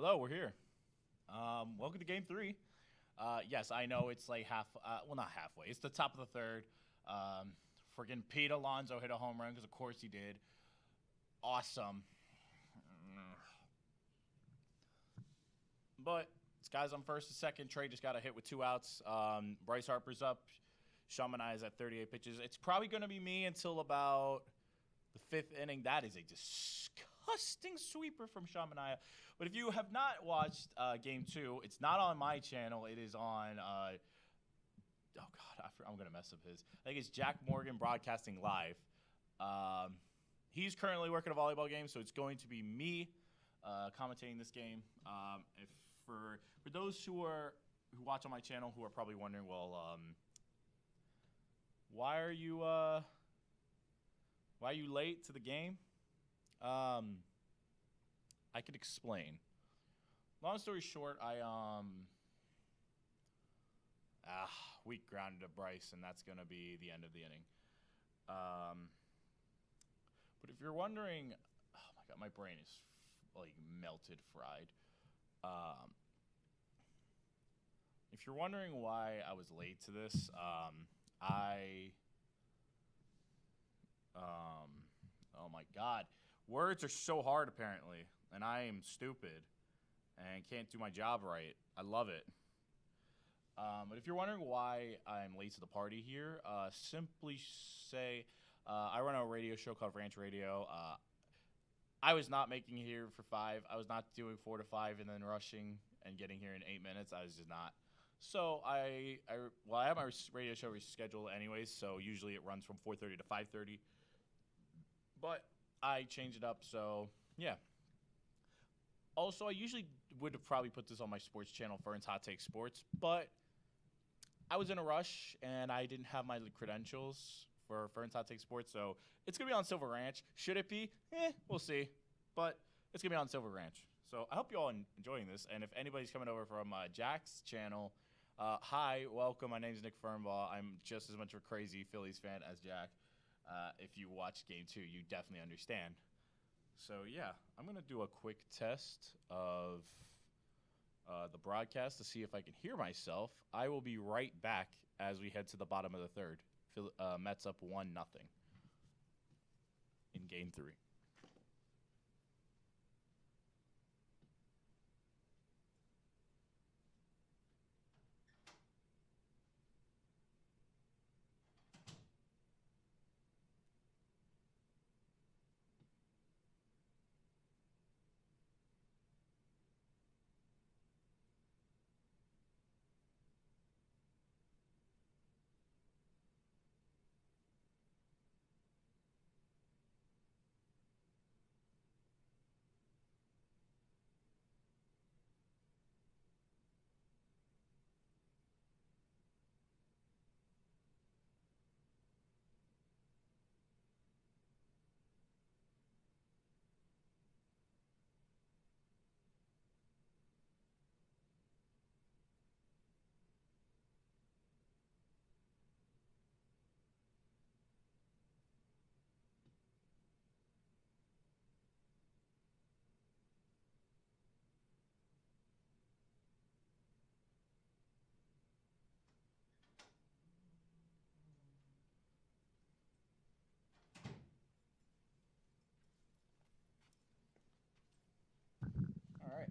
Hello, we're here. Welcome to Game 3. Yes, I know it's like well, not halfway. It's the top of the third. Friggin' Pete Alonso hit a home run because, of course, he did. Awesome. But this guy's on first and second. Trey just got a hit with 2 outs. Bryce Harper's up. Sean Manaea is at 38 pitches. It's probably going to be me until about the 5th inning. That is a disgusting sweeper from Sean Manaea. But if you have not watched Game 2, it's not on my channel. It is on, oh, God, I'm going to mess up his. I think it's Jack Morgan Broadcasting Live. He's currently working a volleyball game, so it's going to be me commentating this game. If for those who watch on my channel who are probably wondering, well, why are you late to the game? I could explain. Long story short, we grounded a Bryce, and that's going to be the end of the inning. But if you're wondering, oh my God, my brain is like melted, fried. If you're wondering why I was late to this, oh my God, words are so hard apparently, and I am stupid and can't do my job right. I love it. But if you're wondering why I'm late to the party here, simply say I run a radio show called Ranch Radio. I was not making it here for 5. I was not doing 4 to 5 and then rushing and getting here in 8 minutes. I was just not. So I have my radio show rescheduled anyways, so usually it runs from 4:30 to 5:30. But I changed it up, so yeah. Also, I usually would have probably put this on my sports channel, Fern's Hot Take Sports, but I was in a rush and I didn't have my credentials for Fern's Hot Take Sports, so it's going to be on Silver Ranch. Should it be? We'll see. But it's going to be on Silver Ranch. So I hope you all enjoying this, and if anybody's coming over from Jack's channel, hi, welcome. My name is Nick Fernbaugh. I'm just as much of a crazy Phillies fan as Jack. If you watched Game 2, you definitely understand. So, yeah, I'm going to do a quick test of the broadcast to see if I can hear myself. I will be right back as we head to the bottom of the third. Mets up 1-0 in Game 3. All right.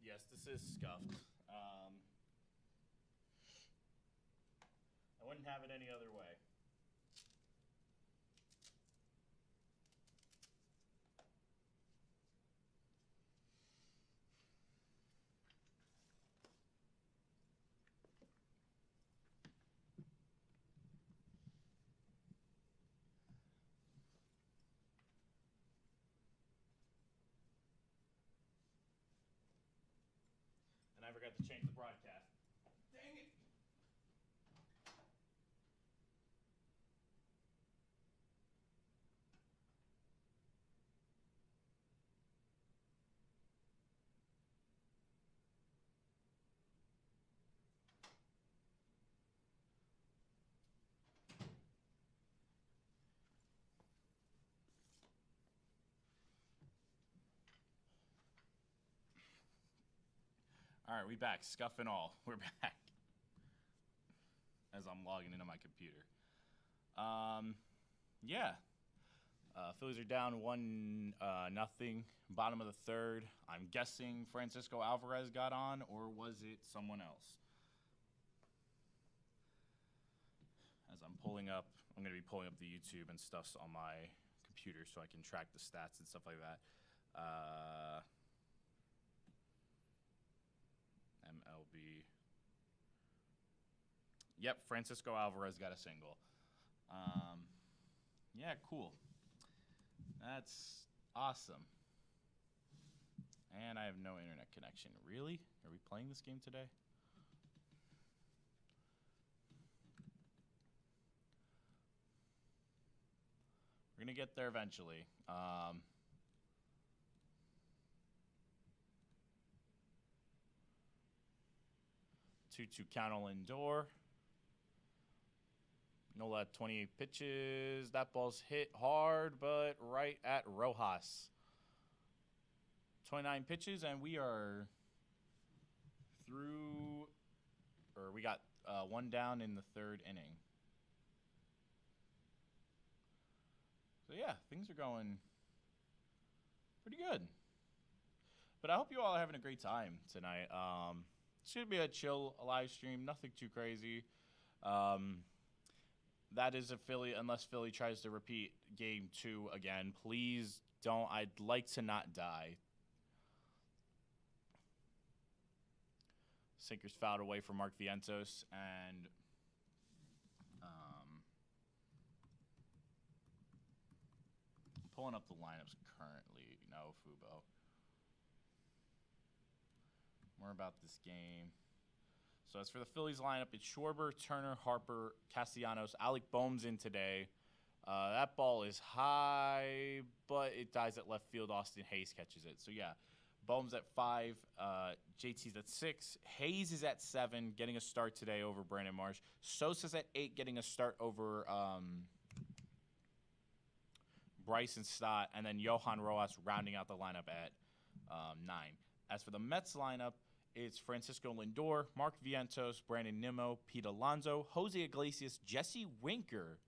Yes, this is scuffed. I wouldn't have it any other way. to change the broadcast. Dang it! All right, we back. Scuff and all. We're back. As I'm logging into my computer. Yeah. Phillies are down 1-0. Bottom of the third. I'm guessing Francisco Alvarez got on, or was it someone else? As I'm going to be pulling up the YouTube and stuff on my computer so I can track the stats and stuff like that. MLB. Yep, Francisco Alvarez got a single. Yeah, cool. That's awesome. And I have no internet connection. Really? Are we playing this game today? We're going to get there eventually. 2-2 count on Lindor. Nola 28 pitches. That ball's hit hard, but right at Rojas. 29 pitches, and we are through, or we got one down in the third inning. So, yeah, things are going pretty good. But I hope you all are having a great time tonight. It's going to be a chill live stream, nothing too crazy. That is a Philly, unless Philly tries to repeat game 2 again. Please don't. I'd like to not die. Sinker's fouled away from Mark Vientos, and pulling up the lineups currently. No, Fubo. More about this game. So as for the Phillies lineup, it's Schwarber, Turner, Harper, Castellanos, Alec Boehm's in today. That ball is high, but it dies at left field. Austin Hayes catches it. So, yeah, Boehm's at 5. JT's at 6. Hayes is at 7, getting a start today over Brandon Marsh. Sosa's at 8, getting a start over Bryson Stott. And then Johan Rojas rounding out the lineup at 9. As for the Mets lineup, it's Francisco Lindor, Mark Vientos, Brandon Nimmo, Pete Alonso, Jose Iglesias, Jesse Winker.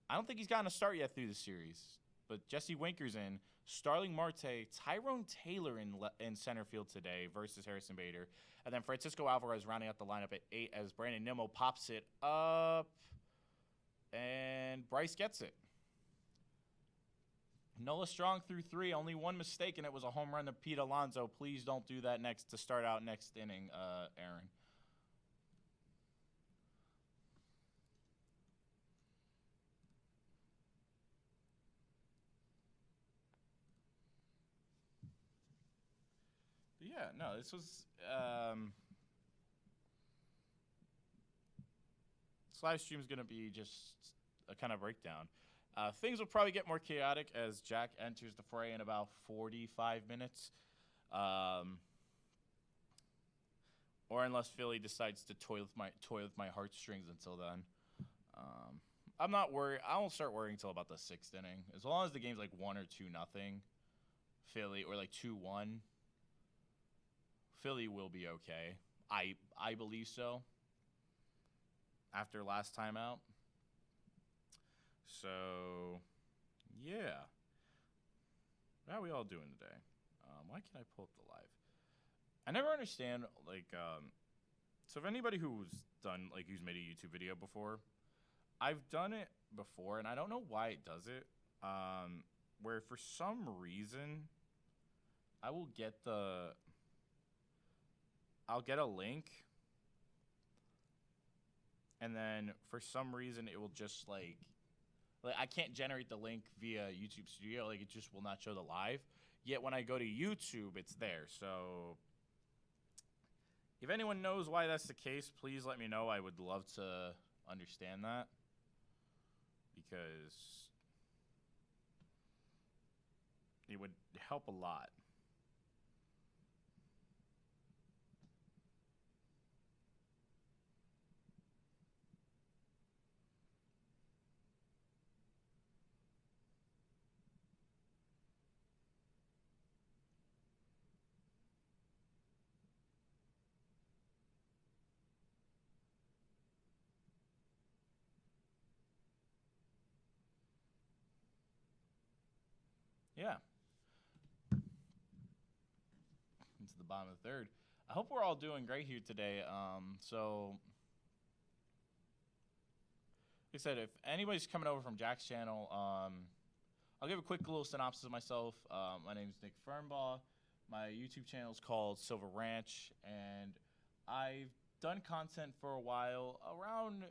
I don't think he's gotten a start yet through the series, but Jesse Winker's in. Starling Marte, Tyrone Taylor in center field today versus Harrison Bader. And then Francisco Alvarez rounding out the lineup at 8 as Brandon Nimmo pops it up, and Bryce gets it. Nola Strong through 3, only one mistake, and it was a home run to Pete Alonso. Please don't do that to start out next inning, Aaron. But yeah, no, this was this live stream is going to be just a kind of breakdown. Things will probably get more chaotic as Jack enters the fray in about 45 minutes. Or unless Philly decides to toy with my heartstrings until then. I'm not worried. I won't start worrying until about the 6th inning. As long as the game's like 1 or 2-0 Philly, or like 2-1, Philly will be okay. I believe so. After last time out. So, yeah. How are we all doing today? Why can't I pull up the live? I never understand, like, so if anybody who's made a YouTube video before, I've done it before, and I don't know why it does it, where for some reason, I'll get a link, and then for some reason, it will just, like, I can't generate the link via YouTube Studio. Like, it just will not show the live. Yet when I go to YouTube, it's there. So If anyone knows why that's the case, please let me know. I would love to understand that. Because it would help a lot. Yeah. Into the bottom of the third. I hope we're all doing great here today. So, like I said, if anybody's coming over from Jack's channel, I'll give a quick little synopsis of myself. My name is Nick Fernbaugh. My YouTube channel is called Silver Ranch, and I've done content for a while around.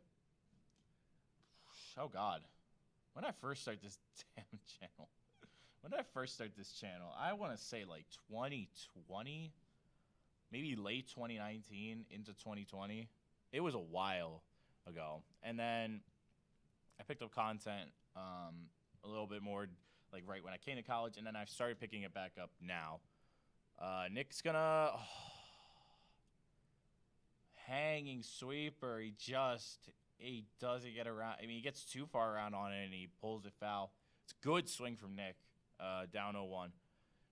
Oh God, when did I first start this damn channel? When did I first start this channel? I want to say like 2020, maybe late 2019 into 2020. It was a while ago. And then I picked up content a little bit more like right when I came to college, and then I've started picking it back up now. Nick's gonna hanging sweeper. He doesn't get around. I mean, he gets too far around on it and he pulls it foul. It's a good swing from Nick. Down 0-1.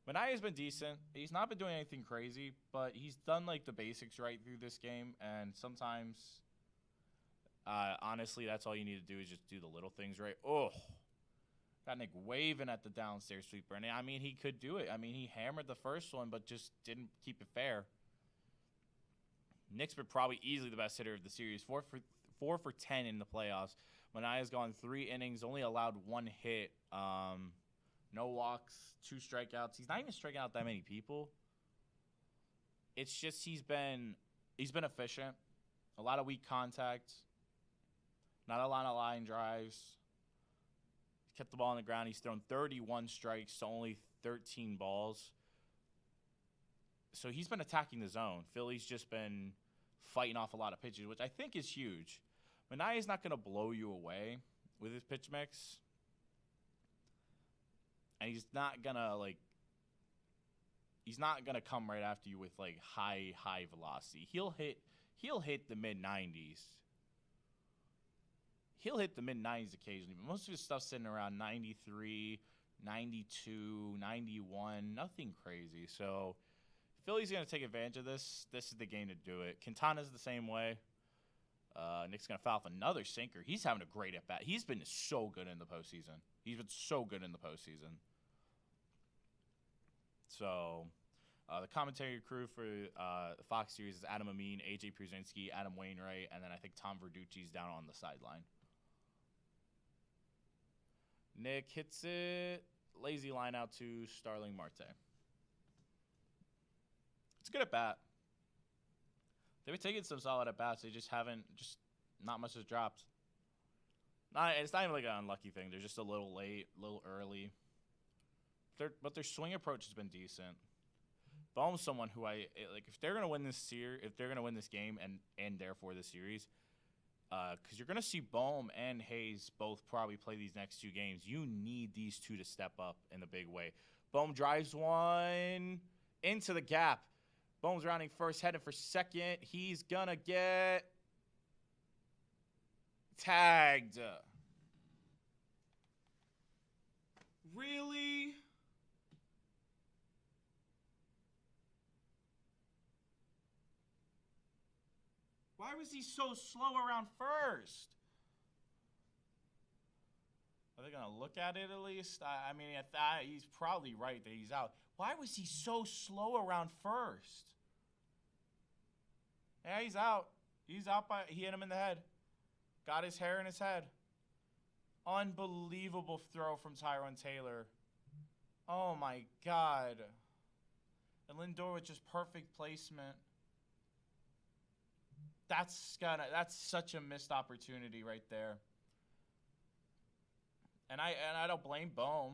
Manaya's been decent. He's not been doing anything crazy, but he's done like the basics right through this game. And sometimes, honestly, that's all you need to do is just do the little things right. Oh, got Nick waving at the downstairs sweeper. And I mean, he could do it. I mean, he hammered the first one, but just didn't keep it fair. Nick's been probably easily the best hitter of the series. 4 for 10 in the playoffs. Manaya's gone 3 innings, only allowed 1 hit. No walks, 2 strikeouts. He's not even striking out that many people. It's just he's been efficient. A lot of weak contact. Not a lot of line drives. Kept the ball on the ground. He's thrown 31 strikes to only 13 balls. So he's been attacking the zone. Philly's just been fighting off a lot of pitches, which I think is huge. Manaya's not going to blow you away with his pitch mix. And he's not gonna come right after you with like high velocity. He'll hit the mid 90s. He'll hit the mid 90s occasionally, but most of his stuff's sitting around 93, 92, 91, nothing crazy. So Philly's gonna take advantage of this. This is the game to do it. Quintana's the same way. Nick's gonna foul off another sinker. He's having a great at bat. He's been so good in the postseason. So, the commentary crew for the Fox series is Adam Amin, AJ Pierzynski, Adam Wainwright, and then I think Tom Verducci's down on the sideline. Nick hits it. Lazy line out to Starling Marte. It's good at bat. They've been taking some solid at bats. They just not much has dropped. It's not even like an unlucky thing. They're just a little late, a little early. But their swing approach has been decent. Bohm's someone who if they're gonna win this game and therefore the series, because you're gonna see Bohm and Hayes both probably play these next 2 games. You need these 2 to step up in a big way. Bohm drives one into the gap. Bohm's rounding first, heading for second. He's gonna get tagged. Really? Why was he so slow around first? Are they going to look at it at least? I mean, he's probably right that he's out. Why was he so slow around first? Yeah, he's out. He hit him in the head. Got his hair in his head. Unbelievable throw from Tyrone Taylor. Oh, my God. And Lindor with just perfect placement. That's such a missed opportunity right there. And I don't blame Bohm.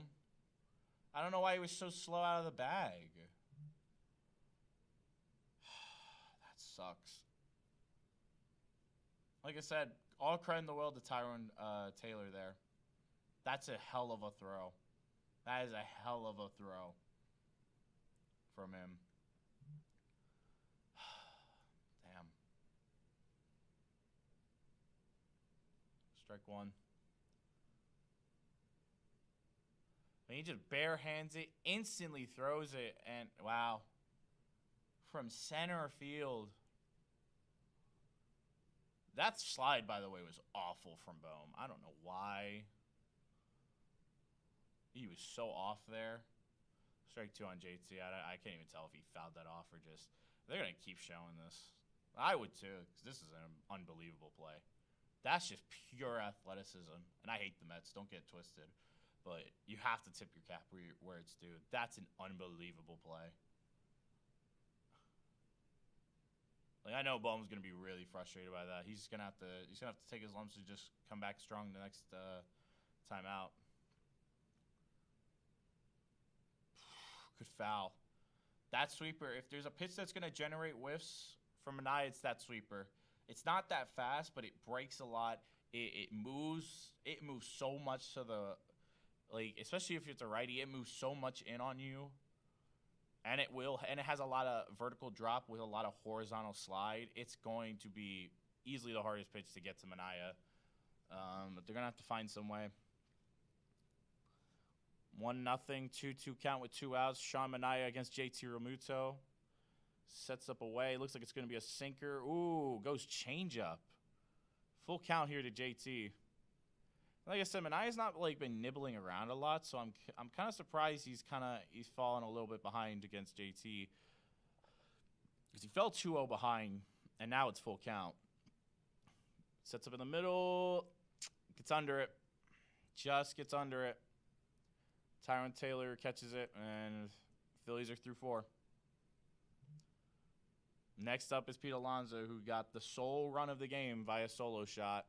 I don't know why he was so slow out of the bag. That sucks. Like I said, all credit in the world to Tyrone Taylor there. That's a hell of a throw. That is a hell of a throw from him. Damn. Strike one. He just bare hands it, instantly throws it, and wow. From center field. That slide, by the way, was awful from Bohm. I don't know why. He was so off there. Strike two on JT. I can't even tell if he fouled that off or just... They're going to keep showing this. I would too, because this is an unbelievable play. That's just pure athleticism. And I hate the Mets. Don't get twisted. But you have to tip your cap where it's due. That's an unbelievable play. Like, I know Bohm's gonna be really frustrated by that. He's gonna have to take his lumps and just come back strong the next time out. Good foul. That sweeper. If there's a pitch that's gonna generate whiffs from Manaea, it's that sweeper. It's not that fast, but it breaks a lot. It moves. It moves so much to the, like, especially if it's a righty, it moves so much in on you. And it has a lot of vertical drop with a lot of horizontal slide. It's going to be easily the hardest pitch to get to Manaea. But they're going to have to find some way. 1-0, 2-2 count with 2 outs. Sean Manaea against JT Realmuto. Sets up away. Looks like it's going to be a sinker. Ooh, goes changeup. Full count here to JT. Like I said, Manaea's not like been nibbling around a lot, so I'm kind of surprised he's fallen a little bit behind against JT, because he fell 2-0 behind, and now it's full count. Sets up in the middle, gets under it, just gets under it. Tyrone Taylor catches it, and Phillies are through 4. Next up is Pete Alonso, who got the sole run of the game via solo shot.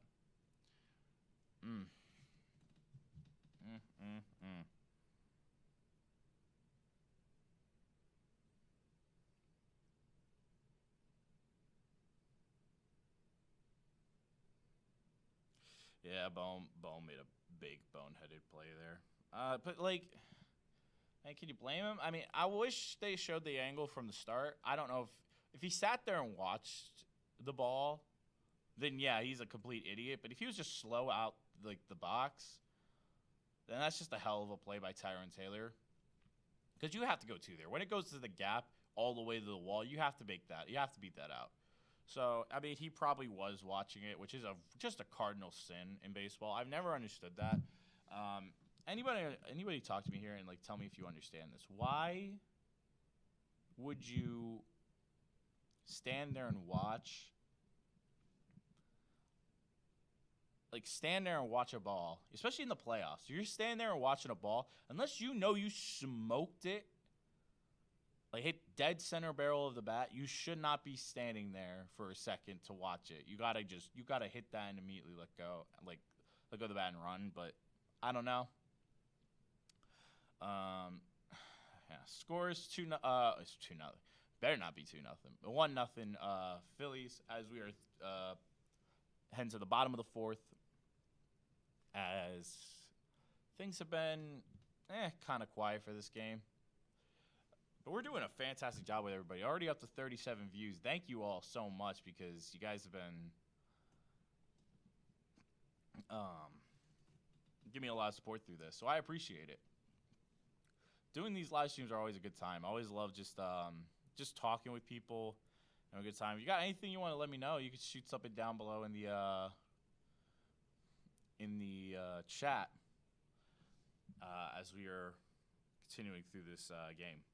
Yeah, Bohm made a big boneheaded play there. But, like, hey, can you blame him? I mean, I wish they showed the angle from the start. I don't know if he sat there and watched the ball, then yeah, he's a complete idiot. But if he was just slow out, like, the box, then that's just a hell of a play by Tyrone Taylor. Because you have to go to there. When it goes to the gap all the way to the wall, you have to make that. You have to beat that out. So, I mean, he probably was watching it, which is just a cardinal sin in baseball. I've never understood that. Anybody talk to me here and, like, tell me if you understand this. Why would you stand there and watch? Like, stand there and watch a ball, especially in the playoffs. You're standing there and watching a ball, unless you know you smoked it, like hit dead center barrel of the bat, you should not be standing there for a second to watch it. You gotta hit that and immediately let go of the bat and run. But I don't know. Yeah, scores it's 2-0. Better not be 2-0. 1-0. Phillies, as we are heading to the bottom of the 4th. As things have been kind of quiet for this game. But we're doing a fantastic job with everybody. Already up to 37 views. Thank you all so much, because you guys have been giving me a lot of support through this. So I appreciate it. Doing these live streams are always a good time. I always love just talking with people. Have a good time. If you got anything you want to let me know, you can shoot something down below in the chat as we are continuing through this game.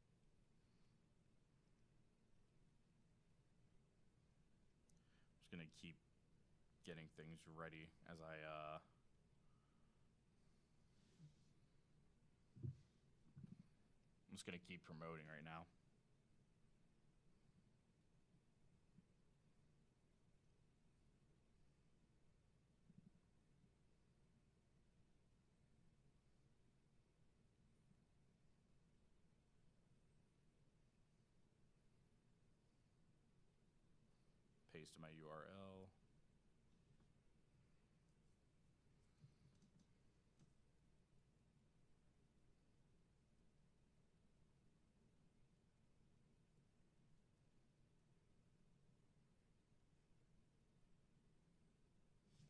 Just gonna keep getting things ready as I'm just gonna keep promoting right now. paste in my URL.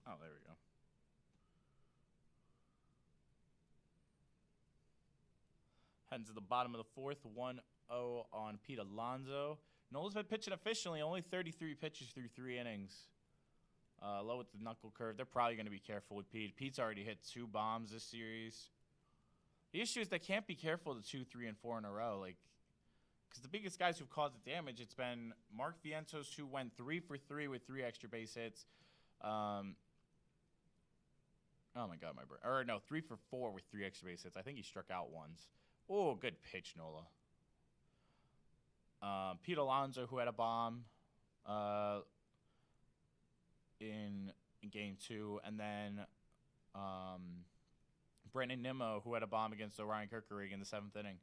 Oh, there we go. Heading to the bottom of the fourth, 1-0 on Pete Alonso. Nola's been pitching efficiently, only 33 pitches through 3 innings. Low with the knuckle curve. They're probably going to be careful with Pete. Pete's already hit 2 bombs this series. The issue is they can't be careful to 2, 3, and 4 in a row. Because the biggest guys who've caused the damage, it's been Mark Vientos, who went 3 for 3 with 3 extra base hits. Oh my God, 3 for 4 with 3 extra base hits. I think he struck out once. Oh, good pitch, Nola. Pete Alonso, who had a bomb in Game 2, and then Brandon Nimmo, who had a bomb against Orion Kirkerig in the 7th inning.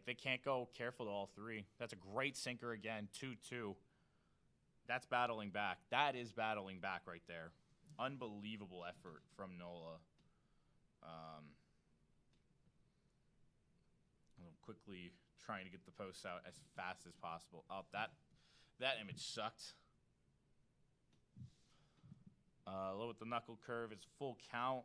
They can't go careful to all 3. That's a great sinker again, 2-2. That's battling back. That is battling back right there. Unbelievable effort from Nola. I'm quickly trying to get the posts out as fast as possible. Oh, that image sucked. Low with the knuckle curve is full count.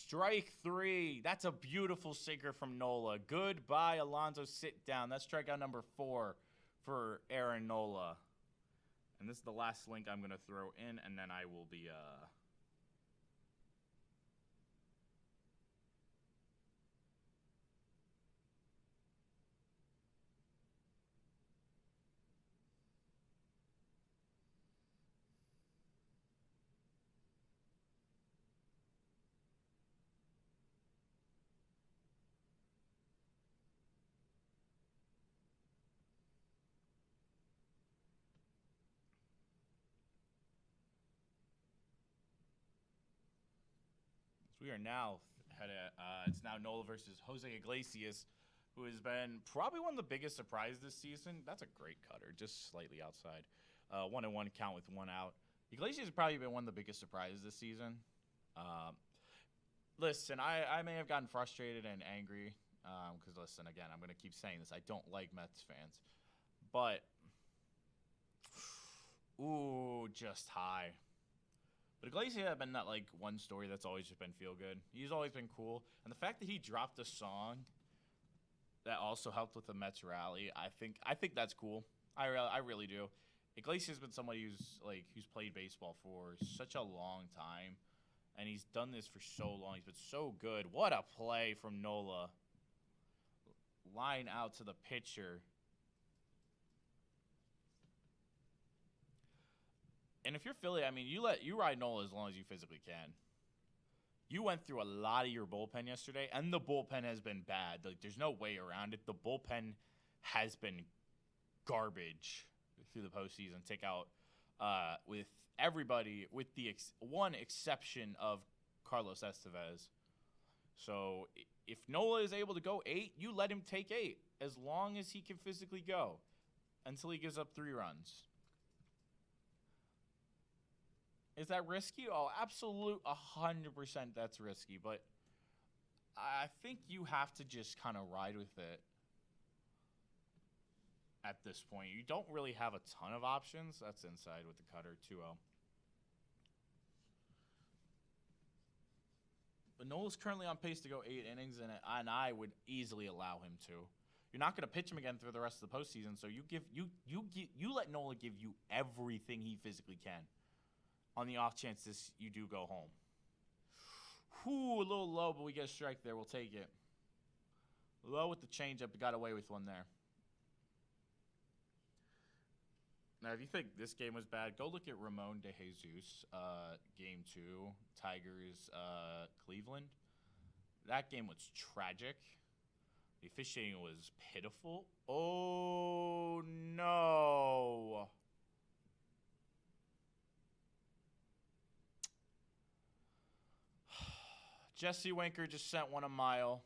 Strike 3. That's a beautiful sinker from Nola. Goodbye, Alonso. Sit down. That's strikeout number 4 for Aaron Nola. And this is the last link I'm going to throw in, and then I will be... We are now it's now Nola versus Jose Iglesias, who has been probably one of the biggest surprises this season. That's a great cutter, just slightly outside. 1-1 count with 1 out. Iglesias has probably been one of the biggest surprises this season. Listen, I may have gotten frustrated and angry because, listen, again, I'm going to keep saying this. I don't like Mets fans. But, ooh, just high. But Iglesias has been that one story that's always just been feel good. He's always been cool, and the fact that he dropped a song that also helped with the Mets rally, I think that's cool. I really do. Iglesias has been somebody who's played baseball for such a long time, and he's done this for so long. He's been so good. What a play from Nola! Line out to the pitcher. And if you're Philly, I mean, you ride Nola as long as you physically can. You went through a lot of your bullpen yesterday, and the bullpen has been bad. There's no way around it. The bullpen has been garbage through the postseason. Take out with everybody, with the one exception of Carlos Estevez. So if Nola is able to go 8, you let him take 8 as long as he can physically go until he gives up 3 runs. Is that risky? Oh, absolute 100% that's risky. But I think you have to just kind of ride with it at this point. You don't really have a ton of options. That's inside with the cutter, 2-0. But Nola's currently on pace to go 8 innings, and I would easily allow him to. You're not going to pitch him again through the rest of the postseason, so you let Nola give you everything he physically can. On the off chance you do go home. Whew, a little low, but we get a strike there. We'll take it. Low with the changeup. Got away with one there. Now, if you think this game was bad, go look at Ramon De Jesus, Game 2, Tigers, Cleveland. That game was tragic. The officiating was pitiful. Oh, no. Jesse Winker just sent one a mile.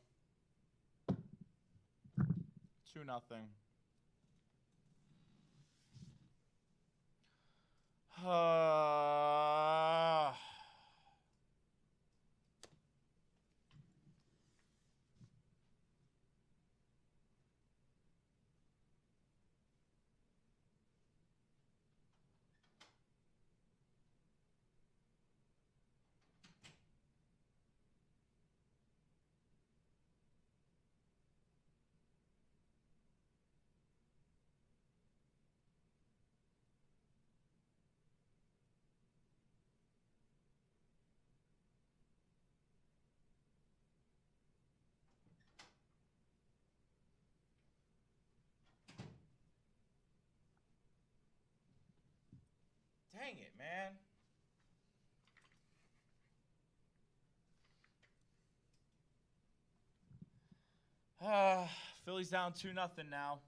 2-0. Dang it, man. Phillies down 2-0 now.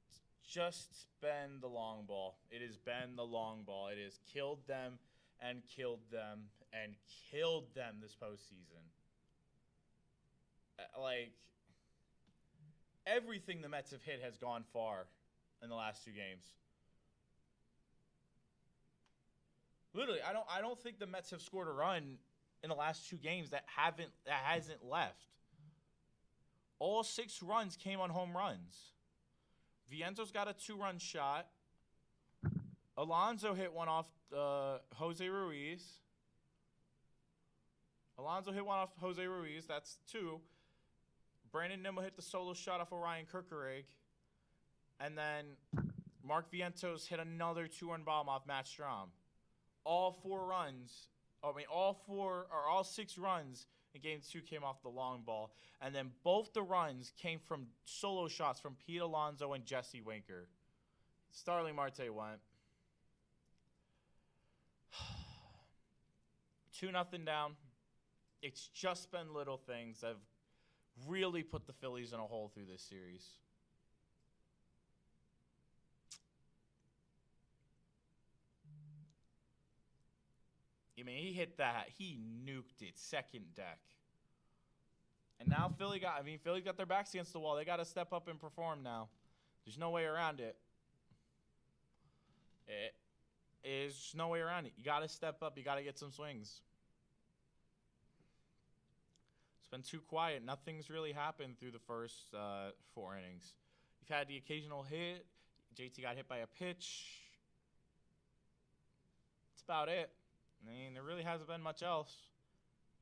It's just been the long ball. It has been the long ball. It has killed them and killed them and killed them this postseason. Like, everything the Mets have hit has gone far in the last 2 games. Literally, I don't think the Mets have scored a run in the last 2 games that hasn't left. All 6 runs came on home runs. Viento's got a 2-run shot. Alonso hit one off Jose Ruiz. That's 2. Brandon Nimmo hit the solo shot off Orion Kerkerig. And then Mark Vientos hit another 2-run bomb off Matt Strahm. All 6 runs in Game 2 came off the long ball. And then both the runs came from solo shots from Pete Alonso and Jesse Winker. Starling Marte went. 2-0 down. It's just been little things that have really put the Phillies in a hole through this series. I mean, he hit that. He nuked it. Second deck. And now Philly got their backs against the wall. They got to step up and perform now. There's no way around it. There's no way around it. You got to step up. You got to get some swings. It's been too quiet. Nothing's really happened through the first 4 innings. You've had the occasional hit. JT got hit by a pitch. That's about it. I mean, there really hasn't been much else.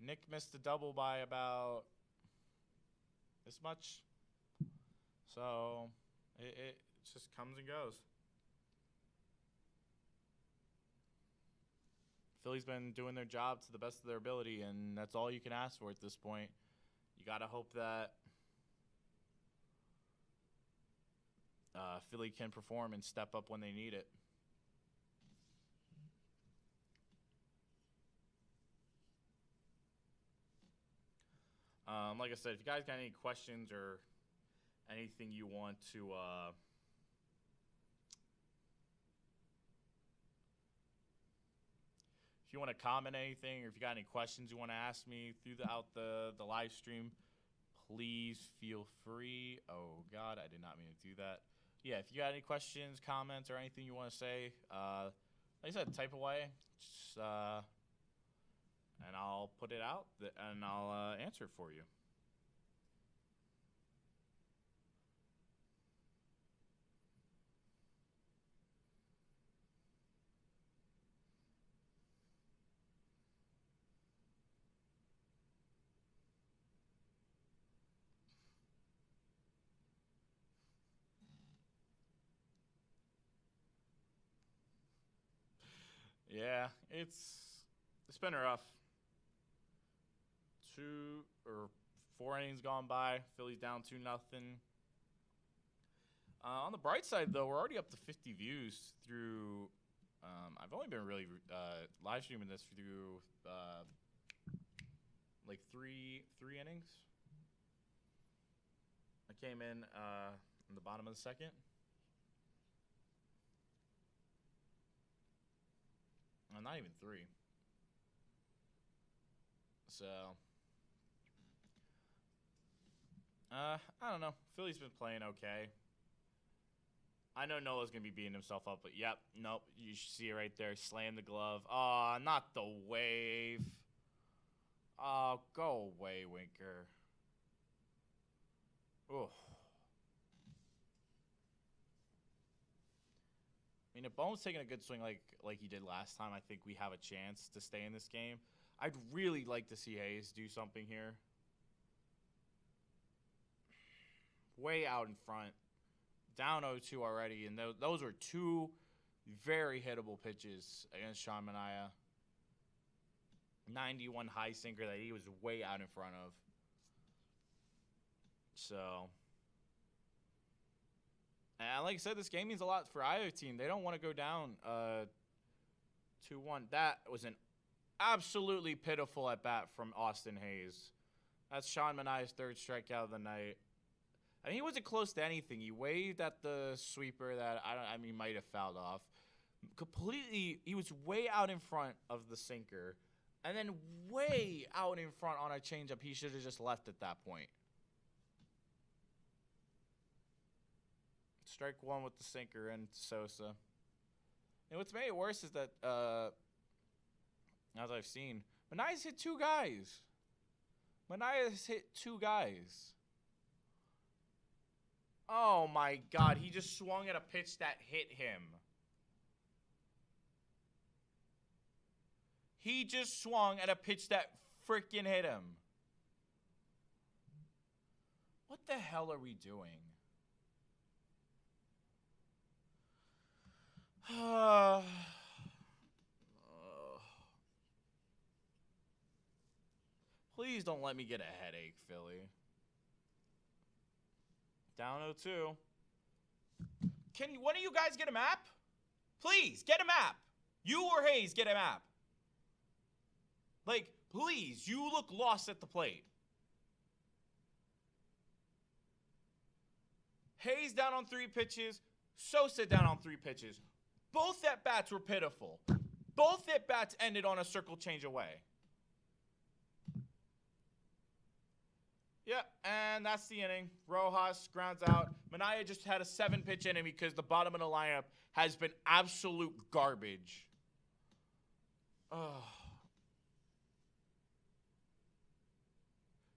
Nick missed a double by about this much. So, it just comes and goes. Philly's been doing their job to the best of their ability, and that's all you can ask for at this point. You got to hope that Philly can perform and step up when they need it. Like I said, if you guys got any questions or anything you want to if you want to comment anything, or if you got any questions you want to ask me throughout the live stream, please feel free. Oh, God, I did not mean to do that. Yeah, if you got any questions, comments, or anything you want to say, like I said, type away. Just, and I'll put it out, and I'll answer it for you. Yeah, it's been rough. 2 or 4 innings gone by. Phillies down 2-0. On the bright side, though, we're already up to 50 views through. I've only been really live streaming this through like three innings. I came in the bottom of the second. Well, not even three. So, I don't know. Philly's been playing okay. I know Nola's going to be beating himself up, but yep, nope. You see it right there. Slam the glove. Oh, not the wave. Oh, go away, Winker. Oof. I mean, if Bone's taking a good swing like he did last time, I think we have a chance to stay in this game. I'd really like to see Hayes do something here. Way out in front. Down 0-2 already, and those were two very hittable pitches against Sean Manaea. 91 high sinker that he was way out in front of. So, and like I said, this game means a lot for either team. They don't want to go down 2-1. That was an absolutely pitiful at bat from Austin Hayes. That's Sean Manaea's third strikeout of the night. I mean, he wasn't close to anything. He waved at the sweeper that he might have fouled off. Completely, he was way out in front of the sinker, and then way out in front on a changeup. He should have just left at that point. Strike one with the sinker and Sosa. And what's made it worse is that, as I've seen, Manaea's hit two guys. Oh, my God. He just swung at a pitch that hit him. He just swung at a pitch that freaking hit him. What the hell are we doing? Please don't let me get a headache, Philly. Down 0-2. One of you guys get a map? Please, get a map. You or Hayes, get a map. Like, please, you look lost at the plate. Hayes down on 3 pitches. Sosa down on 3 pitches. Both at-bats were pitiful. Both at-bats ended on a circle change away. Yep, and that's the inning. Rojas grounds out. Manaea just had a 7-pitch inning because the bottom of the lineup has been absolute garbage.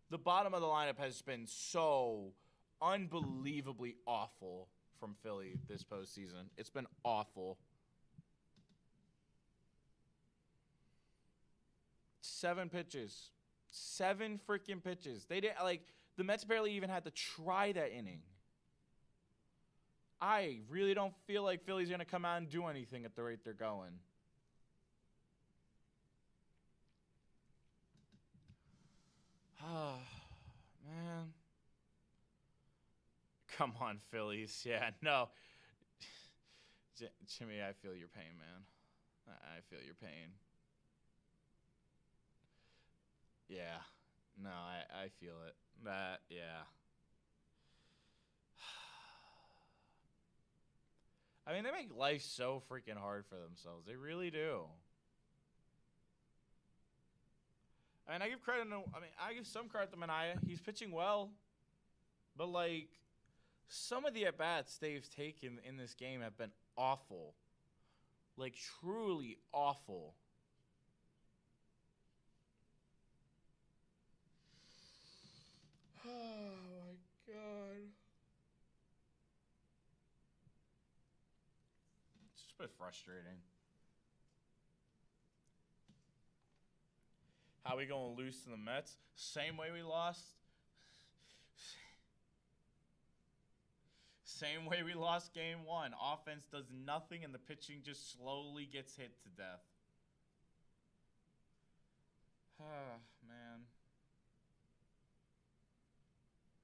The bottom of the lineup has been so unbelievably awful from Philly this postseason. It's been awful. 7 pitches. 7 freaking pitches. They didn't, the Mets barely even had to try that inning. I really don't feel like Philly's going to come out and do anything at the rate they're going. Man. Come on, Phillies. Yeah, no. Jimmy, I feel your pain, man. I feel your pain. Yeah. No, I feel it. Yeah. I mean, they make life so freaking hard for themselves. They really do. I mean, I give some credit to Manaea. He's pitching well. But, some of the at-bats they've taken in this game have been awful. Truly awful. Oh, my God. It's just been frustrating. How we going to lose to the Mets? Same way we lost. Same way we lost game 1. Offense does nothing, and the pitching just slowly gets hit to death. Man.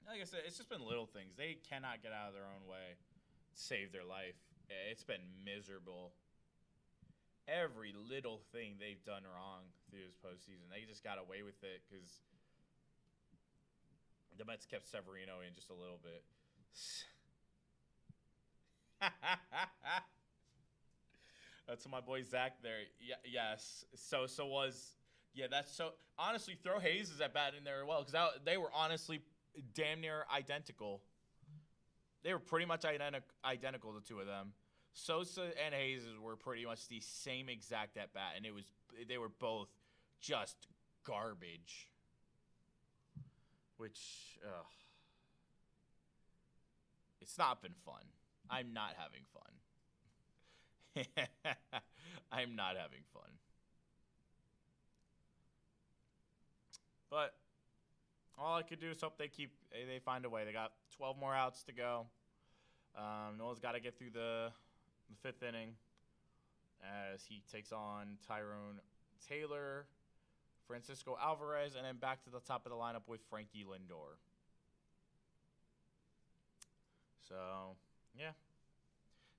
Like I said, it's just been little things. They cannot get out of their own way to save their life. It's been miserable. Every little thing they've done wrong through this postseason, they just got away with it because the Mets kept Severino in just a little bit. That's my boy Zach there. Yes. So was that's so honestly throw Hayes is at bat in there as well because they were honestly damn near identical. They were pretty much identical, the two of them. Sosa and Hayes were pretty much the same exact at bat, and they were both just garbage. Which it's not been fun. I'm not having fun. I'm not having fun. But all I could do is hope they find a way. They got 12 more outs to go. Noah's got to get through the fifth inning as he takes on Tyrone Taylor, Francisco Alvarez, and then back to the top of the lineup with Frankie Lindor. So, yeah.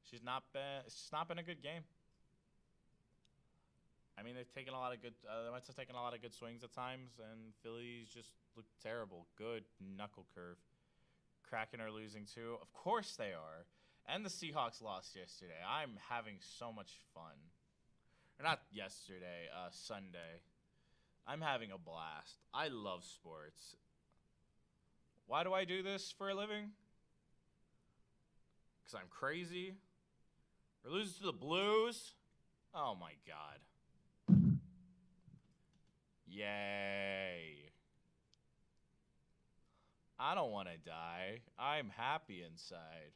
It's just not been a good game. I mean, they've taken a lot of good. The Mets have taken a lot of good swings at times, and Phillies just look terrible. Good knuckle curve. Kraken are losing too. Of course they are. And the Seahawks lost yesterday. I'm having so much fun. Or not yesterday. Sunday. I'm having a blast. I love sports. Why do I do this for a living? Because I'm crazy. We're losing to the Blues. Oh my God. Yay. I don't want to die. I'm happy inside.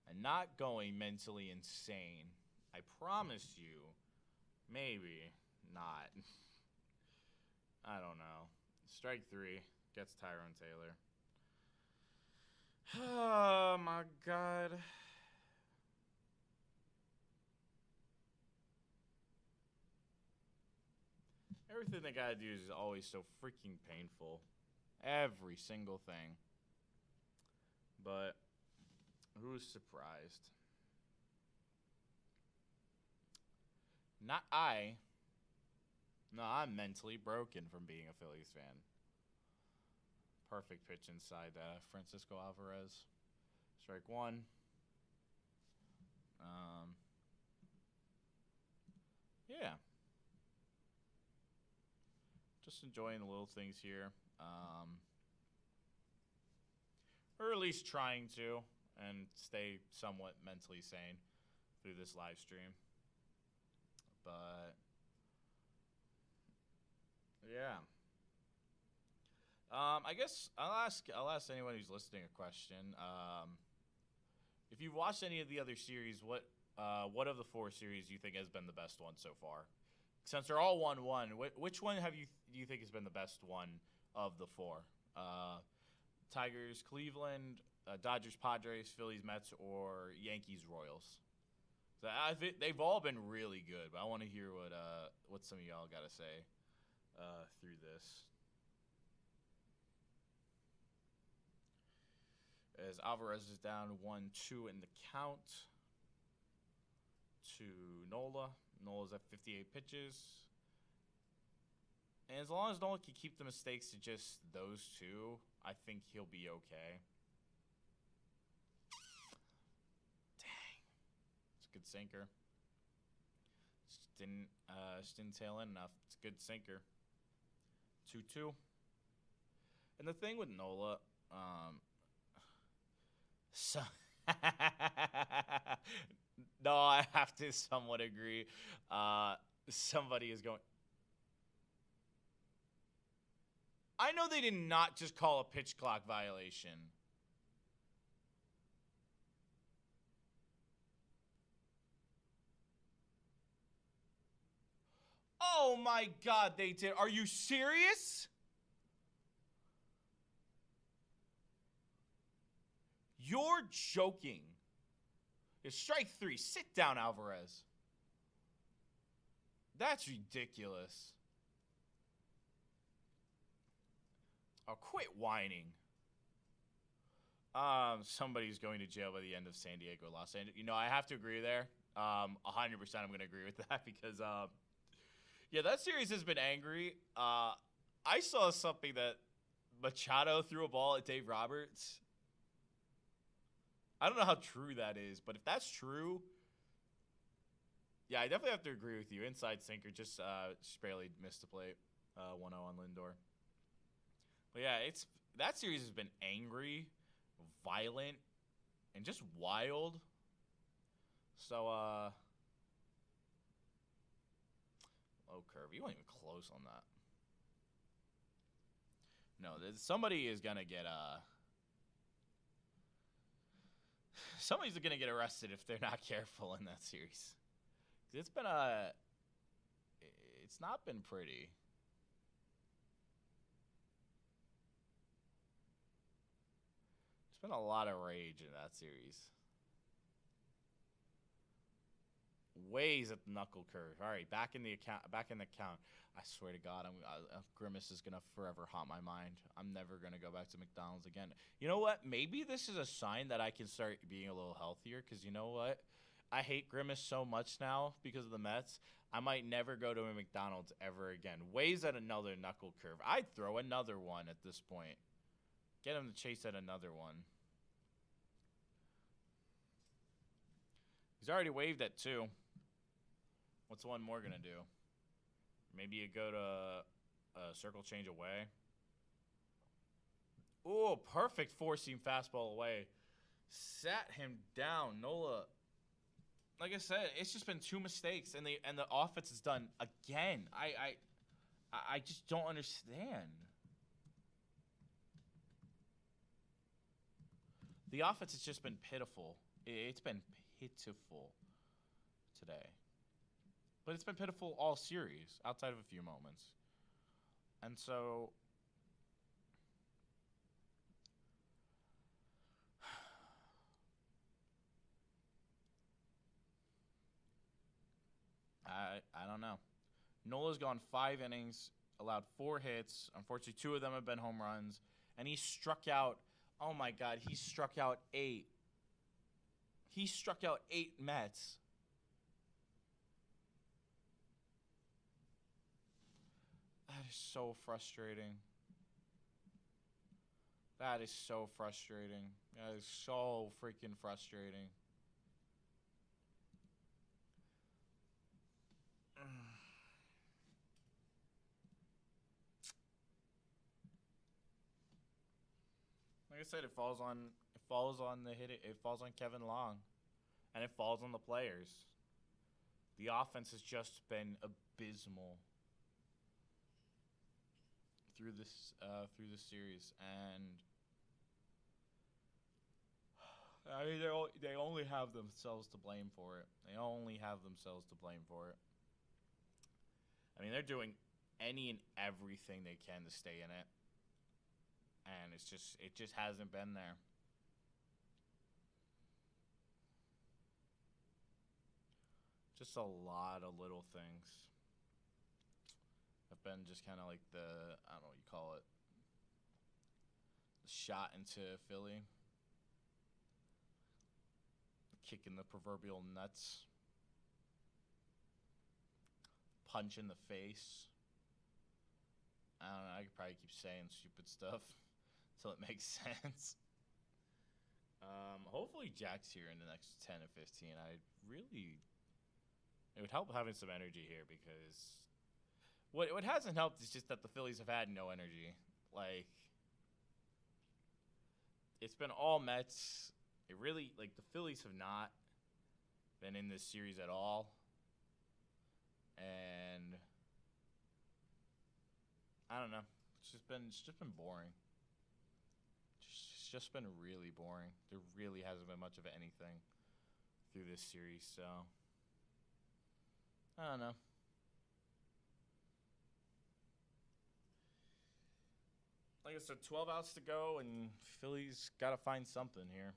And not going mentally insane. I promise you. Maybe not. I don't know. Strike 3 gets Tyrone Taylor. Oh my God. Everything they gotta do is always so freaking painful. Every single thing. But who's surprised? Not I. No, I'm mentally broken from being a Phillies fan. Perfect pitch inside Francisco Alvarez. Strike 1. Yeah. Just enjoying the little things here. Or at least trying to, and stay somewhat mentally sane through this live stream. But yeah. I guess I'll ask anyone who's listening a question. If you've watched any of the other series, what of the 4 series do you think has been the best one so far? Since they're all 1-1, which one do you think has been the best one of the 4? Tigers, Cleveland, Dodgers, Padres, Phillies, Mets, or Yankees, Royals? So they've all been really good, but I want to hear what some of y'all got to say through this. As Alvarez is down 1-2 in the count to Nola. Nola's at 58 pitches. And as long as Nola can keep the mistakes to just those 2, I think he'll be okay. Dang. It's a good sinker. Just didn't tail in enough. It's a good sinker. 2-2. And the thing with Nola, no, I have to somewhat agree. Somebody is going. I know they did not just call a pitch clock violation. Oh my God, they did. Are you serious? You're joking. It's strike 3. Sit down, Alvarez. That's ridiculous. Oh, quit whining. Somebody's going to jail by the end of San Diego, Los Angeles. You know, I have to agree there. 100% I'm going to agree with that because, yeah, that series has been angry. I saw something that Machado threw a ball at Dave Roberts. I don't know how true that is, but if that's true, yeah, I definitely have to agree with you. Inside sinker, just barely missed the plate. 1-0 on Lindor. But yeah, that series has been angry, violent, and just wild. So, low curve. You weren't even close on that. No, somebody is gonna get somebody's gonna get arrested if they're not careful in that series. It's been it's not been pretty. There's been a lot of rage in that series. Ways at the knuckle curve. All right, back in the account. I swear to God, Grimace is gonna forever haunt my mind. I'm never gonna go back to McDonald's again. You know what? Maybe this is a sign that I can start being a little healthier. Cause you know what? I hate Grimace so much now because of the Mets. I might never go to a McDonald's ever again. Ways at another knuckle curve. I'd throw another one at this point. Get him to chase at another one. He's already waved at 2. What's one more gonna do? Maybe you go to a circle change away. Oh, perfect 4-seam fastball away. Sat him down. Nola. Like I said, it's just been 2 mistakes, and the offense is done again. I just don't understand. The offense has just been pitiful. It's been pitiful today. But it's been pitiful all series, outside of a few moments. And so I don't know. Nola's gone 5 innings, allowed 4 hits. Unfortunately, 2 of them have been home runs. And he struck out, oh my God, he struck out 8. He struck out 8 Mets. That is so frustrating. That is so frustrating. That is so freaking frustrating. Like I said, it falls on the hit. It falls on Kevin Long, and it falls on the players. The offense has just been abysmal through this series, and I mean they only have themselves to blame for it. They only have themselves to blame for it. I mean, they're doing any and everything they can to stay in it, and it just hasn't been there. Just a lot of little things have been just kind of like I don't know what you call it, the shot into Philly, kicking the proverbial nuts, punch in the face. I don't know, I could probably keep saying stupid stuff until it makes sense. Hopefully Jack's here in the next 10 or 15. It would help having some energy here, because what hasn't helped is just that the Phillies have had no energy. Like, it's been all Mets. It really, like, the Phillies have not been in this series at all. And I don't know. It's just been boring. It's just been really boring. There really hasn't been much of anything through this series, so I don't know. Like I said, 12 outs to go, and Phillies got to find something here.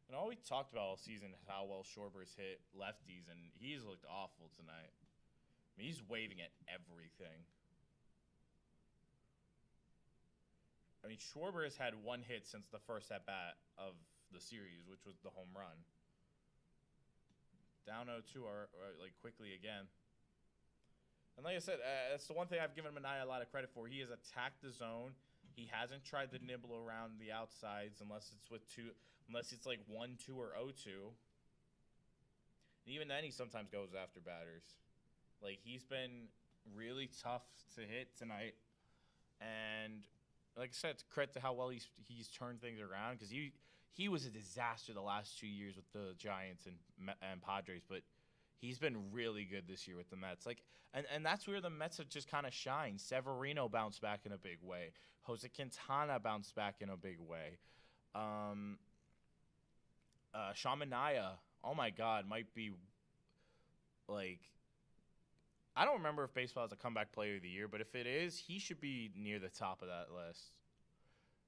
And all we talked about all season is how well Schwarber's hit lefties, and he's looked awful tonight. I mean, he's waving at everything. I mean, Schwarber has had 1 hit since the first at-bat of the series, which was the home run. down 0-2 or like quickly again. And like I said, that's the one thing I've given Manaea a lot of credit for. He has attacked the zone. He hasn't tried to nibble around the outsides unless it's like 1-2 or 0-2. And even then, he sometimes goes after batters. Like, he's been really tough to hit tonight. And like I said, it's credit to how well he's turned things around, because he was a disaster the last 2 years with the Giants and Padres, but he's been really good this year with the Mets. Like, and that's where the Mets have just kind of shined. Severino bounced back in a big way. Jose Quintana bounced back in a big way. Sean Manaea, oh my God, might be like, I don't remember if baseball has a comeback player of the year, but if it is, he should be near the top of that list.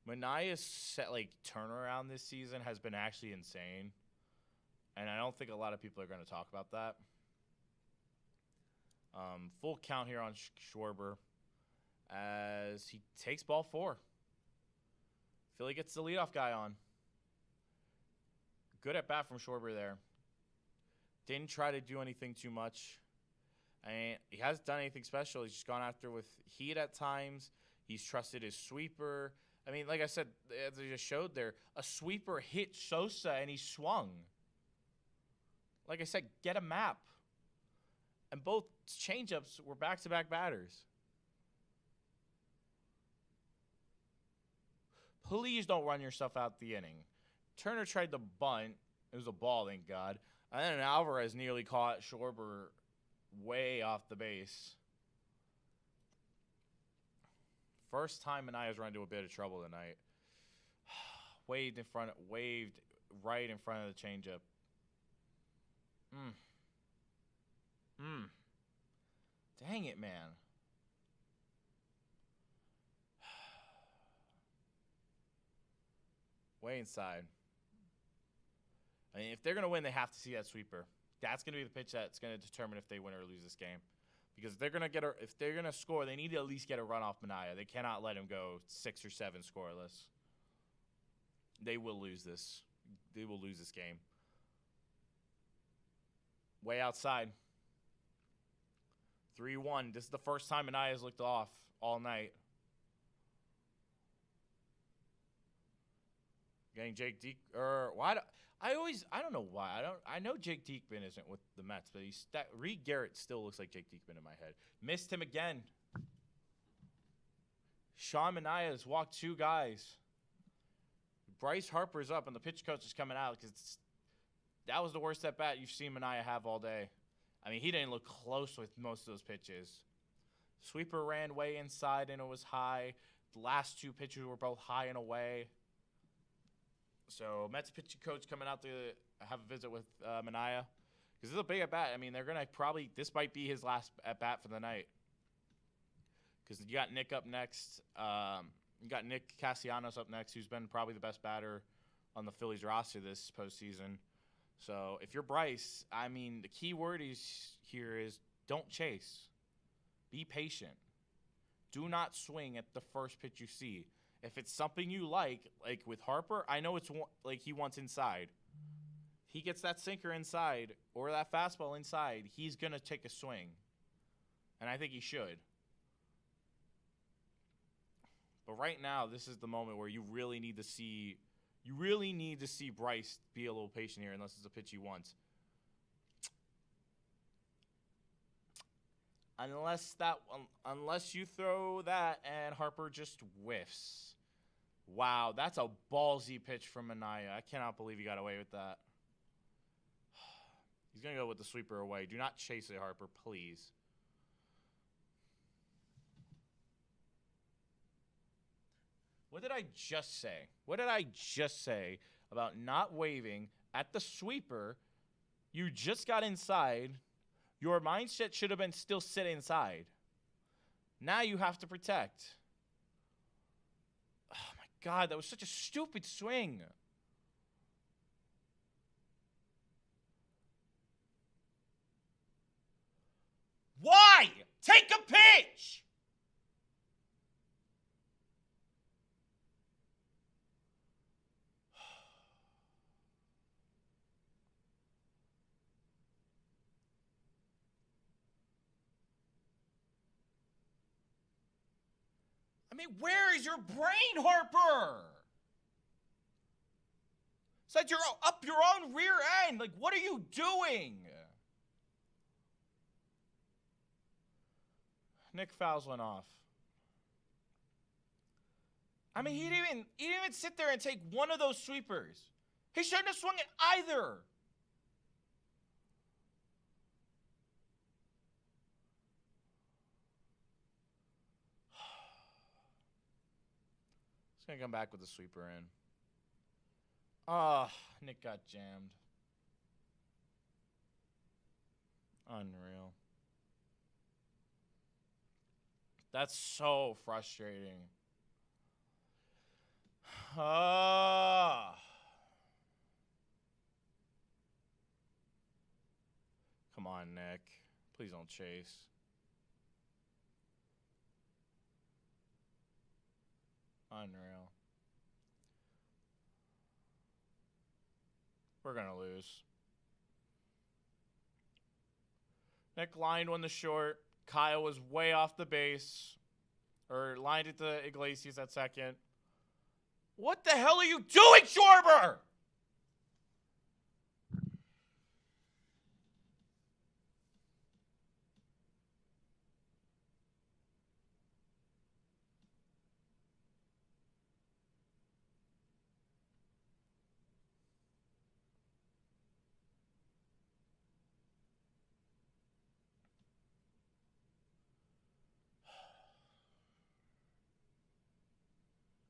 Manaea's turnaround this season has been actually insane, and I don't think a lot of people are going to talk about that. Full count here on Schwarber as he takes ball 4. Philly gets the leadoff guy on. Good at bat from Schwarber there. Didn't try to do anything too much. He hasn't done anything special. He's just gone after with heat at times. He's trusted his sweeper. I mean, like I said, as I just showed there, a sweeper hit Sosa and he swung. Like I said, get a map. And both changeups were back-to-back batters. Please don't run yourself out the inning. Turner tried to bunt. It was a ball, thank God. And then Alvarez nearly caught Schwarber way off the base. First time Manaea's run into a bit of trouble tonight. Waved right in front of the changeup. Dang it, man. Way inside. I mean, if they're going to win, they have to see that sweeper. That's going to be the pitch that's going to determine if they win or lose this game. Because if they're going to score, they need to at least get a run off Manaea. They cannot let him go 6 or 7 scoreless. They will lose this. They will lose this game. Way outside. 3-1. This is the first time Manaea's looked off all night. Getting Jake Deek, I don't know why. I know Jake Diekman isn't with the Mets, but Reed Garrett still looks like Jake Diekman in my head. Missed him again. Sean Manaea has walked 2 guys. Bryce Harper's up, and the pitch coach is coming out because that was the worst at bat you've seen Manaea have all day. I mean, he didn't look close with most of those pitches. Sweeper ran way inside, and it was high. The last 2 pitches were both high and away. So Mets pitching coach coming out to have a visit with Manaea. Because this is a big at-bat. I mean, they're going to probably – this might be his last at-bat for the night. Because you got Nick up next. You got Nick Castellanos up next, who's been probably the best batter on the Phillies roster this postseason. So if you're Bryce, I mean, the key word here is don't chase. Be patient. Do not swing at the first pitch you see. If it's something you like with Harper, I know it's like he wants inside. He gets that sinker inside or that fastball inside, he's going to take a swing. And I think he should. But right now, this is the moment where you really need to see Bryce be a little patient here unless it's a pitch he wants. Unless you throw that and Harper just whiffs. Wow, that's a ballsy pitch from Manaea. I cannot believe he got away with that. He's going to go with the sweeper away. Do not chase it, Harper, please. What did I just say? What did I just say about not waving at the sweeper? You just got inside. Your mindset should have been still sit inside. Now you have to protect. Oh, my God. That was such a stupid swing. Why? Take a pitch. I mean, where is your brain, Harper? Said you're up your own rear end. Like, what are you doing? Nick fouls one off. I mean, he didn't even sit there and take one of those sweepers. He shouldn't have swung it either. He's going to come back with the sweeper in. Ah, Nick got jammed. Unreal. That's so frustrating. Ah. Come on, Nick. Please don't chase. Unreal. We're going to lose. Nick lined one to short. Kyle was way off the base. Or lined it to Iglesias at second. What the hell are you doing, Schwarber?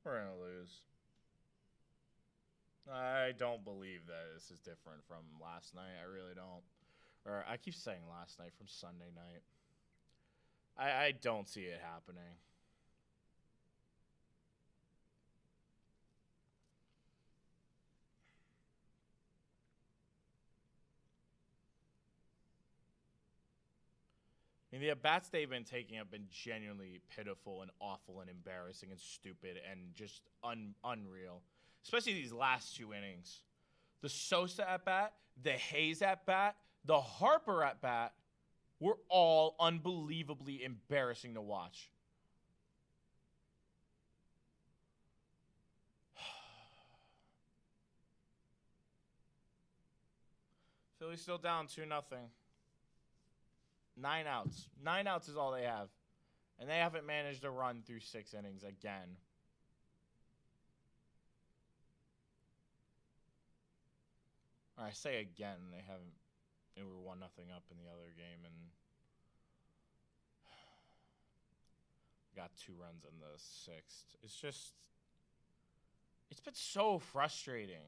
We're going to lose. I don't believe that this is different from last night. I really don't. Or I keep saying last night, from Sunday night. I don't see it happening. I mean, the at-bats they've been taking have been genuinely pitiful and awful and embarrassing and stupid and just unreal. Especially these last two innings. The Sosa at-bat, the Hayes at-bat, the Harper at-bat were all unbelievably embarrassing to watch. Philly's still down 2-0. 9 outs. 9 outs is all they have. And they haven't managed to run through 6 innings again. I say again, they were 1-0 up in the other game and got 2 runs in the 6th. It's been so frustrating.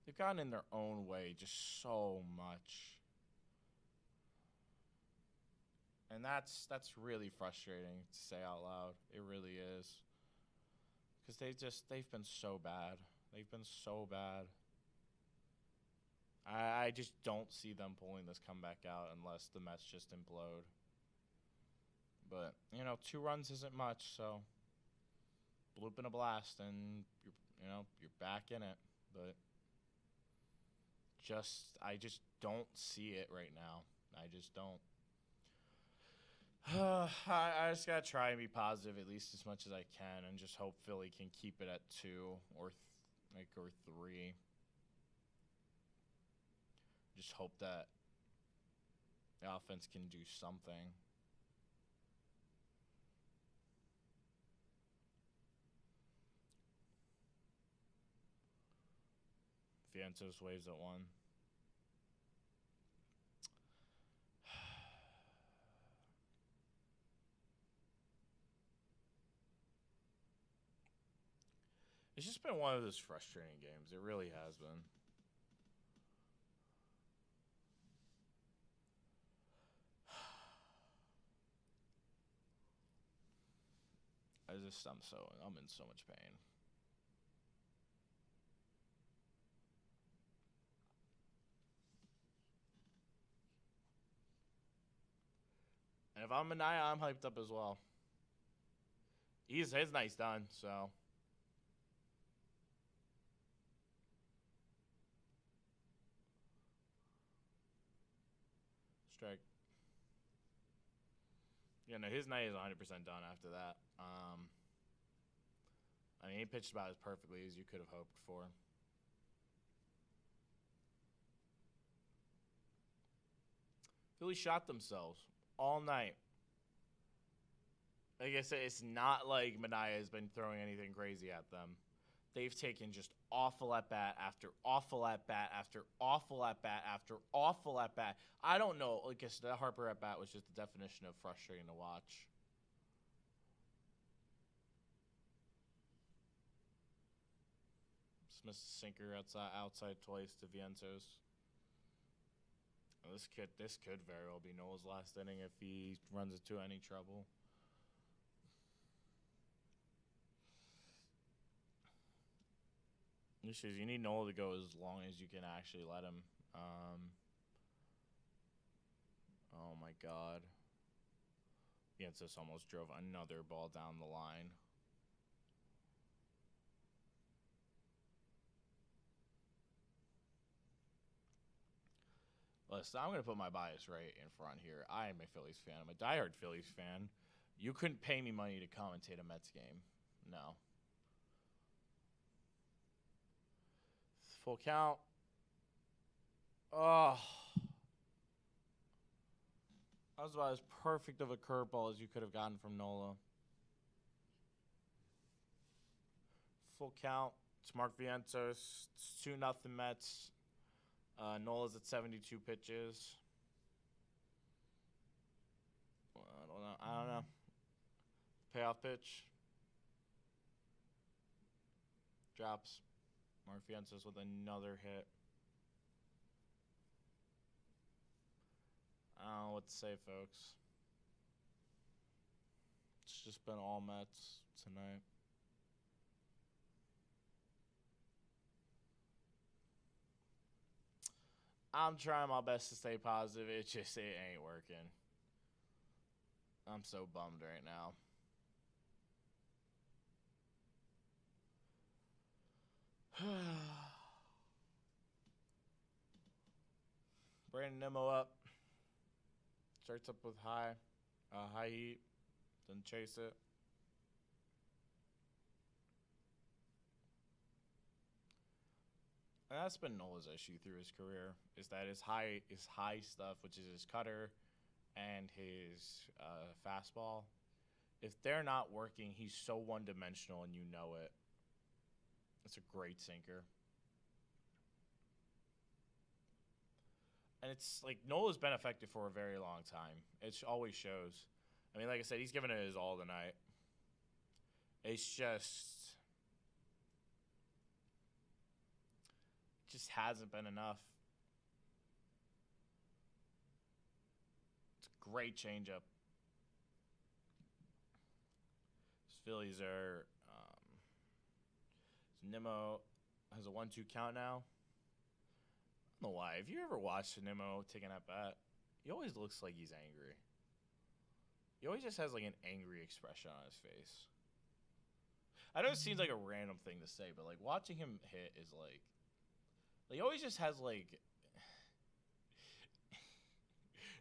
They've gotten in their own way just so much. And that's really frustrating to say out loud. It really is. Because they've been so bad. They've been so bad. I just don't see them pulling this comeback out unless the Mets just implode. But, 2 runs isn't much, so bloop and a blast, and you're back in it. But I just don't see it right now. I just don't. I just gotta try and be positive at least as much as I can, and just hope Philly can keep it at 2 or 3. Just hope that the offense can do something. Vientos waves at 1. It's just been one of those frustrating games. It really has been. I'm in so much pain. And if I'm Mania, I'm hyped up as well. His night's done, so. You know, his night is 100% done after that. I mean, he pitched about as perfectly as you could have hoped for. Phillies shot themselves all night. Like I said, it's not like Minaya has been throwing anything crazy at them. They've taken just awful at bat after awful at bat after awful at bat after awful at bat. I don't know. Like I said, that Harper at bat was just the definition of frustrating to watch. Missed a sinker outside twice to Vientos. This could very well be Noel's last inning if he runs into any trouble. You need Noel to go as long as you can actually let him. Oh my God. Vientos almost drove another ball down the line. Listen, I'm going to put my bias right in front here. I am a Phillies fan. I'm a diehard Phillies fan. You couldn't pay me money to commentate a Mets game. No. Full count. Oh. That was about as perfect of a curveball as you could have gotten from Nola. Full count. It's Mark Vientos. It's 2-0 Mets. Nola's at 72 pitches. I don't know. Payoff pitch. Drops. Mark Vientos with another hit. I don't know what to say, folks. It's just been all Mets tonight. I'm trying my best to stay positive. It ain't working. I'm so bummed right now. Brandon Nimmo up. Starts up with high heat. Then chase it. And that's been Nola's issue through his career, is that his high stuff, which is his cutter and his fastball, if they're not working, he's so one-dimensional and you know it. It's a great sinker. And it's like Nola's been effective for a very long time. It always shows. I mean, like I said, he's given it his all tonight. It's just hasn't been enough. It's a great changeup. Phillies are Nimmo has a 1-2 count now. I don't know why. If you ever watched Nimmo taking that bat, he always looks like he's angry. He always just has like an angry expression on his face. I know it seems like a random thing to say, but like watching him hit is like he always just has like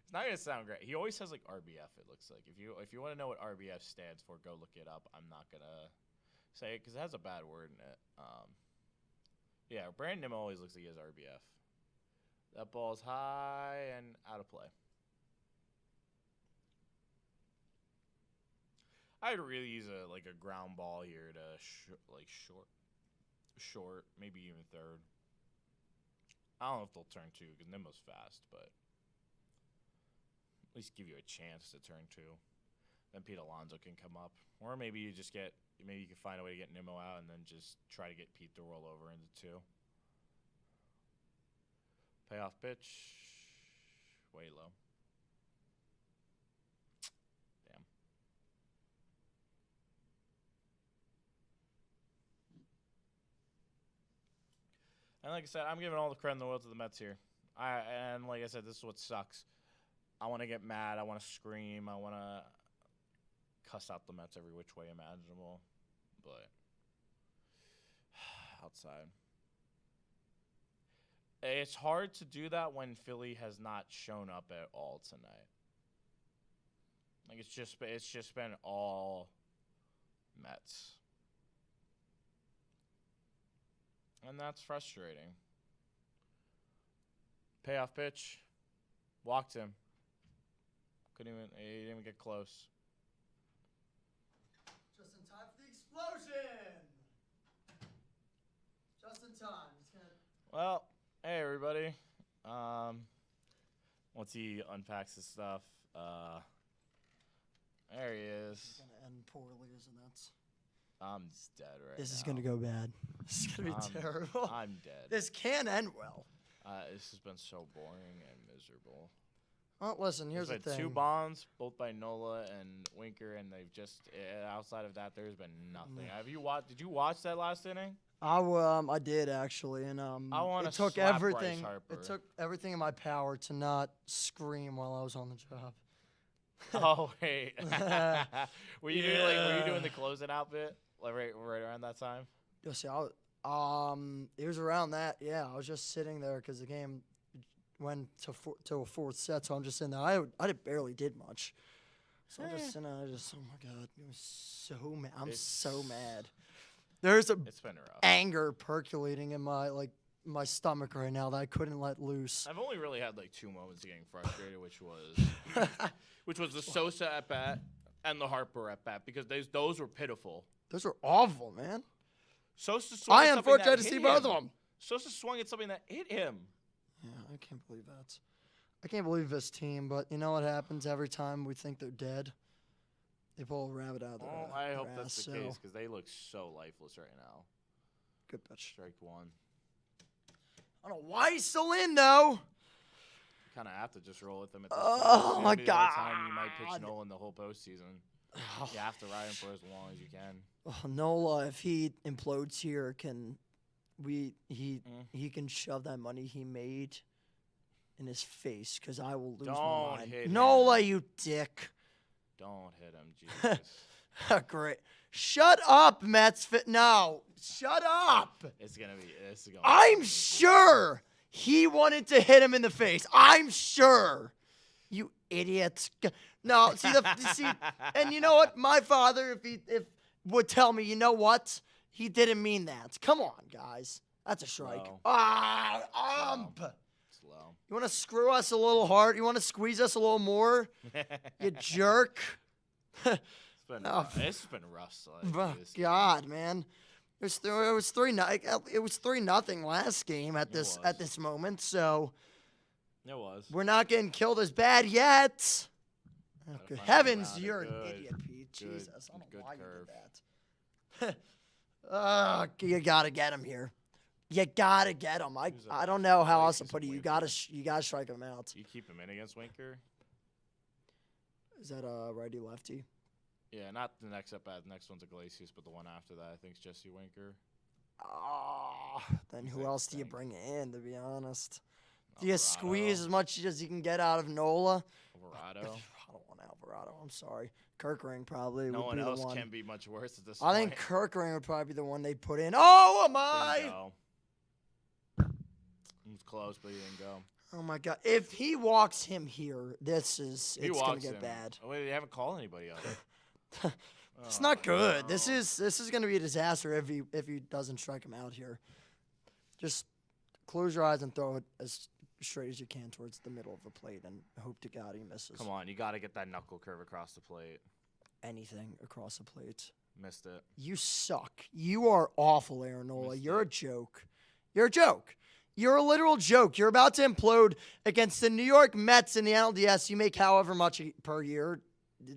it's not gonna sound great. He always has like RBF. It looks like if you want to know what RBF stands for, go look it up. I'm not gonna say it because it has a bad word in it. Yeah, Brandon Nimmo always looks like he has RBF. That ball's high and out of play. I'd really use a ground ball here to short, maybe even third. I don't know if they'll turn two because Nimmo's fast, but at least give you a chance to turn two. Then Pete Alonso can come up, or maybe you can find a way to get Nimmo out and then just try to get Pete to roll over into two. Payoff pitch, way low. Damn. And like I said, I'm giving all the credit in the world to the Mets here. And like I said, this is what sucks. I want to get mad. I want to scream. I want to cuss out the Mets every which way imaginable. But outside. It's hard to do that when Philly has not shown up at all tonight. Like it's just been all Mets. And that's frustrating. Payoff pitch. Walked him. He didn't even get close. Just in time for the explosion. Just in time. Well, hey everybody. Once he unpacks his stuff, there he is. It's gonna end poorly, isn't it? I'm dead right now. This is gonna go bad. This is gonna be terrible. I'm dead. This can't end well. This has been so boring and miserable. Well, listen, here's the thing. 2 bombs, both by Nola and Winker, and they've just outside of that, there's been nothing. Did you watch that last inning? I did actually, and it took everything. It took everything in my power to not scream while I was on the job. Oh wait, were you doing the closing outfit like right around that time? Yes, it was around that. Yeah, I was just sitting there because the game went to a 4th set, so I'm just sitting there. I barely did much, so I'm just sitting there. Oh my god, it was so mad. I'm so mad. There's it's been rough. Anger percolating in my stomach right now that I couldn't let loose. I've only really had like 2 moments of getting frustrated, which was the Sosa at bat and the Harper at bat because those were pitiful. Those were awful, man. Sosa swung I unfortunately had to see both of them. Sosa swung at something that hit him. Yeah, I can't believe that. I can't believe this team, but you know what happens every time we think they're dead? They pull a rabbit out of their Well, I hope that's ass, the case because they look so lifeless right now. Good pitch. Strike 1. I don't know why he's still in, though. You kind of have to just roll with them at this Oh, point. my Maybe the God. time you might pitch Nolan the whole postseason. You have to ride him for as long as you can. Oh, Nola, if he implodes here, he can shove that money he made in his face because I will lose my mind. Hit Nola, him. you dick. Don't hit him, Jesus. Great. Shut up, Mets. No, shut up. I'm sure he wanted to hit him in the face. I'm sure. You idiots. No, see, and you know what? My father, if would tell me, you know what? He didn't mean that. Come on, guys. That's a strike. Slow. You want to screw us a little hard? You want to squeeze us a little more? You jerk. It's been rough. God, man. It was 3-0 last game at this moment, so it was. We're not getting killed as bad yet. Oh, good heavens, you're an idiot, Pete. Jesus, I don't know why you did that. You gotta get him here. You gotta get him. I don't know how else to put it. You gotta strike him out. You keep him in against Winker. Is that a righty lefty? Yeah, not the next at bat. The next one's Iglesias, but the one after that I think is Jesse Winker. Then who else do you bring in? To be honest, do you squeeze as much as you can get out of Nola? Alvarado. I don't want Alvarado. I'm sorry. Kirkering probably no would be the one. No one else can be much worse at this point. I think Kirkering would probably be the one they'd put in. Oh, am I? It was close, but he didn't go. Oh, my God. If he walks him here, it's going to get bad. Oh, wait, they haven't called anybody else. It's not good. No. This is going to be a disaster if he doesn't strike him out here. Just close your eyes and throw it as straight as you can towards the middle of the plate and hope to God he misses. Come on, you got to get that knuckle curve across the plate. Anything across the plate. Missed it. You suck. You are awful, Aaron Nola. You're a joke. You're a joke. You're a literal joke. You're about to implode against the New York Mets in the NLDS. You make however much per year. He's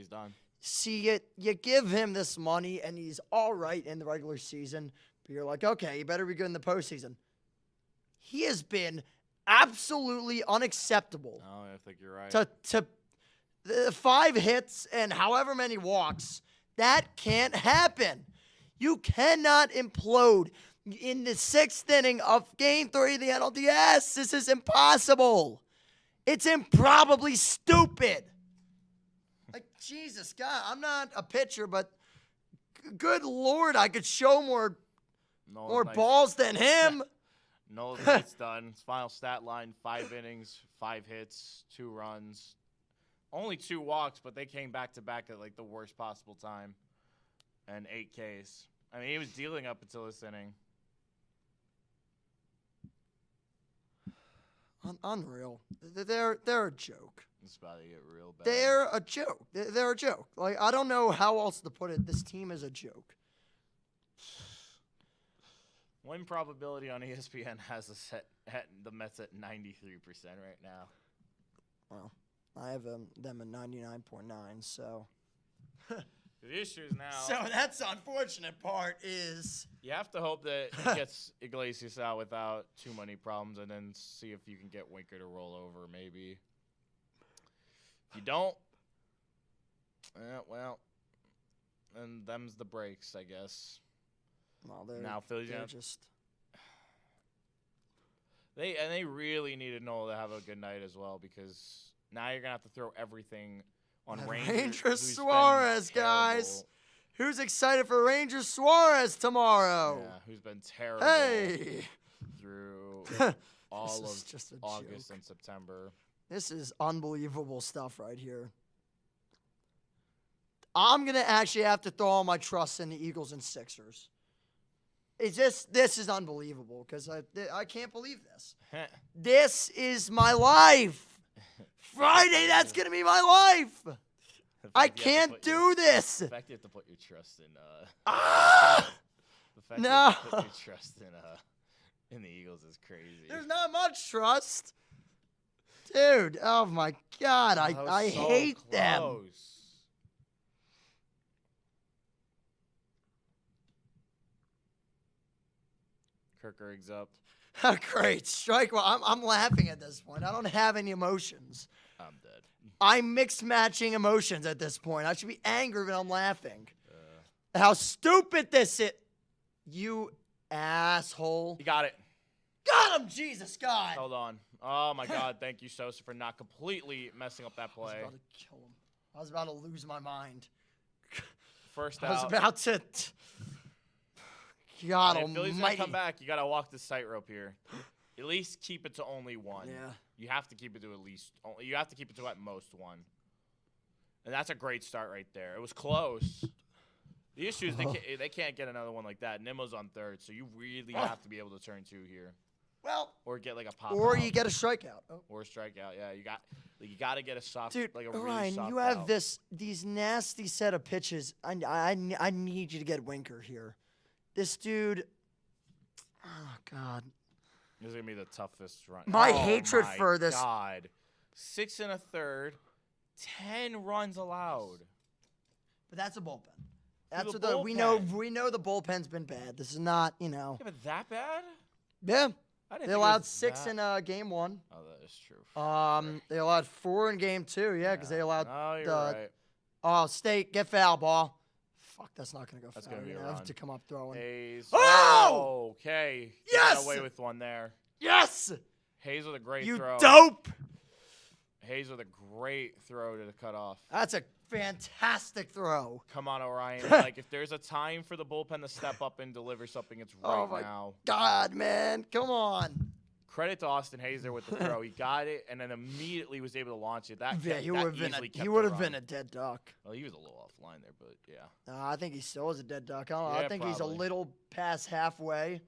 done. See it. You give him this money, and he's all right in the regular season. But you're like, okay, you better be good in the postseason. He has been absolutely unacceptable. Oh, I think you're right. To the 5 hits and however many walks, that can't happen. You cannot implode in the 6th inning of Game 3 of the NLDS. This is impossible. It's improbably stupid. Like, Jesus, God, I'm not a pitcher, but good Lord, I could show more balls than him. Nolan's night's done. His final stat line, 5 innings, 5 hits, 2 runs, Only 2 walks, but they came back-to-back at, like, the worst possible time. And 8 Ks. I mean, he was dealing up until this inning. Unreal. They're a joke. It's about to get real bad. They're a joke. They're a joke. Like, I don't know how else to put it. This team is a joke. Win probability on ESPN has the Mets at 93% right now. Well, I have them at 99.9, so. The issue is now. So that's the unfortunate part is. You have to hope that he gets Iglesias out without too many problems, and then see if you can get Winker to roll over, maybe. If you don't, well, and them's the breaks, I guess. Well, now Phillies they're just. They really needed Nola to have a good night as well, because now you're gonna have to throw everything on Ranger Suarez, guys. Who's excited for Ranger Suarez tomorrow? Yeah, who's been terrible through all of August and September. This is unbelievable stuff right here. I'm going to actually have to throw all my trust in the Eagles and Sixers. This is unbelievable because I can't believe this. This is my life. Friday, that's going to be my life. I can't do this. The fact you have to put your trust in the fact no. you have to put your trust in the Eagles is crazy. There's not much trust. Dude, oh my God, I so hate close. them. Kirkerig's up. Great strike. Well, I'm laughing at this point. I don't have any emotions. I'm dead. I'm mixed matching emotions at this point. I should be angry, but I'm laughing. How stupid this is. You asshole. You got it. Got him, Jesus God. Hold on. Oh, my God. Thank you, Sosa, for not completely messing up that play. I was about to kill him. I was about to lose my mind. First out. I was about to. God almighty. If Phillies gonna come back, you got to walk this tightrope here. At least keep it to only 1. Yeah. You have to keep it to at least. You have to keep it to at most 1. And that's a great start right there. It was close. The issue is they can't get another one like that. Nimmo's on third, so you really have to be able to turn 2 here. Well. Or get like a pop. Or out. you get a strikeout. Oh. Or a strikeout. Yeah, you got to get a soft. Dude, like a really Ryan, soft you have out. these nasty set of pitches. I need you to get Winker here. This dude. Oh God. This is gonna be the toughest run. My hatred for this. God, 6 1/3, 10 runs allowed. But that's a bullpen. That's the what we know. We know the bullpen's been bad. This is not, Yeah, but that bad? Yeah. I didn't They think allowed it was 6 that. in game 1. Oh, that is true. They allowed 4 in game 2. Yeah, because they allowed. Oh, you're right. Oh, State, get foul ball. Fuck, that's not gonna go. That's foul. gonna be a I have run. to come up throwing. Hayes. Oh! Okay. Yes! Got away with one there. Yes. Hayes with a great You throw. dope. Hayes with a great throw to the cutoff. That's a fantastic throw. Come on, Orion. Like, if there's a time for the bullpen to step up and deliver something, it's right Oh my now. God, man, come on. Credit to Austin Hayes there with the throw. He got it and then immediately was able to launch it. Yeah, he would have been a dead duck. Well, he was a little offline there, but yeah. I think he still is a dead duck. I think he's a probably. little past halfway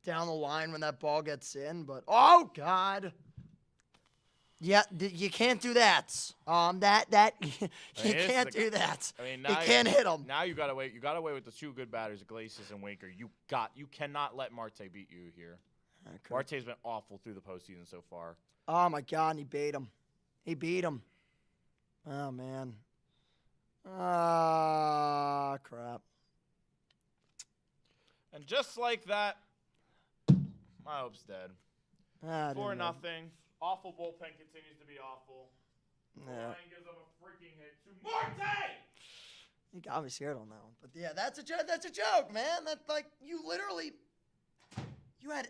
down the line when that ball gets in. But oh God, yeah, you can't do that. You can't do that. I mean, you can't hit him. Now you got away. You got away with the 2 good batters, Iglesias and Winker. You cannot let Marte beat you here. Marte's been awful through the postseason so far. Oh my God, and he beat him. He beat him. Oh man. Ah, crap. And just like that, my hope's dead. 4-0. Awful bullpen continues to be awful. Yeah. Ryan gives up a freaking hit to Marte. You got me scared on that one. But yeah, that's a joke, man. That's like you literally. You had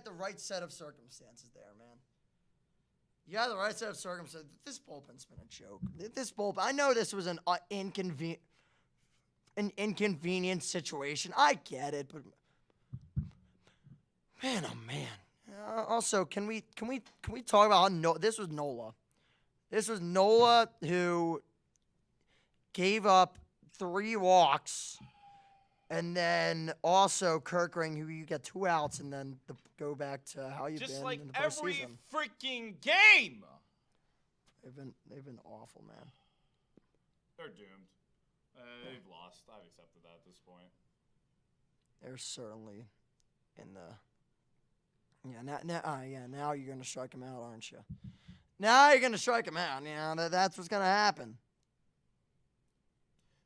the right set of circumstances there, man. You had the right set of circumstances. This bullpen's been a joke. This bullpen. I know this was an inconvenient situation. I get it, but man, oh man. Also, can we talk about how this was Nola? This was Nola who gave up 3 walks, and then also Kirkring, who you get 2 outs, and then go back to how you've Just been like in the every postseason. freaking game. They've been awful, man. They're doomed. They've lost. I've accepted that at this point. They're certainly in the. Now you're gonna strike them out, aren't you? Now you're gonna strike them out. That's what's gonna happen.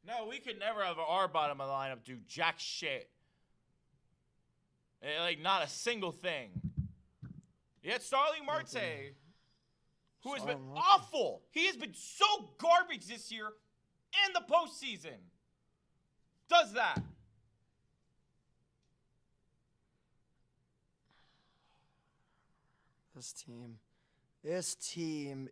No, we could never have our bottom of the lineup do jack shit. Like, not a single thing. Yet Starling Marte, who has been awful. He has been so garbage this year in the postseason. Does that. This team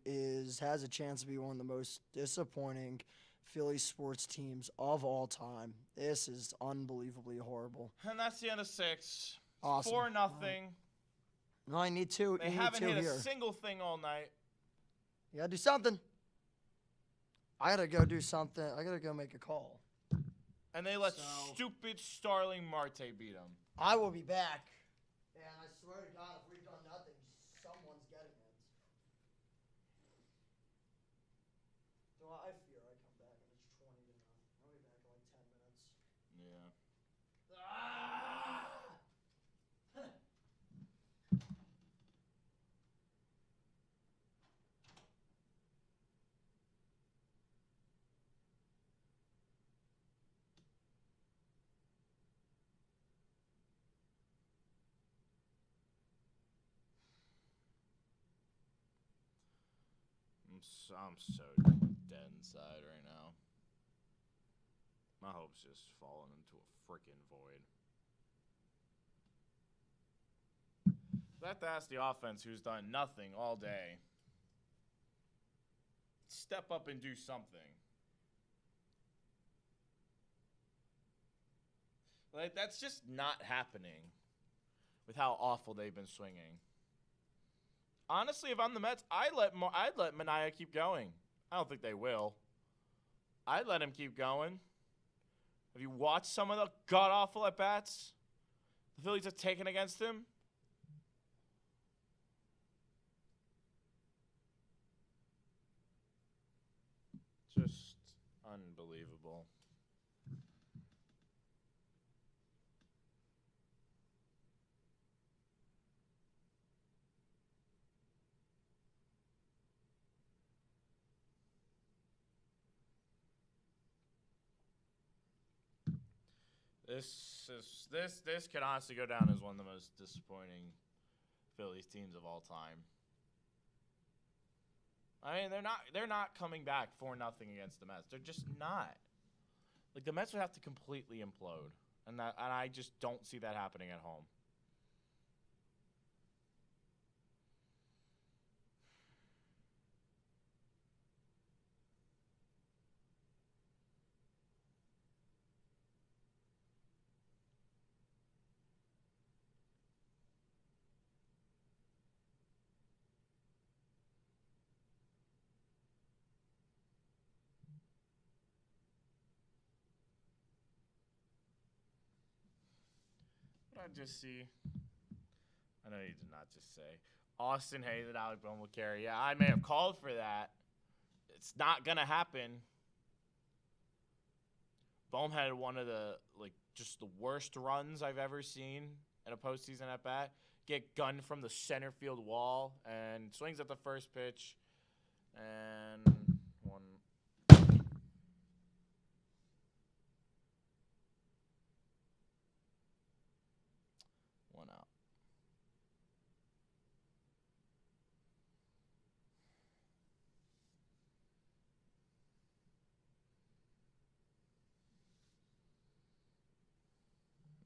has a chance to be one of the most disappointing Philly sports teams of all time. This is unbelievably horrible. And that's the end of 6. Awesome. 4-0. No, I need 2. They haven't hit a single thing all night. You gotta do something. I gotta go do something. I gotta go make a call. And they let stupid Starling Marte beat them. I will be back. And I swear to God, if we've done nothing, someone's getting it. So I fear I come back and it's 20 to 0. I'll be back in like 10 minutes. Yeah. I'm so dead inside right now. My hope's just falling into a freaking void. I have to ask the offense, who's done nothing all day, step up and do something. Like, that's just not happening with how awful they've been swinging. Honestly, if I'm the Mets, I'd let Manaea keep going. I don't think they will. I'd let him keep going. Have you watched some of the god-awful at-bats the Phillies have taken against him? Just unbelievable. This could honestly go down as one of the most disappointing Phillies teams of all time. I mean, they're not coming back 4-0 against the Mets. They're just not. Like, the Mets would have to completely implode, and I just don't see that happening at home. What did I just see? I know you did not just say. Austin Hayes and Alec Bohm will carry. Yeah, I may have called for that. It's not going to happen. Bohm had one of the, just the worst runs I've ever seen in a postseason at bat. Get gunned from the center field wall and swings at the first pitch. And one out.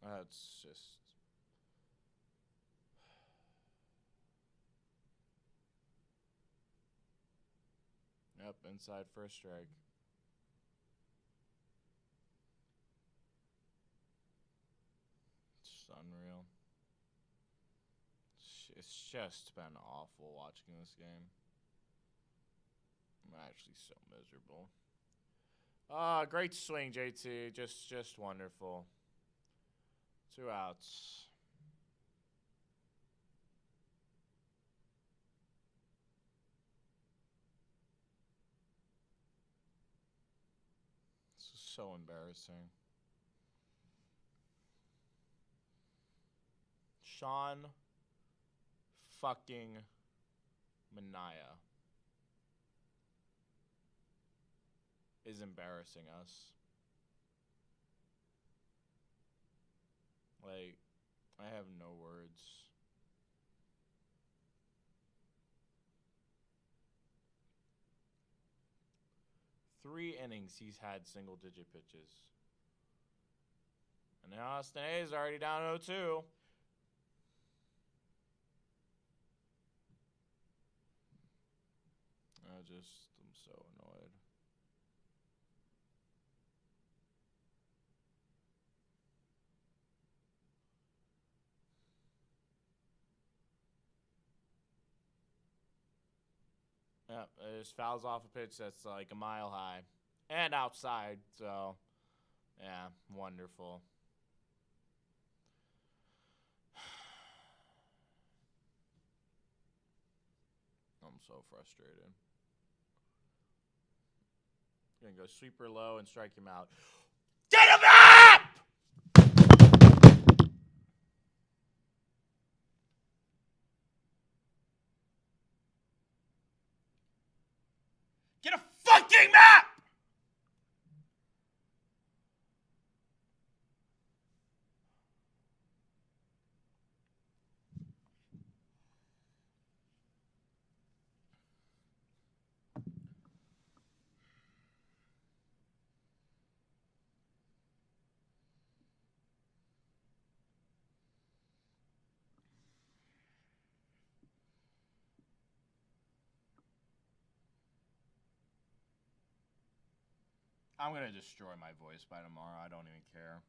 That's just. Yep, inside first strike. It's unreal. It's just been awful watching this game. I'm actually so miserable. Great swing, JT. Just wonderful. 2 outs. This is so embarrassing. Sean fucking Mania is embarrassing us. Like, I have no words. Three innings he's had single-digit pitches. And now Austin A is already down 0-2. I'm so annoyed. Yeah, it just fouls off a pitch that's like a mile high and outside. So, yeah, wonderful. I'm so frustrated. Gonna go sweeper low and strike him out. Get him up! Get a fucking map! I'm gonna destroy my voice by tomorrow. I don't even care.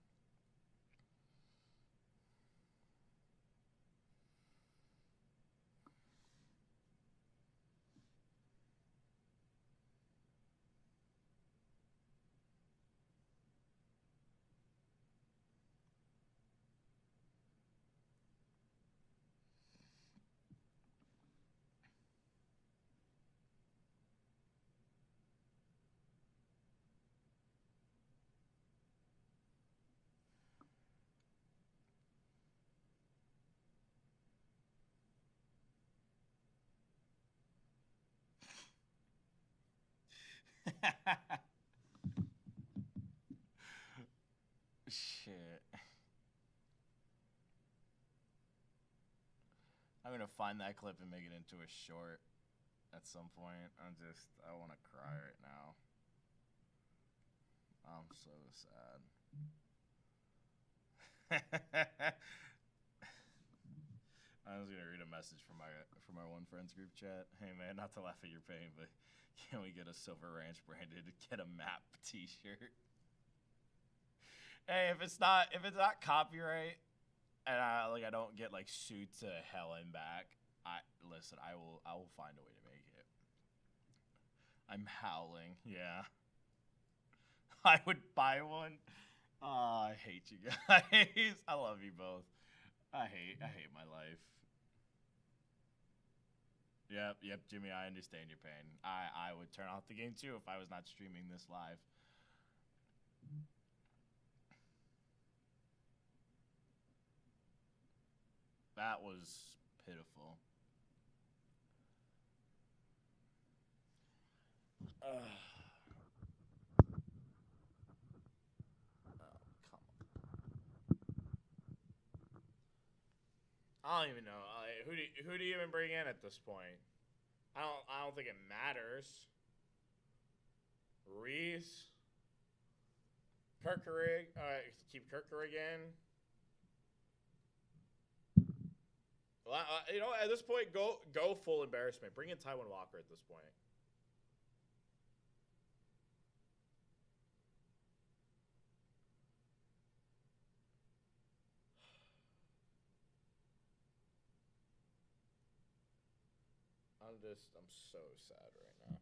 Shit. I'm gonna find that clip and make it into a short at some point. I wanna cry right now. I'm so sad. I was gonna read a message from our one friend's group chat. Hey man, not to laugh at your pain, but can we get a Silver Ranch branded Get a Map T-shirt? Hey, if it's not copyright, and I don't get like sued to hell and back, I will find a way to make it. I'm howling. Yeah, I would buy one. I hate you guys. I love you both. I hate my life. Yep, Jimmy, I understand your pain. I would turn off the game too if I was not streaming this live. That was pitiful. Oh, come on. I don't even know. Who do you even bring in at this point? I don't think it matters. Reese, Kirkerig. All right, keep Kirkerig in. Well, at this point, go full embarrassment. Bring in Taiwan Walker at this point. I'm so sad right now.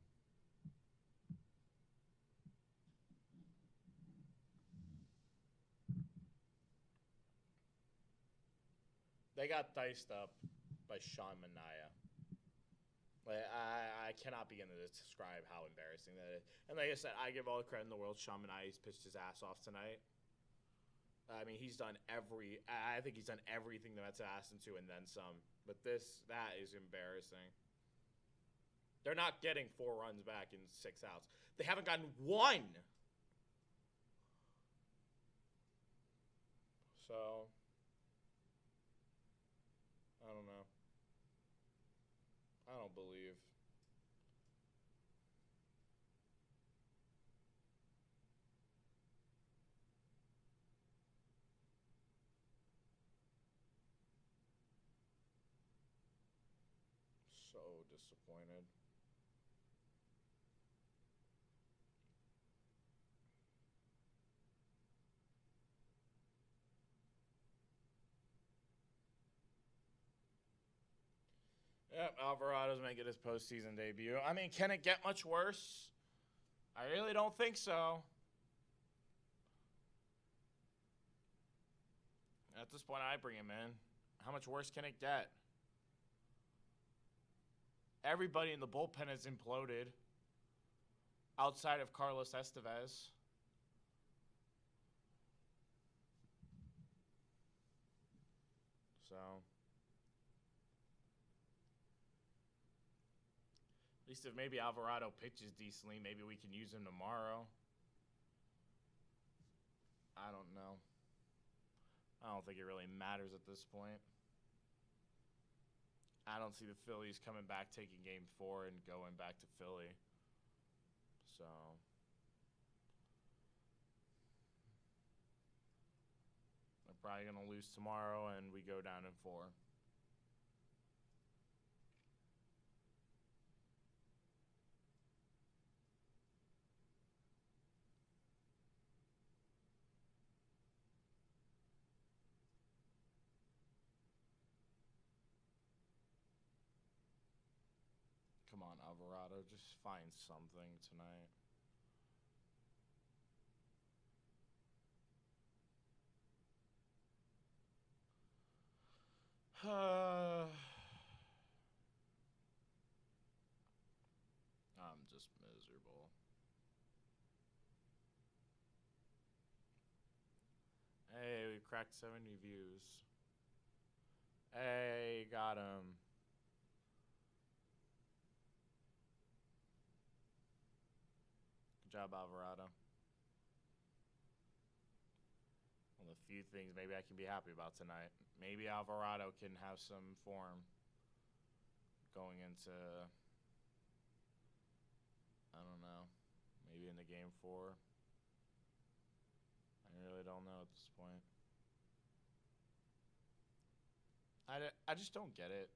They got diced up by Sean Manaea. Like, I cannot begin to describe how embarrassing that is. And like I said, I give all the credit in the world. Sean Manaea's pitched his ass off tonight. I mean, he's done I think he's done everything the Mets asked him to and then some. But that is embarrassing. They're not getting 4 runs back in 6 outs. They haven't gotten 1. So, I don't know. I don't believe. So disappointed. Yep, Alvarado's making his postseason debut. I mean, can it get much worse? I really don't think so. At this point, I bring him in. How much worse can it get? Everybody in the bullpen has imploded outside of Carlos Estevez. So, at least if maybe Alvarado pitches decently, maybe we can use him tomorrow. I don't know. I don't think it really matters at this point. I don't see the Phillies coming back, taking game 4 and going back to Philly. So, they're probably going to lose tomorrow and we go down in 4. Come on, Alvarado, just find something tonight. I'm just miserable. Hey, we cracked 70 views. Hey, got him. Good job, Alvarado. One of the few things maybe I can be happy about tonight. Maybe Alvarado can have some form going into, I don't know, maybe into game 4. I really don't know at this point. I just don't get it.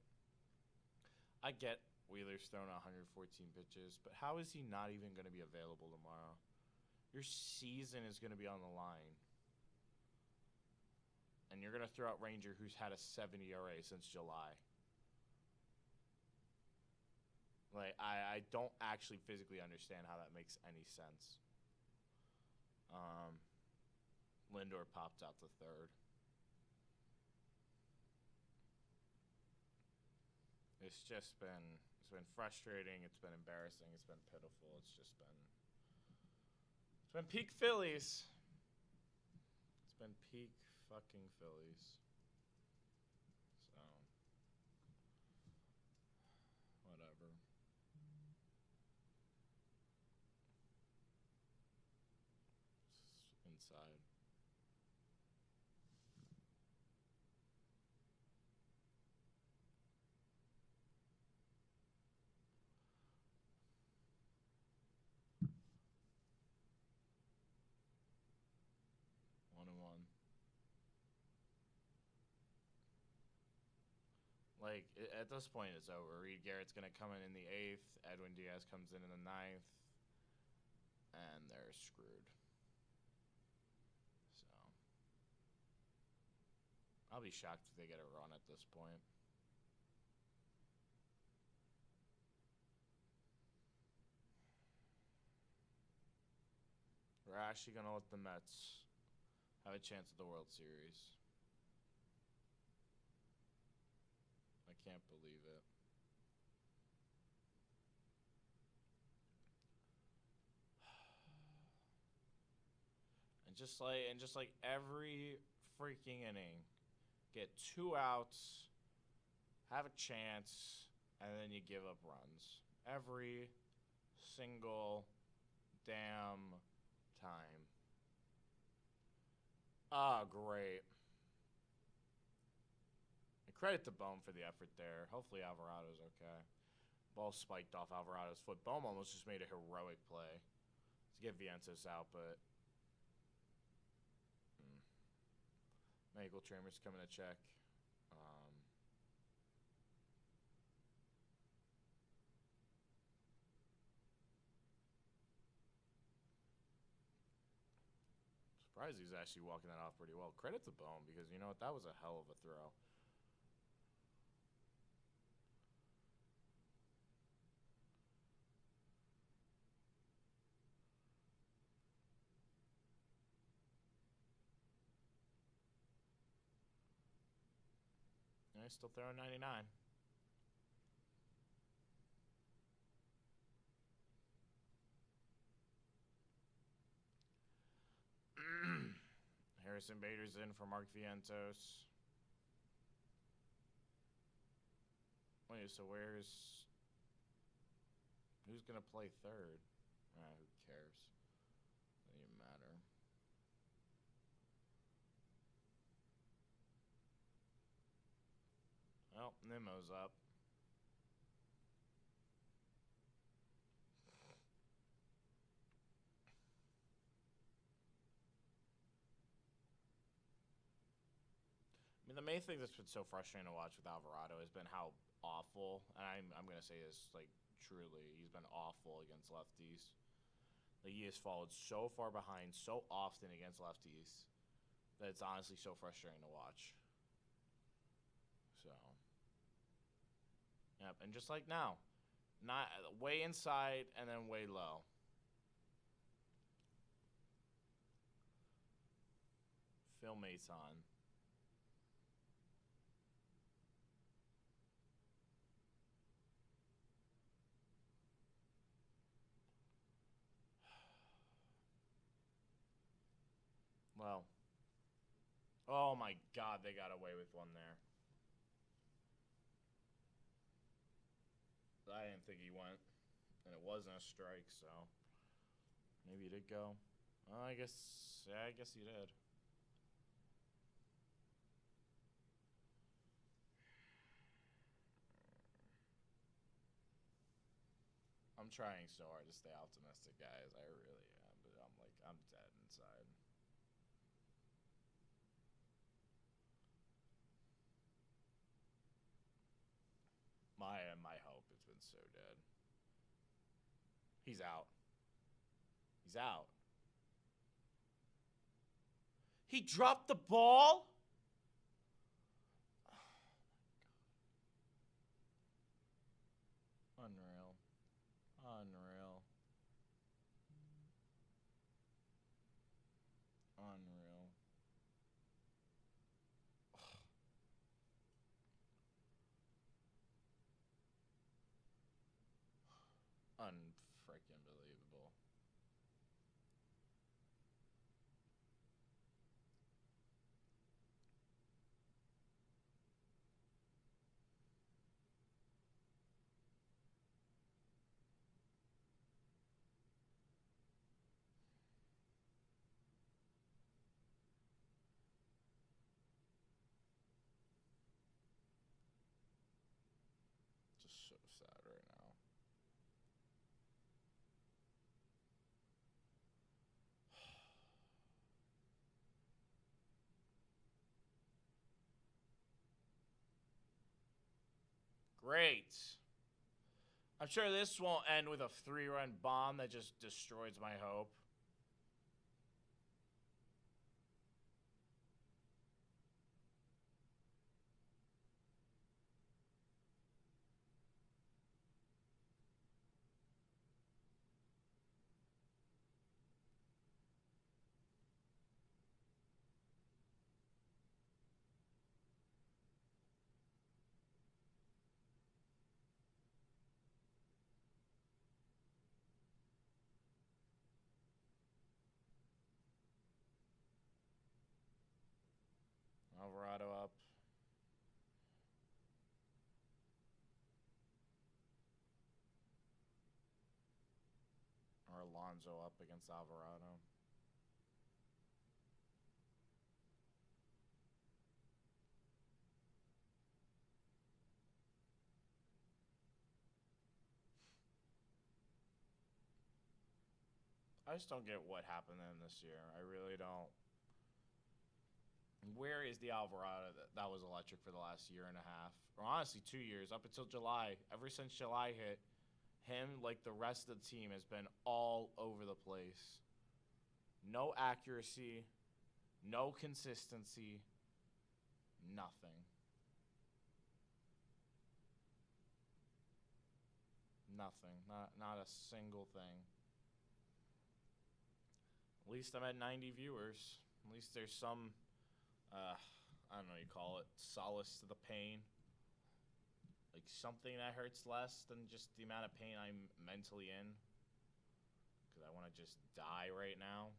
I get Wheeler's thrown 114 pitches, but how is he not even going to be available tomorrow? Your season is going to be on the line. And you're going to throw out Ranger, who's had a 70 ERA since July. Like, I don't actually physically understand how that makes any sense. Lindor popped out the 3rd. It's been frustrating. It's been embarrassing. It's been pitiful. It's been peak Phillies. It's been peak fucking Phillies. So, whatever. It's inside. Like, at this point, it's over. Reed Garrett's going to come in the 8th. Edwin Diaz comes in the 9th. And they're screwed. So, I'll be shocked if they get a run at this point. We're actually going to let the Mets have a chance at the World Series. can't believe it. And just like every freaking inning, get 2 outs, have a chance, and then you give up runs. Every single damn time. Ah, great. And credit to Bohm for the effort there. Hopefully Alvarado's okay. Ball spiked off Alvarado's foot. Bohm almost just made a heroic play to get Vientos out, but Michael Tramer's coming to check. Surprised he's actually walking that off pretty well. Credit to Bohm because you know what? That was a hell of a throw. Yeah, he's still throwing 99. Harrison Bader's in for Mark Vientos. Wait, so who's gonna play third? Who cares? Doesn't even matter. Well, Nemo's up. I mean, the main thing that's been so frustrating to watch with Alvarado has been how awful, and I'm gonna say this like truly, he's been awful against lefties. Like he has followed so far behind so often against lefties that it's honestly so frustrating to watch. So, yep, and just like now, not way inside and then way low. Phil Mason. Well, oh my God, they got away with one there. I didn't think he went, and it wasn't a strike, so maybe he did go. I guess, yeah, I guess he did. I'm trying so hard to stay optimistic, guys. I really am, but I'm dead inside. My hope has been so dead. He's out. He's out. He dropped the ball? Unreal. Unreal. Unreal. Unfreaking believable. Just so sad right now. Great. I'm sure this won't end with a 3-run bomb that just destroys my hope. Alonso up against Alvarado. I just don't get what happened to him this year. I really don't. Where is the Alvarado that was electric for the last year and a half? Or honestly, 2 years, up until July. Ever since July hit, him, like the rest of the team, has been all over the place. No accuracy, no consistency, nothing. Nothing. Not a single thing. At least I'm at 90 viewers. At least there's some, I don't know what you call it, solace to the pain. Like something that hurts less than just the amount of pain I'm mentally in. Because I want to just die right now.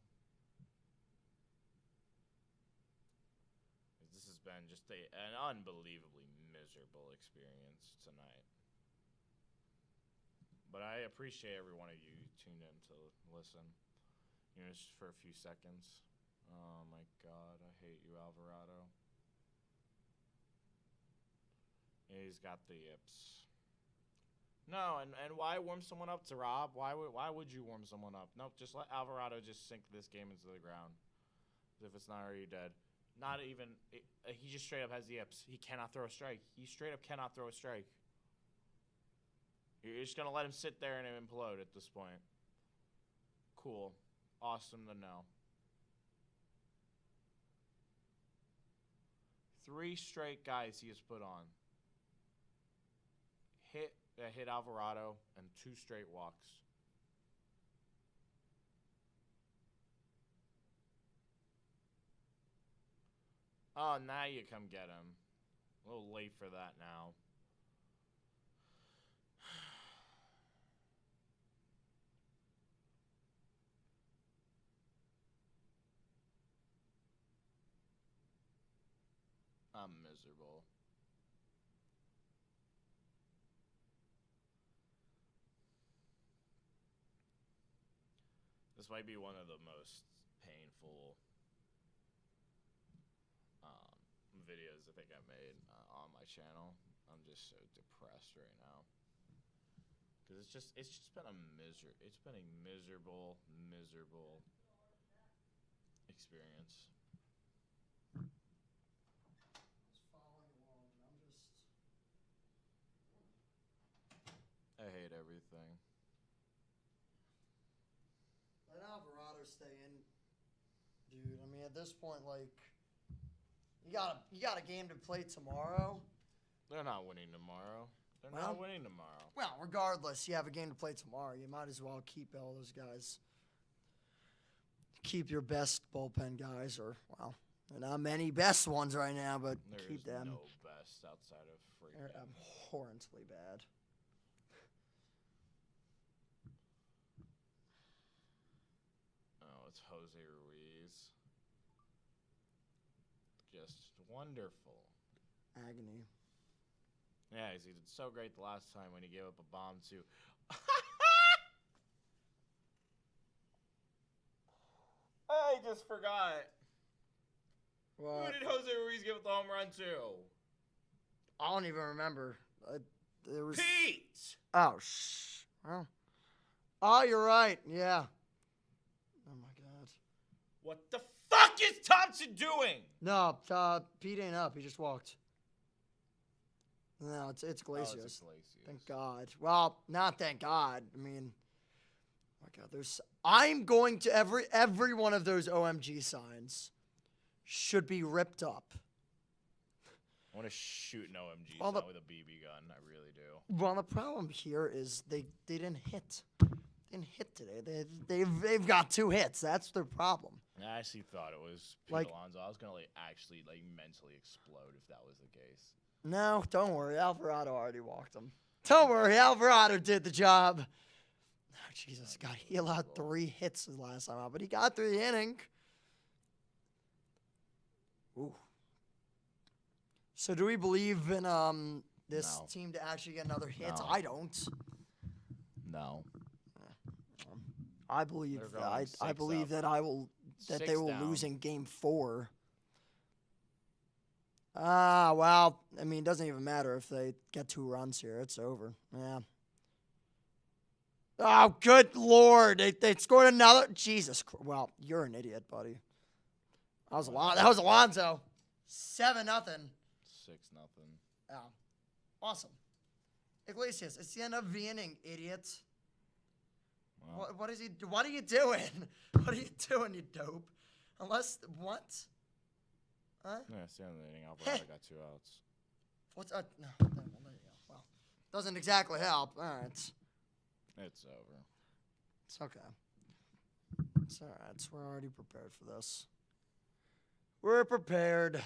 This has been just an unbelievably miserable experience tonight. But I appreciate every one of you who tuned in to listen. Just for a few seconds. Oh my God, I hate you, Alvarado. He's got the yips. No, and why warm someone up to Rob? Why would you warm someone up? Nope, just let Alvarado just sink this game into the ground. As if it's not already dead. Not even, he just straight up has the yips. He cannot throw a strike. He straight up cannot throw a strike. You're just going to let him sit there and implode at this point. Cool. Awesome to know. 3 straight guys he has put on. Hit Alvarado and 2 straight walks. Oh, now you come get him. A little late for that now. I'm miserable. This might be one of the most painful videos I think I made on my channel. I'm just so depressed right now because it's just been a miserable experience. I hate everything. Let Alvarado stay in, dude. I mean, at this point, like, you got a game to play tomorrow. They're not winning tomorrow. They're not winning tomorrow. Well, regardless, you have a game to play tomorrow. You might as well keep all those guys. Keep your best bullpen guys, or, well, there are not many best ones right now, but keep them. No best outside of freaking. They're abhorrently bad. Oh, it's Jose Ruiz. Just wonderful. Agony. Yeah, he did so great the last time when he gave up a bomb to. I just forgot. What? Who did Jose Ruiz give up the home run to? I don't even remember. There was Pete! Oh, well. Oh, you're right. Yeah. Oh, my God. What the fuck is Thompson doing? No, Pete ain't up. He just walked. No, it's Glacius. Oh, it's Glacius. Thank God. Well, not thank God. I mean, oh my God, I'm going to every one of those OMG signs should be ripped up. I want to shoot an OMG Well, with a BB gun. I really do. Well, the problem here is they didn't hit. They didn't hit today. They've got 2 hits. That's their problem. I actually thought it was Pete Like- Alonso. I was gonna actually mentally explode if that was the case. No, don't worry. Alvarado already walked him. Don't worry. Alvarado did the job. Oh, Jesus, God. He allowed 3 hits the last time out, but he got through the inning. Ooh. So do we believe in this No. team to actually get another hit? No. I don't. No. I believe They're that going I six believe up. that they Six will down. lose in Game 4. Well, I mean, it doesn't even matter if they get 2 runs here. It's over. Yeah. Oh, good Lord. They scored another. Jesus Christ. Well, you're an idiot, buddy. That was Alonso. 7-0. 6-0. Oh, awesome. Iglesias, it's the end of the inning, idiot. Well, What is he? What are you doing? What are you doing, you dope? Unless what? Huh? yeah, it's the end of the inning. Alvarado got 2 outs. What's no? There you go. Well, doesn't exactly help. All right, It's over. it's okay. It's all right. We're already prepared for this. We're prepared.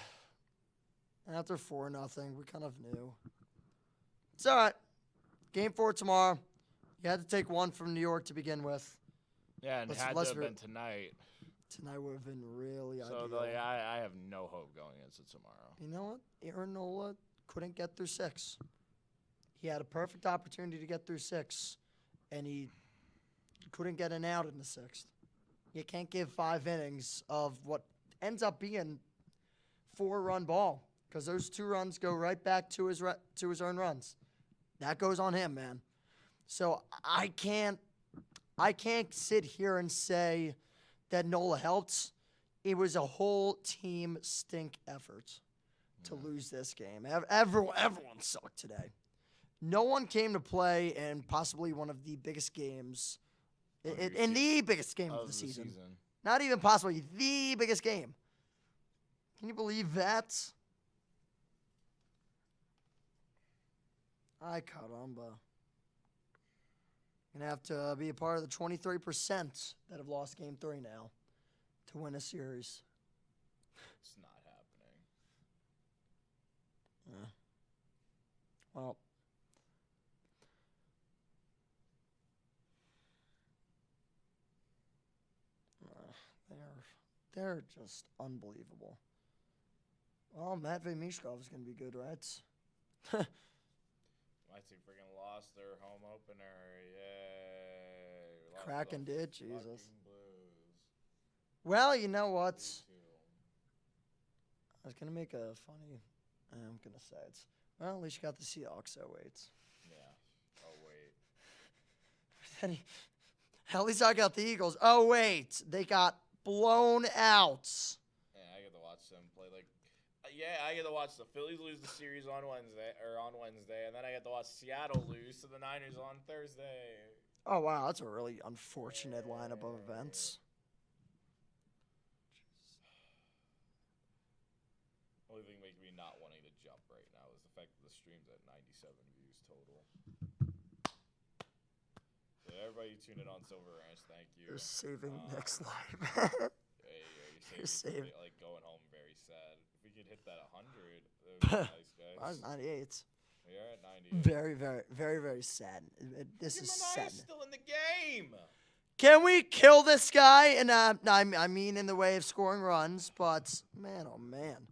After 4-0, we kind of knew. It's all right. Game 4 tomorrow. You had to take 1 from New York to begin with. Yeah, and it had to have been tonight. Tonight would have been really So ideal. I have no hope going into tomorrow. You know what? Aaron Nola couldn't get through 6. He had a perfect opportunity to get through 6, and he couldn't get an out in the 6th. You can't give 5 innings of what ends up being 4-run ball, because those 2 runs go right back to his own runs. That goes on him, man. So I can't sit here and say that Nola helped. It was a whole team stink effort to lose this game. Everyone sucked today. No one came to play in possibly one of the biggest games, in the biggest game of the season. Not even possibly the biggest game. Can you believe that? Ay, caramba. Gonna have to be a part of the 23% that have lost Game 3 now to win a series. It's not happening. Well, they're just unbelievable. Well, Matvey Mishkov is gonna be good, right? My team freaking lost their home opener. Yay. Kraken did, Jesus. Blues. Well, you know what? 3-2. I was gonna make a funny. I'm gonna say it's. Well, at least you got the Seahawks. So wait. Yeah. Oh, wait. At least I got the Eagles. Oh wait, they got blown out. Yeah, I get to watch them play I get to watch the Phillies lose the series on Wednesday, and then I get to watch Seattle lose to the Niners on Thursday. Oh wow, that's a really unfortunate lineup of events. Only thing making me not wanting to jump right now is the fact that the stream's at 97 views total. So everybody tune in on Silver Ranch, thank you. You're saving Nick's life. You're saving. Like going home very sad. If we could hit that 100, that would be nice, guys. I was 98. We are at 98. Very, very, very, very sad. This is sad. Still in the game. Can we kill this guy? And I mean, in the way of scoring runs, but man, oh man.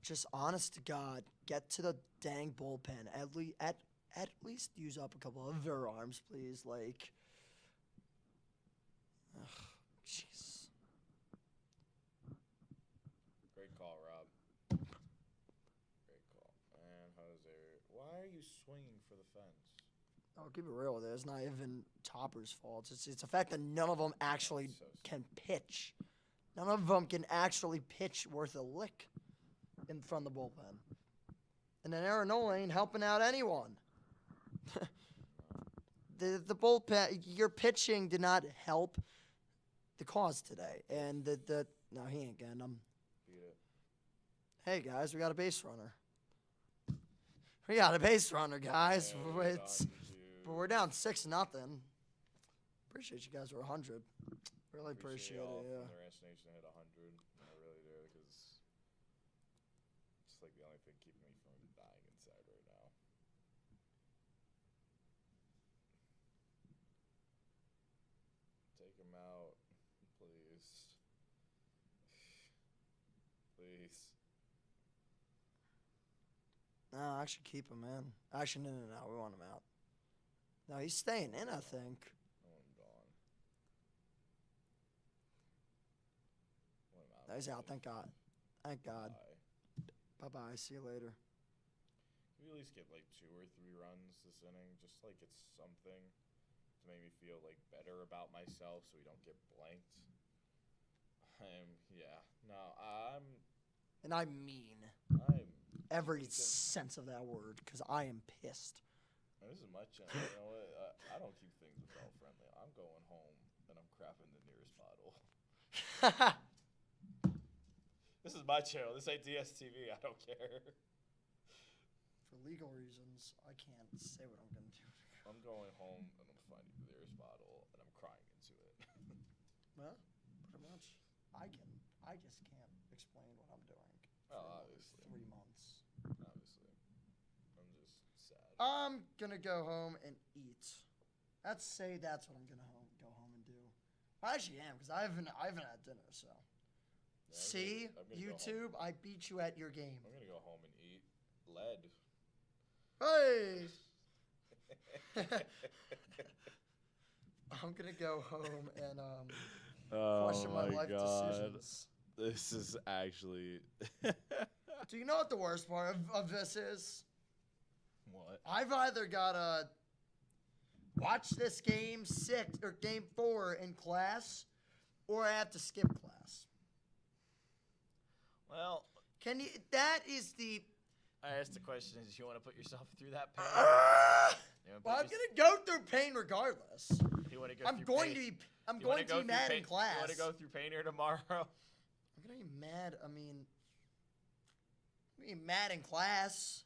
Just honest to God, get to the dang bullpen. At least use up a couple of their arms, please. Like, jeez. Great call, Rob. Great call. And Jose, why are you swinging for the fence? I'll keep it real with it. It's not even Topper's fault. It's the fact that none of them actually can pitch. None of them can actually pitch worth a lick in front of the bullpen. And then Aaron Nola ain't helping out anyone. the bullpen, your pitching did not help the cause today. And no, he ain't getting them. Hey, guys, we got a base runner. We got a base runner, guys. Yeah, But we're down 6-0. Appreciate you guys were 100. Really appreciate it, yeah. The Ranch Nation hit 100. I really do, because it's like the only thing keeping me from dying inside right now. Take him out, please. Please. No, actually keep him in. Actually, no. We want him out. No, he's staying in, I think. I want He's out. Thank God. Thank God. Bye. Bye-bye. See you later. Can we at least get like 2 or 3 runs this inning? Just like it's something to make me feel like better about myself so we don't get blanked. And I mean every sense of that word because I am pissed. This is my channel. You know what? I don't keep things adult friendly. I'm going home and I'm crapping the nearest bottle. This is my channel. This ain't DSTV. I don't care. For legal reasons, I can't say what I'm going to do. I'm going home and I'm finding the nearest bottle and I'm crying into it. Well, pretty much. I just can't explain what I'm doing. Obviously. 3 months. Obviously. I'm just sad. I'm going to go home and eat. That's what I'm going to go home and do. I actually am because I haven't had dinner, so. Yeah, See, I'm gonna YouTube, I beat you at your game. I'm going to go home and eat lead. Hey! I'm going to go home and question my life decisions. This is actually... Do you know what the worst part of this is? What? I've either got to watch this game 6 or game 4 in class, or I have to skip class. Well... That is the... I asked the question, is you want to put yourself through that pain? Well, I'm going to go through pain regardless. I'm going to be mad in class. You want to go through pain here tomorrow? I'm going to be mad. I'm going to be mad in class.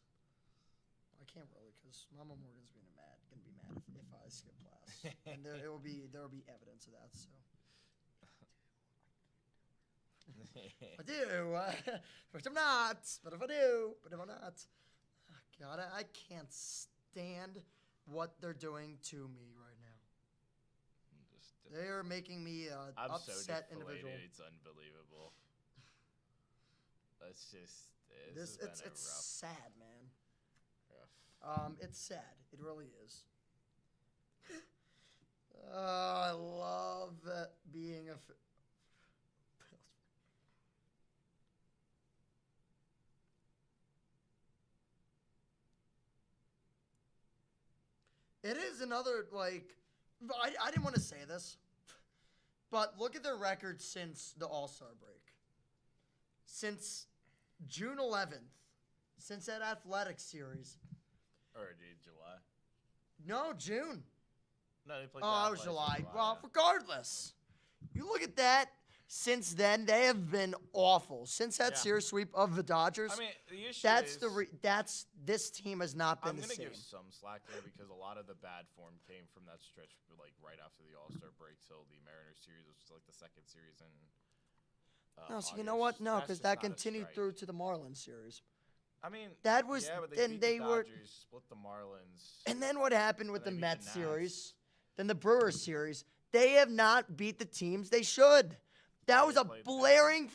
I can't really because Mama Morgan's going to be mad if I skip class. And there will be evidence of that. So I do, but I'm not. But if I do, but if I'm not, oh God, I can't stand what they're doing to me right now. They are making me I'm upset so individual. It's unbelievable. It's just it's sad, man. Rough. It's sad. It really is. I love being a. It is another, like, I didn't want to say this, but look at their record since the All-Star break. Since June 11th, since that athletic series. Or July? No, June. No, they played Oh, it was July. Well, regardless, you look at that. Since then, they have been awful. Since that series sweep of the Dodgers, I mean, the issue this team has not been the same. I'm gonna give some slack there because a lot of the bad form came from that stretch, like right after the All-Star break till the Mariners series, which was like the second series in. No, so August. you know what? No, because that not a continued strike. through to the Marlins series. I mean, that was but then beat they the were Dodgers, split the Marlins. And then what happened with the beat Mets the Nats. series? Then the Brewers series. They have not beat the teams they should. That was a blaring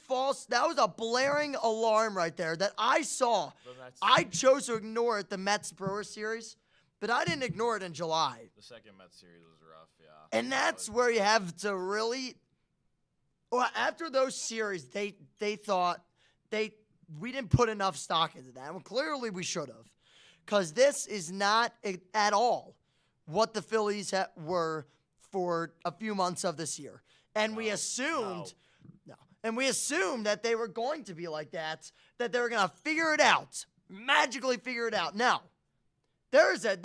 That was a blaring alarm right there that I saw. I chose to ignore it, the Mets-Brewers series, but I didn't ignore it in July. The second Mets series was rough, yeah. And that's where you have to really. Well, after those series, they thought we didn't put enough stock into that. Well, clearly we should have, because this is not at all what the Phillies were for a few months of this year. And we assumed that they were going to be like that they were going to figure it out, magically figure it out. Now, there is a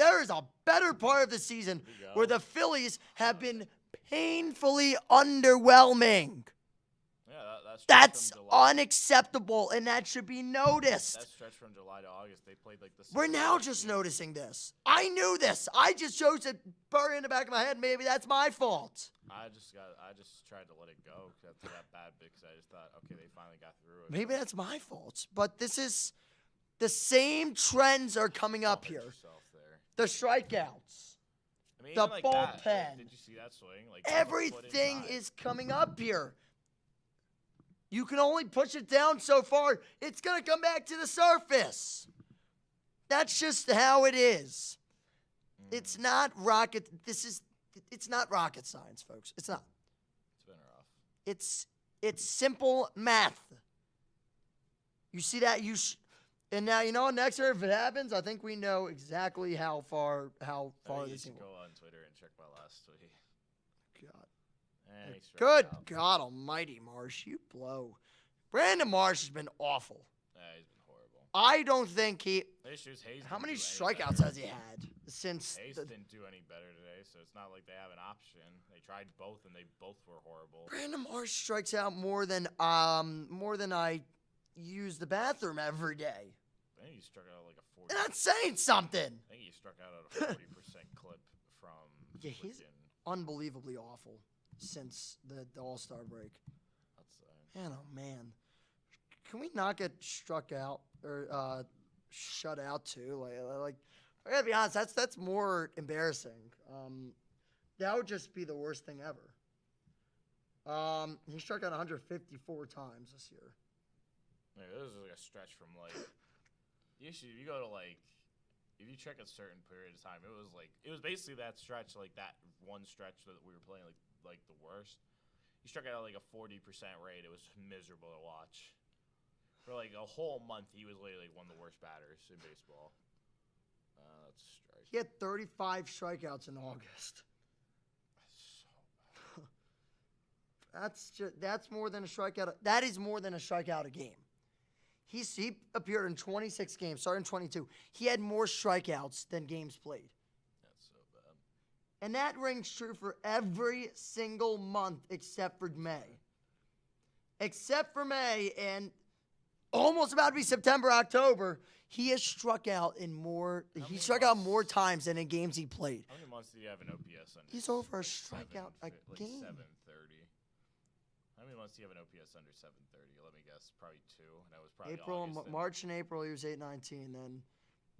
better part of the season where the Phillies have been painfully underwhelming. Yeah, that's unacceptable, and that should be noticed. That stretch from July to August, they played like the. We're now just noticing this. I knew this. I just chose to bury in the back of my head. Maybe that's my fault. I just tried to let it go after that bad because I just thought, okay, they finally got through it. Maybe that's my fault. But this is the same trends are coming up here. The strikeouts. I mean, the like bullpen. That. Did you see that swing? Like everything is coming up here. You can only push it down so far. It's going to come back to the surface. That's just how it is. It's not rocket. It's not rocket science, folks. It's not. It's been rough. It's simple math. You see that? And now, you know, next year, if it happens, I think we know exactly how far this You team go will. on Twitter and check my last tweet. God. And he struck Good out. God almighty, Marsh. You blow. Brandon Marsh has been awful. Yeah, he's been horrible. I don't think he. The issue is Hayes How didn't many do any strikeouts better. has he had since? Hayes didn't do any better today, so it's not like they have an option. They tried both, and they both were horrible. Brandon Marsh strikes out more than I use the bathroom every day. I think he struck out like a 40. And that's saying something. I think he struck out at a 40% clip from. Yeah, he's freaking- unbelievably awful since the All-Star break. That's Man, oh man, can we not get struck out or shut out too? Like, I gotta be honest, that's more embarrassing. That would just be the worst thing ever. He struck out 154 times this year. Yeah, this is like a stretch from like. The issue, if you go to like, if you check a certain period of time, it was basically that stretch, like that one stretch that we were playing like the worst. He struck out like a 40% rate. It was miserable to watch. For like a whole month, he was literally like one of the worst batters in baseball. That's a strike. He had 35 strikeouts in August. That's so bad. That's more than a strikeout. That is more than a strikeout a game. He appeared in 26 games, started in 22. He had more strikeouts than games played. That's so bad. And that rings true for every single month except for May. Except for May almost about to be September, October, he has struck out in more. He struck out more times than in games he played. How many months did he have an OPS under? He's over a like strikeout a game. 730. How many months do you have an OPS under 730? Let me guess, probably 2. And that was probably August, March and April, he was 819. Then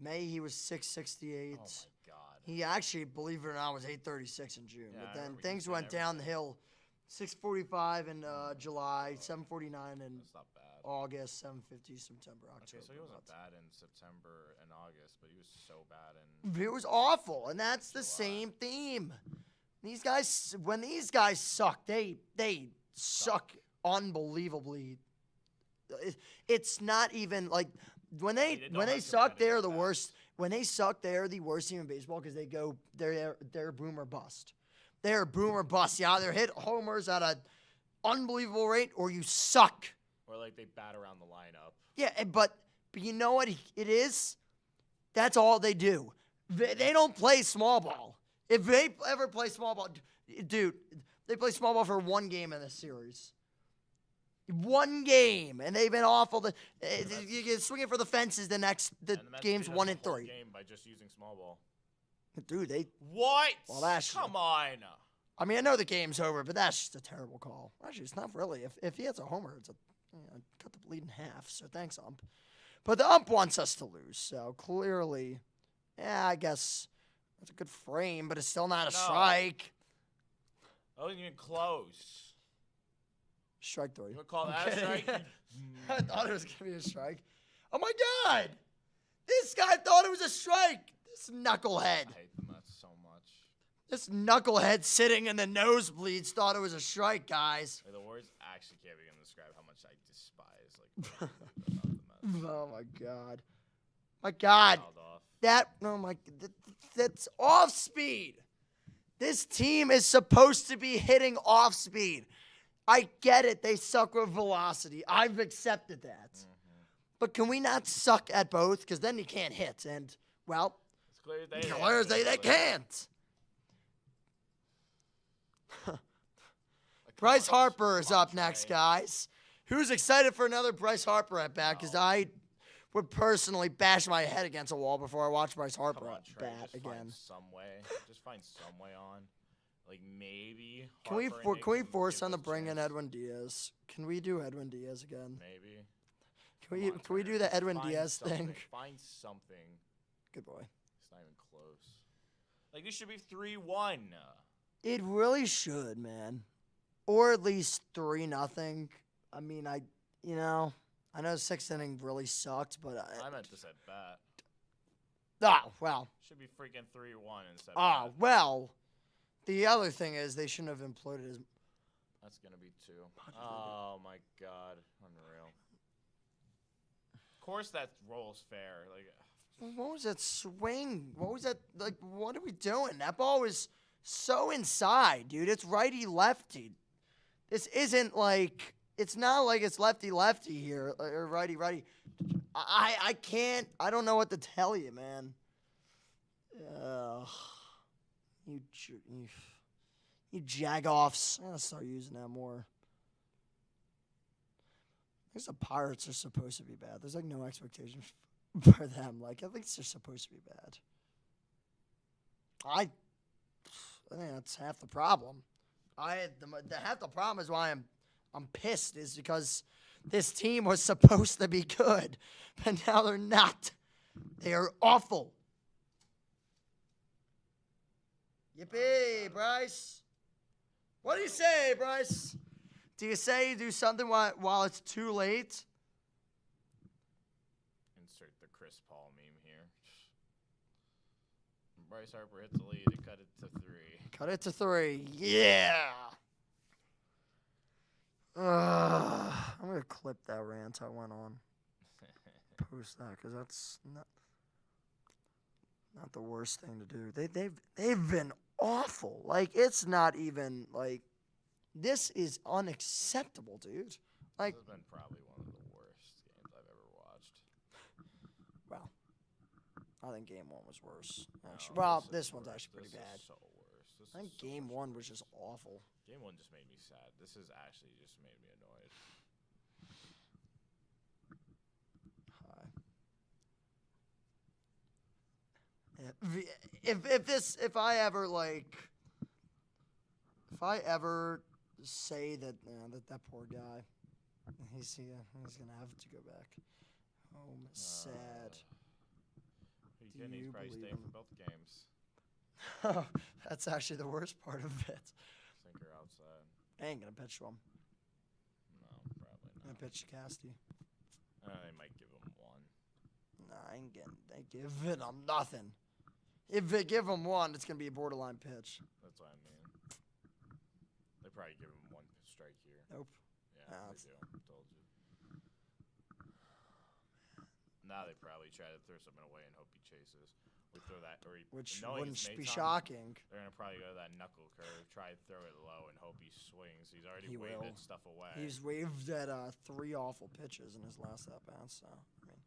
May, he was 668. Oh my God. He actually, believe it or not, was 836 in June. Yeah, But I then remember things you went saying down the everything. hill. 645 in July, 749 in That's not bad. August, 750 September, October. Okay, so he wasn't bad in September and August, but he was so bad in. It was awful, and that's the July. same theme. These guys, when these guys suck, they suck unbelievably. It's not even like when they don't have suck, they're the competitive worst. bats. When they suck, they're the worst team in baseball because they're boom or bust. They're boom or bust. You either hit homers at an unbelievable rate or you suck. Or like they bat around the lineup. Yeah, but you know what it is? That's all they do. They don't play small ball. If they ever play small ball, dude, they play small ball for one game in this series. One game, and they've been awful. You get swinging for the fences the And the Mets games beat us 1 the and whole 3. Game by just using small ball. Dude, What? Well, that's Come on. I mean, I know the game's over, but that's just a terrible call. Actually, it's not really. If he hits a homer, it's cut the lead in half. So thanks, ump. But the ump wants us to lose. So clearly, yeah, I guess that's a good frame, but it's still not a No. strike. That wasn't even close. Strike 3. You would call I'm that a kidding. strike? I thought it was gonna be a strike. Oh my God! This guy thought it was a strike. This knucklehead. I hate the Mets so much. This knucklehead sitting in the nosebleeds thought it was a strike, guys. Like, the words actually can't begin to describe how much I despise like about the Mets. Oh my God. My God. Fouled off. That's off speed. This team is supposed to be hitting off speed. I get it. They suck with velocity. I've accepted that. But can we not suck at both? Because then you can't hit. And, well, It's clear they can't. Bryce Harper is up next, guys. Who's excited for another Bryce Harper at bat? Because I would personally bash my head against a wall before I watch Bryce Harper Come on, at Trey, bat just again. Find some way. Just find some way on. Like maybe. Can we Harper and can we Hickman force gives them to us a bring in chance. Edwin Diaz? Can we do Edwin Diaz again? Maybe. Can we do the Just Edwin find Diaz something. thing? Find something. Good boy. It's not even close. Like this should be 3-1. It really should, man. Or at least 3-0. I mean, I know the sixth inning really sucked, but I meant to say bat. well. Should be freaking 3-1 instead. Ah, of well. The other thing is they shouldn't have imploded his. That's going to be 2. Oh, my God. Unreal. Of course that roll's fair. Like, What was that swing? What was that? Like, what are we doing? That ball was so inside, dude. It's righty-lefty. This isn't like, it's not like it's lefty-lefty here, or righty-righty. I can't, I don't know what to tell you, man. You jag-offs. I'm going to start using that more. I guess the Pirates are supposed to be bad. There's, like, no expectation for them. Like, at least they're supposed to be bad. I think that's half the problem. Half the problem is why I'm pissed is because this team was supposed to be good, but now they're not. They are awful. Yippee, Bryce. What do you say, Bryce? Do you say you do something while it's too late? insert the Chris Paul meme here. Bryce Harper hits the lead and cut it to 3. Cut it to 3. Yeah. I'm going to clip that rant I went on. Post that because that's not the worst thing to do. They've been awful. Like, it's not even like, this is unacceptable, dude. Like, This has been probably one of the worst games I've ever watched. well, I think game 1 was worse. Actually, No, well, this is this one's worse. actually pretty This bad. is so worse. This I think is so game much 1 was just awful. Game 1 just made me sad. This has actually just made me annoyed. If I ever say that that poor guy, he's gonna have to go back home. Sad. He Do can. He's you probably believe staying him? for both games. That's actually the worst part of it. Sinker outside. I ain't gonna pitch to him. No, probably I'm gonna not. pitch to Casty. They might give him 1. Nah, I ain't getting. They giving him nothing. If they give him 1, it's gonna be a borderline pitch. That's what I mean. They probably give him 1 strike here. Nope. Yeah, Nah, they do. Told you. Now they probably try to throw something away and hope he chases. Or throw that, or he, Which knowing wouldn't his be mate's on, shocking. They're gonna probably go to that knuckle curve, try to throw it low, and hope he swings. He's already He waved will. that stuff away. He's waved at 3 awful pitches in his last at bat. So I mean,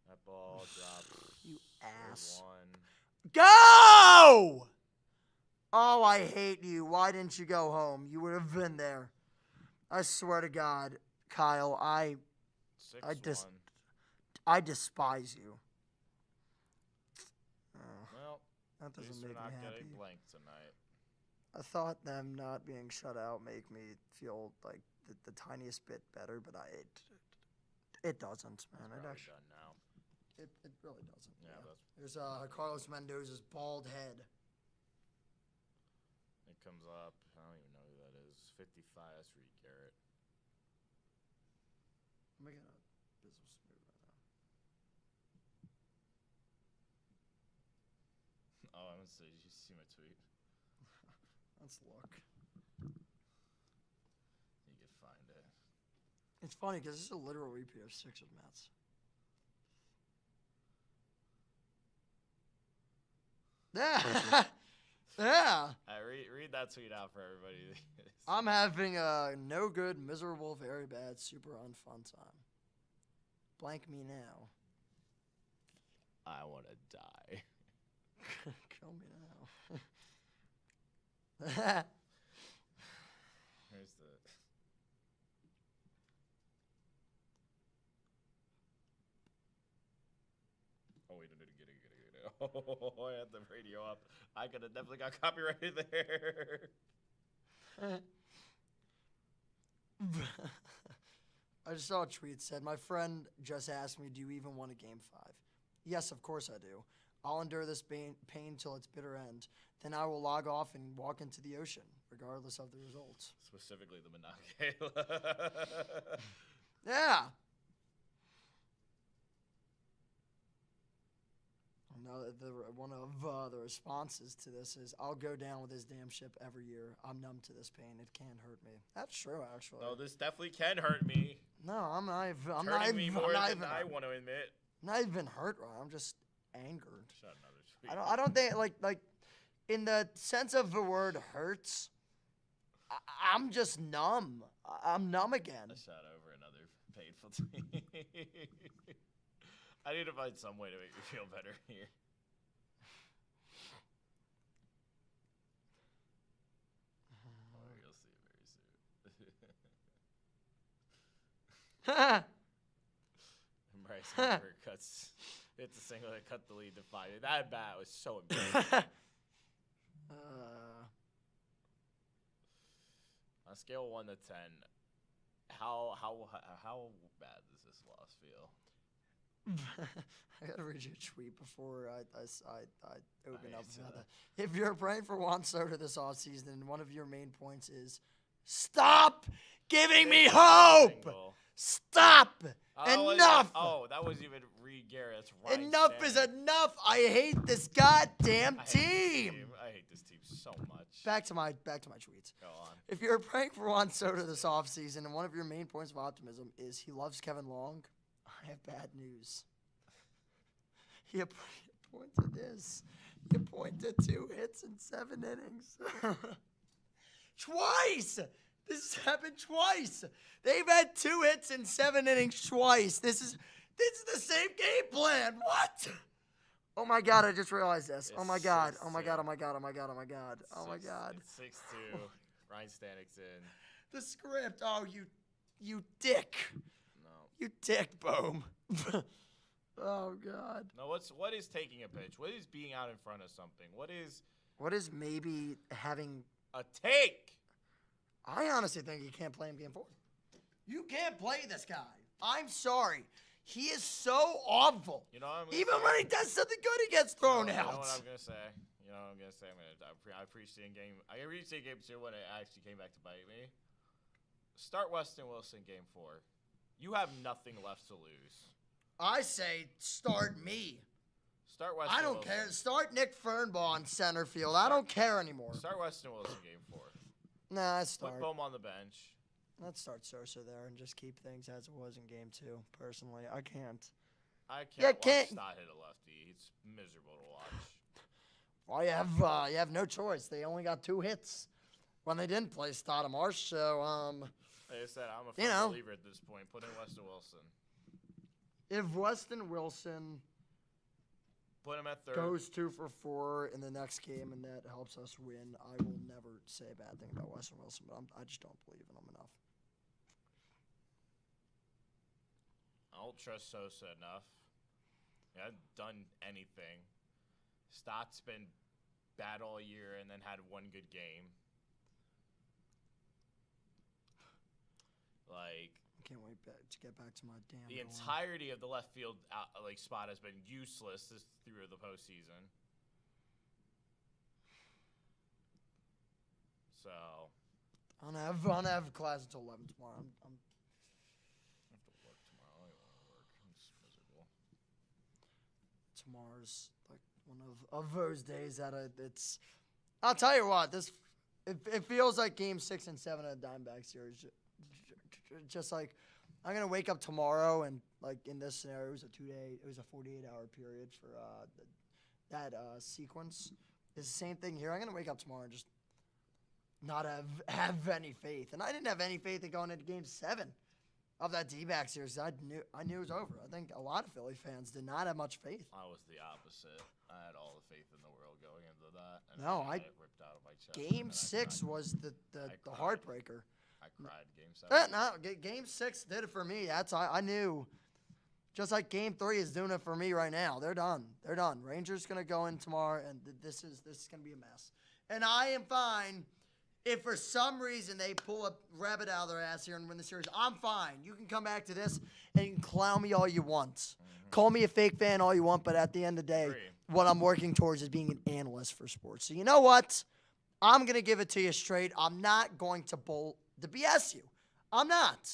That ball drops. You ass. 4-1. go! Oh, I hate you. Why didn't you go home? You would have been there. I swear to God, Kyle, I 6-1. despise you. Well, That at least doesn't we're make me not happy. getting blanked tonight. I thought them not being shut out make me feel like the tiniest bit better, but it doesn't, man. It's It probably actually, done now. it really doesn't. Yeah, that's. There's Carlos Mendoza's bald head. It comes up. I don't even know who that is. 55. That's Reed Garrett. I'm making a business move right now. Oh, I'm gonna say, did you see my tweet? Let's look. You can find it. It's funny because this is a literal repeat of 6 of Mets. Yeah. Yeah. Read that tweet out for everybody. I'm having a no good, miserable, very bad, super unfun time. Blank me now. I want to die. Kill me now. Here's the. Oh wait, get it. Oh, I had the radio up. I could have definitely got copyrighted there. I just saw a tweet said, my friend just asked me, do you even want a game 5? Yes, of course I do. I'll endure this pain till its bitter end. Then I will log off and walk into the ocean, regardless of the results. Specifically the Monongahela. Yeah. No, one of the responses to this is, "I'll go down with this damn ship every year. I'm numb to this pain. It can't hurt me." That's true, actually. No, this definitely can hurt me. No, I'm not even. I'm Hurting not even. me I'm more not than even. I want to admit. Not even hurt, Ryan. I'm just angered. Shut another tweet. I don't think like in the sense of the word hurts. I'm just numb. I'm numb again. I shot over another painful tweet. I need to find some way to make me feel better here. Oh, you'll see it very soon. Bryce Harper hits a single that cut the lead to 5. That bat was so embarrassing. On a scale of 1 to 10, how bad does this loss feel? I gotta read you a tweet before I open up about that. If you're praying for Juan Soto this offseason, and one of your main points is stop giving me hope. Single. Stop. Enough. That was even Reed Garrett. That's Ryan Enough Stanley. is enough. I hate this goddamn I hate team. I hate this team so much. Back to my tweets. Go on. If you're praying for Juan Soto this offseason, and one of your main points of optimism is he loves Kevin Long, I have bad news. He appointed this. He appointed 2 hits in 7 innings. Twice! This has happened twice. They've had 2 hits in 7 innings twice. This is the same game plan. What? Oh my God! I just realized this. Oh my God! Oh my God! Oh my God! Oh my God! Oh my God! Oh my God! It's 6-2. Ryan Stanek's in. The script. Oh, you dick. No. You dick, Boom. Oh God. No. What is taking a pitch? What is being out in front of something? What is maybe having a take? I honestly think you can't play him game 4. You can't play this guy. I'm sorry. He is so awful. You know what I'm gonna Even say? when he does something good, he gets thrown You out. know what I'm gonna say? I appreciate game 2 when it actually came back to bite me. Start Weston Wilson game 4. You have nothing left to lose. I say start me. Start Weston I don't Wilson. care. Start Nick Fernbaugh in center field. I don't care anymore. Start Weston Wilson game 4. Nah, I Put start. Bohm on the bench. Let's start Sosa there and just keep things as it was in game 2. Personally, I can't. I Yeah, can't can't- watch Stott hit a lefty. It's miserable to watch. Well, you have no choice. They only got 2 hits when they didn't play Stoudemire. So, Like I said, I'm a You firm know. believer at this point. Put in Weston Wilson. if Weston Wilson Put him at third. goes 2 for 4 in the next game and that helps us win, I will never say a bad thing about Weston Wilson. But I just don't believe in him enough. I don't trust Sosa enough. He hasn't done anything. Stott's been bad all year and then had 1 good game. Like, I can't wait to get back to my damn. the dorm. entirety of the left field spot has been useless through the postseason. So I don't have class until 11 tomorrow. I'm I have to work tomorrow. I don't want to work. I'm just miserable. tomorrow's like one of those days that it's. I'll tell you what, it feels like game 6 and 7 of the Diamondback series. Just like I'm gonna wake up tomorrow and like in this scenario, it was a 48-hour period for that sequence. It's the same thing here. I'm gonna wake up tomorrow and just not have any faith, and I didn't have any faith in going into game 7 of that D-back series. I knew it was over. I think a lot of Philly fans did not have much faith. I was the opposite. I had all the faith in the world going into that. And No, I I- got it ripped out of my chest. Game and I 6 cried. was the cried. heartbreaker. I cried game 7. Game 6 did it for me. I knew. Just like game 3 is doing it for me right now. They're done. They're done. Rangers gonna go in tomorrow, and this is gonna be a mess. And I am fine if for some reason they pull a rabbit out of their ass here and win the series. I'm fine. You can come back to this and you can clown me all you want. Mm-hmm. Call me a fake fan all you want, but at the end of the day, Agree. what I'm working towards is being an analyst for sports. So you know what? I'm gonna give it to you straight. I'm not going to BS you. I'm not.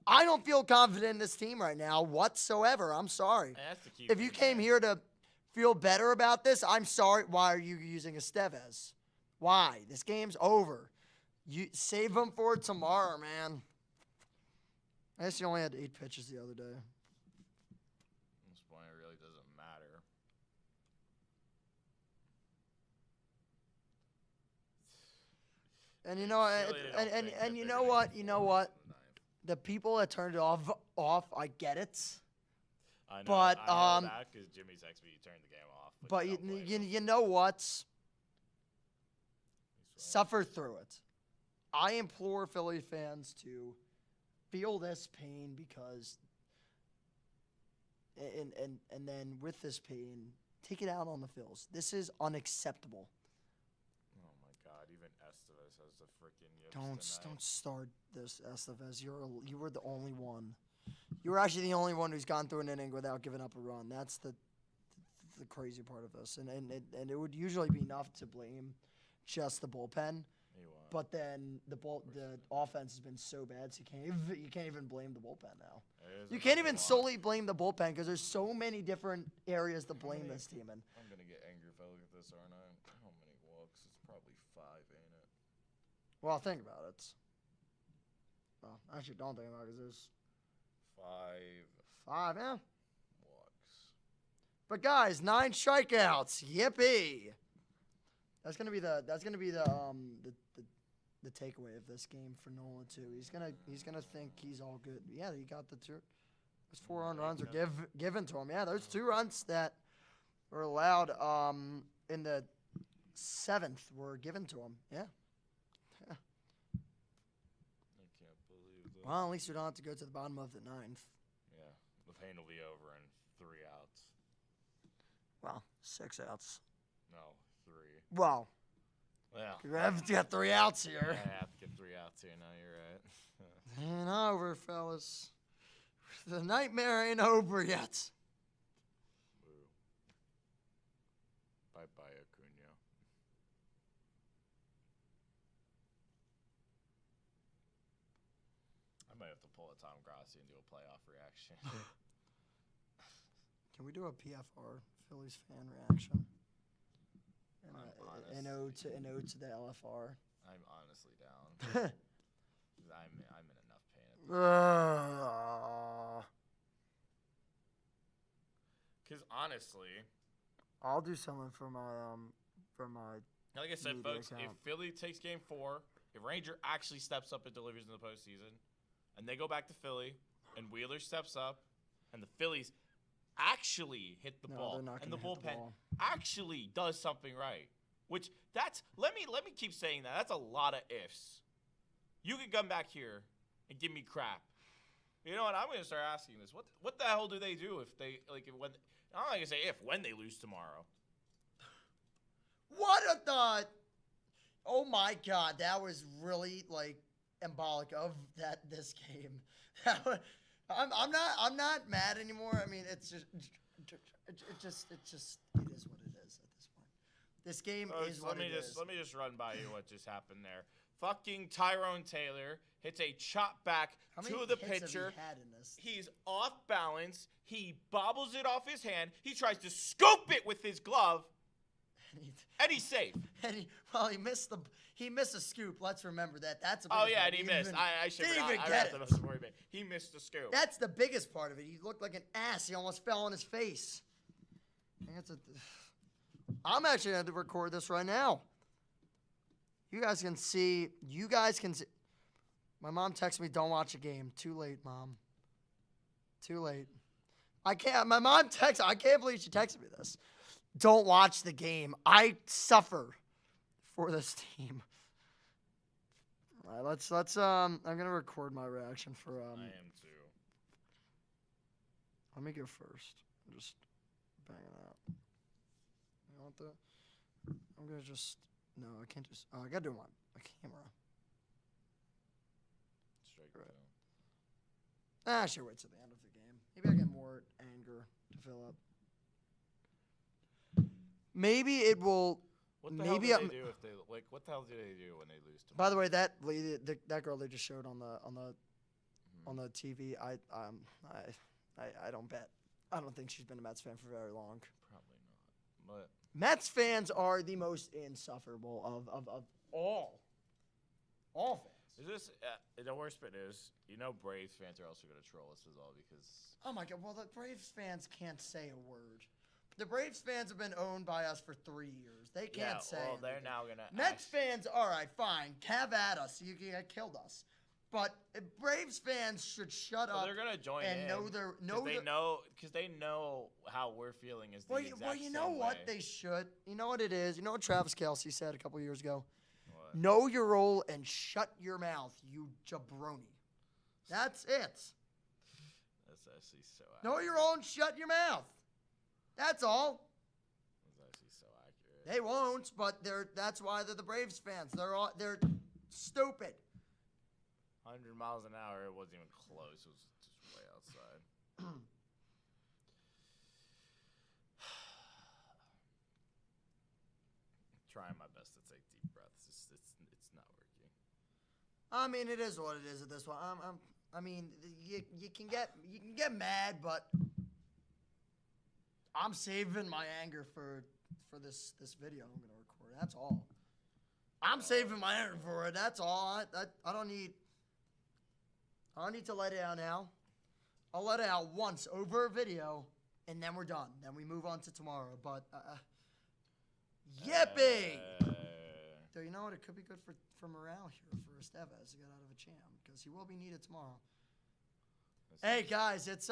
I don't feel confident in this team right now whatsoever. I'm sorry. And that's the key If you thing, came man. here to feel better about this, I'm sorry. Why are you using Estevez? Why? This game's over. You save him for tomorrow, man. I guess you only had 8 pitches the other day. At this point, it really doesn't matter. And you know, and you know what? You know what? The people that turned it off, I get it. I know, But I know that because Jimmy texted me he turned the game off. But don't blame him. you know what? Suffer through it. I implore Philly fans to feel this pain because, and then with this pain, take it out on the Phils. This is unacceptable. Oh my God! Even Estevez has the freaking yips Don't start this, Estevez. You were the only one. You were actually the only one who's gone through an inning without giving up a run. That's the crazy part of this, and it would usually be enough to blame just the bullpen. But then the offense has been so bad, so you can't even blame the bullpen now. You can't even solely blame the bullpen because there's so many different areas to blame this team in. I'm gonna get angry if I look at this, aren't I? How many walks? It's probably 5, ain't it? Well, think about it. Well, actually, don't think about it because there's 5 yeah. walks. But guys, 9 strikeouts. Yippee! That's gonna be the takeaway of this game for Nolan too. He's gonna think he's all good. Yeah, he got the 2. Those 4 earned runs are given to him. Yeah, those 2 runs that were allowed in the 7th were given to him. Yeah. I can't believe that. Well, at least you don't have to go to the bottom of the 9th. Yeah, the pain will be over in 3 outs. Well, 6 outs. No, 3. Well. Yeah. You have to get 3 outs here. I have to get 3 outs here. No, you're right. Ain't over, fellas. The nightmare ain't over yet. Ooh. Bye-bye, Acuna. I might have to pull a Tom Grassi and do a playoff reaction. Can we do a PFR, Phillies fan reaction? An ode to the LFR. I'm honestly down. I'm in enough pain. Because honestly, I'll do something for my like I said, media folks, account. if Philly takes Game 4, if Ranger actually steps up and delivers in the postseason, and they go back to Philly, and Wheeler steps up, and the Phillies actually hit the ball, and the bullpen actually does something right. Which let me keep saying that. That's a lot of ifs. You could come back here and give me crap. You know what? I'm gonna start asking this. What the hell do they do if they when I'm not gonna say when they lose tomorrow. What a thought! Oh my God, that was really embolic of this game. I'm not mad anymore. I mean, it is what it is at this point. This game is what it is. Let me just run by you what just happened there. Fucking Tyrone Taylor hits a chop back to the pitcher. He's off balance. He bobbles it off his hand. He tries to scoop it with his glove. And he's safe. He missed a scoop. Let's remember that. That's a and he missed. I should forgot the most important bit. He missed the scoop. That's the biggest part of it. He looked like an ass. He almost fell on his face. I'm actually going to record this right now. You guys can see. My mom texted me, "Don't watch a game." Too late, Mom. Too late. I can't. My mom texted. I can't believe she texted me this. Don't watch the game. I suffer for this team. All right, let's. I'm gonna record my reaction for. I am too. Let me go first. I'm just bang it out. You want that? I'm gonna just. No, I can't just. Oh, I gotta do my camera. Strike right. I should wait till the end of the game. Maybe I get more anger to fill up. Maybe it will. What the hell do they do if they What the hell do they do when they lose tomorrow? By the way, that lady, that girl they just showed on the TV, I don't bet. I don't think she's been a Mets fan for very long. Probably not. What? Mets fans are the most insufferable of all fans. Is this the worst bit is, Braves fans are also going to troll us as well because Oh my God! Well, the Braves fans can't say a word. The Braves fans have been owned by us for 3 years. They can't say. Well, they're anything. now going to. Mets fans, all right, fine, have at us. You killed us, but Braves fans should shut up. They're going to join and in. Because they know how we're feeling is the exact well, you know same what way. they should. You know what it is. You know what Travis Kelce said a couple years ago. What? Know your role and shut your mouth, you jabroni. That's it. That's actually so accurate. Know your role and shut your mouth. That's all. That's actually so accurate. They won't, but that's why they're the Braves fans. They're stupid. 100 miles an hour, it wasn't even close. It was just way outside. Trying my best to take deep breaths. It's not working. I mean, it is what it is at this point. I mean, you can get mad, but I'm saving my anger for this video I'm gonna record. That's all. I'm saving my anger for it. That's all. I don't need to let it out now. I'll let it out once over a video, and then we're done. Then we move on to tomorrow. But yippee! So you know what? It could be good for morale here for Estevez to get out of a jam because he will be needed tomorrow. Hey guys, it's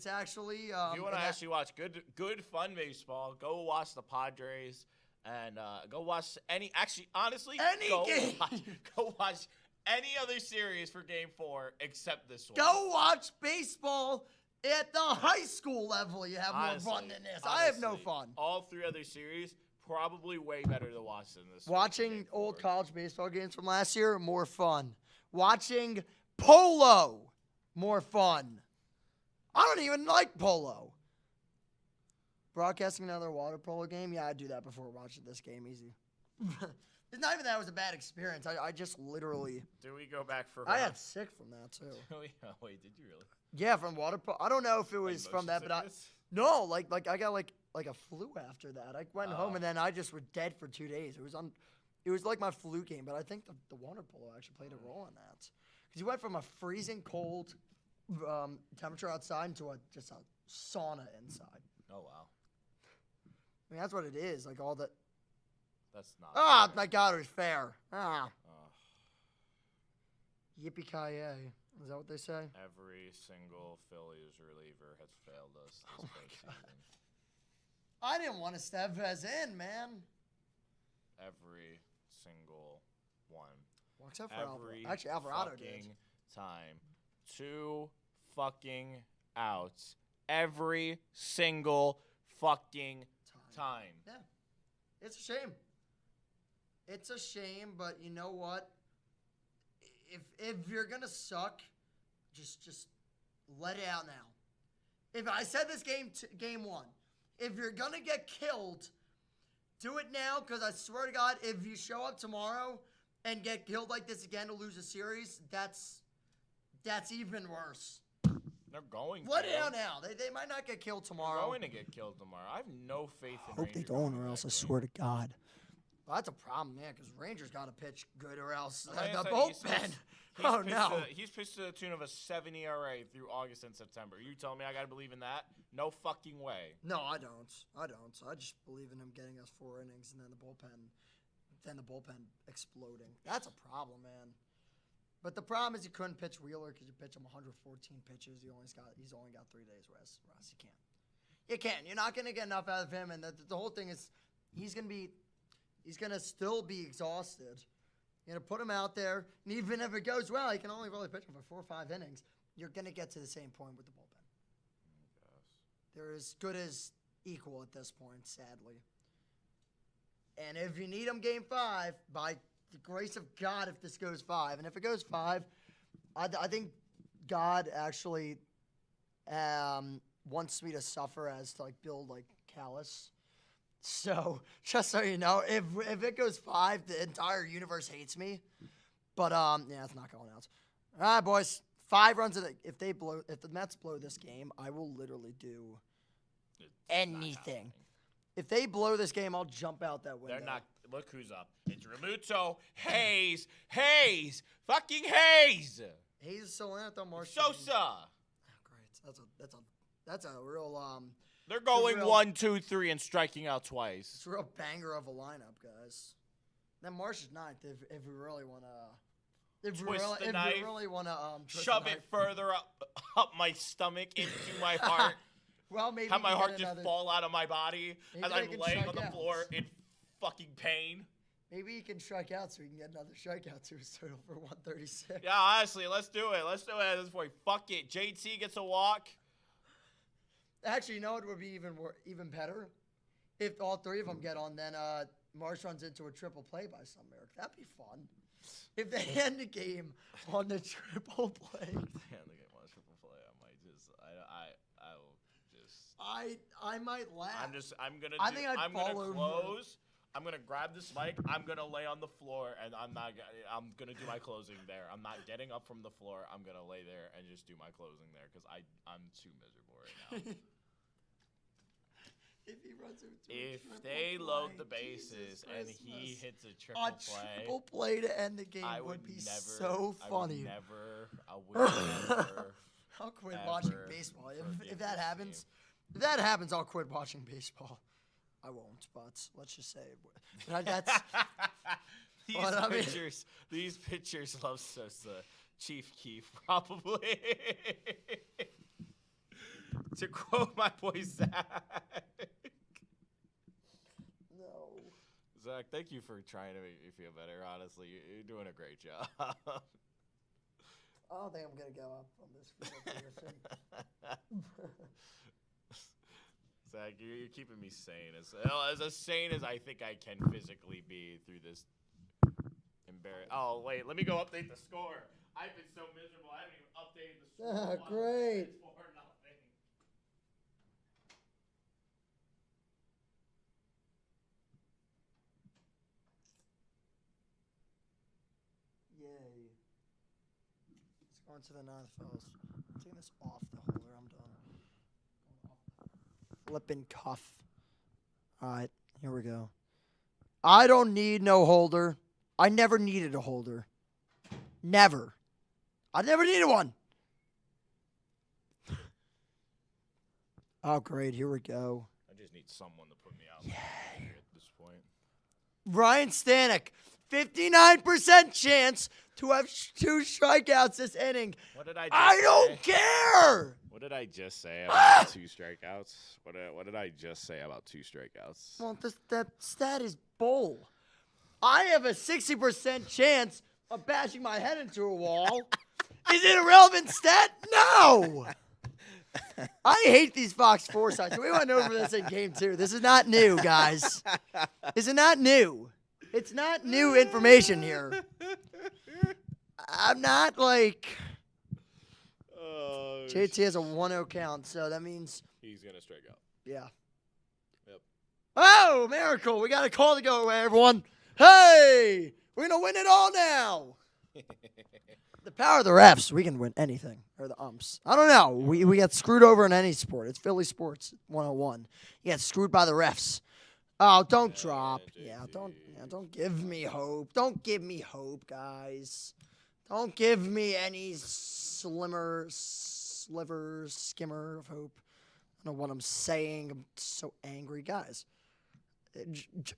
actually if you want to actually watch good fun baseball, go watch the Padres and go watch honestly go watch any other series for Game 4 except this one. Go watch baseball at the high school level. You have more fun than this. I have no fun. All 3 other series probably way better to watch than this. Watching old college baseball games from last year, more fun. Watching polo, more fun. I don't even like polo. Broadcasting another water polo game? Yeah, I'd do that before watching this game. Easy. It's not even that it was a bad experience. I just literally. Did we go back for? I got sick from that too. Wait, did you really? Yeah, from water polo. I don't know if it was from that, but no, like I got like a flu after that. I went home and then I just was dead for 2 days. It was like my flu game, but I think the water polo actually played a role in that because you went from a freezing cold temperature outside into just a sauna inside. Oh wow. I mean, that's what it is. Like all the. That's not. Ah, my God, it was fair. Ah. Yippee-ki-yay. Is that what they say? Every single Phillies reliever has failed us this postseason. I didn't want to Estevez in, man. Every single one. Well, except for Alvarado. Actually, Alvarado did. Time. 2 fucking outs. Every single fucking time. Yeah. It's a shame. It's a shame, but you know what? If you're gonna suck, just let it out now. If I said this game 1, if you're gonna get killed, do it now. Because I swear to God, if you show up tomorrow and get killed like this again to lose a series, that's even worse. They're going. Let it out now. They might not get killed tomorrow. They're going to get killed tomorrow. I have no faith in. I hope they don't, or else I swear to God. Well, that's a problem, man, because Rangers got to pitch good or else the bullpen. Oh, no. He's pitched to the tune of a 7 ERA through August and September. You telling me I got to believe in that? No fucking way. No, I don't. I just believe in him getting us 4 innings and then the bullpen exploding. That's a problem, man. But the problem is you couldn't pitch Wheeler because you pitch him 114 pitches. He's only got 3 days rest. Russ, you can't. You can't. You're not going to get enough out of him. And the whole thing is he's going to still be exhausted. You're going to put him out there. And even if it goes well, he can only really pitch him for 4 or 5 innings. You're going to get to the same point with the bullpen. They're as good as equal at this point, sadly. And if you need him game 5, by the grace of God, if this goes 5, and if it goes 5, I think God actually wants me to suffer as to build callous. So just so you know, if it goes 5, the entire universe hates me. But yeah, it's not going out. All right, boys, 5 runs. If the Mets blow this game, I will literally do anything. If they blow this game, I'll jump out that window. They're not. Look who's up. It's Realmuto, Hayes, fucking Hayes. Hayes is still in it though. Marsh. Sosa. Oh, great. That's a real They're going real- 1, 2, 3 and striking out twice. It's a real banger of a lineup, guys. Then Marsh is ninth. If we really want to, Twist the knife. we really want to Shove it further up my stomach into my heart. Well, maybe Have my you can heart get just another- fall out of my body Maybe as they I'm can laying strike on the out. floor in fucking pain. Maybe he can strike out so we can get another strikeout to his total for 136. Yeah, honestly, let's do it. Let's do it at this point. Fuck it. JT gets a walk. Actually, you know what would be even better? If all three of them get on, then Marsh runs into a triple play by some miracle. That'd be fun. If they end the game on the triple play. I might laugh. I'm gonna follow close. I'm gonna grab this mic. I'm gonna lay on the floor, and I'm gonna do my closing there. I'm not getting up from the floor. I'm gonna lay there and just do my closing there because I'm too miserable right now. If he runs into If a triple they play, load the Jesus bases and he Christmas. hits a triple Triple play to end the game I would would be never. so funny. I would never. I'll quit watching ever baseball. forgive If that this happens, if that happens, I'll quit watching baseball. I won't, but let's just say that's These pitchers love Sosa. Chief Keef, probably. To quote my boy Zach. No. Zach, thank you for trying to make me feel better. Honestly, you're doing a great job. I don't think I'm gonna go up on this position. Zach, you're keeping me sane. As sane as I think I can physically be through this embarrassing. Oh, wait. Let me go update the score. I've been so miserable. I haven't even updated the score. Great. It's 4-0. Yay. Let's go into the ninth, fellas. I'm taking this off the holder. I'm done. Flipping cuff. All right, here we go. I don't need no holder. I never needed a holder. Never. I never needed one. Oh, great. Here we go. I just need someone to put me out Yay. at this point. Ryan Stanek, 59% chance to have 2 strikeouts this inning. What did I I don't care. What did I just say about 2 strikeouts? What did I just say about 2 strikeouts? Well, that stat is bull. I have a 60% chance of bashing my head into a wall. Is it a relevant stat? No. I hate these Fox 4 sites. We went over this in game 2. This is not new, guys. This is not new. It's not new information here. I'm not like... JT has a 1-0 count, so that means... He's going to strike out. Yeah. Yep. Oh, miracle. We got a call to go away, everyone. Hey, we're going to win it all now. The power of the refs, we can win anything. Or the umps. I don't know. We get screwed over in any sport. It's Philly sports 101. You get screwed by the refs. Oh, don't drop. Yeah, don't give me hope. Don't give me hope, guys. Don't give me any skimmer of hope. I don't know what I'm saying. I'm so angry, guys.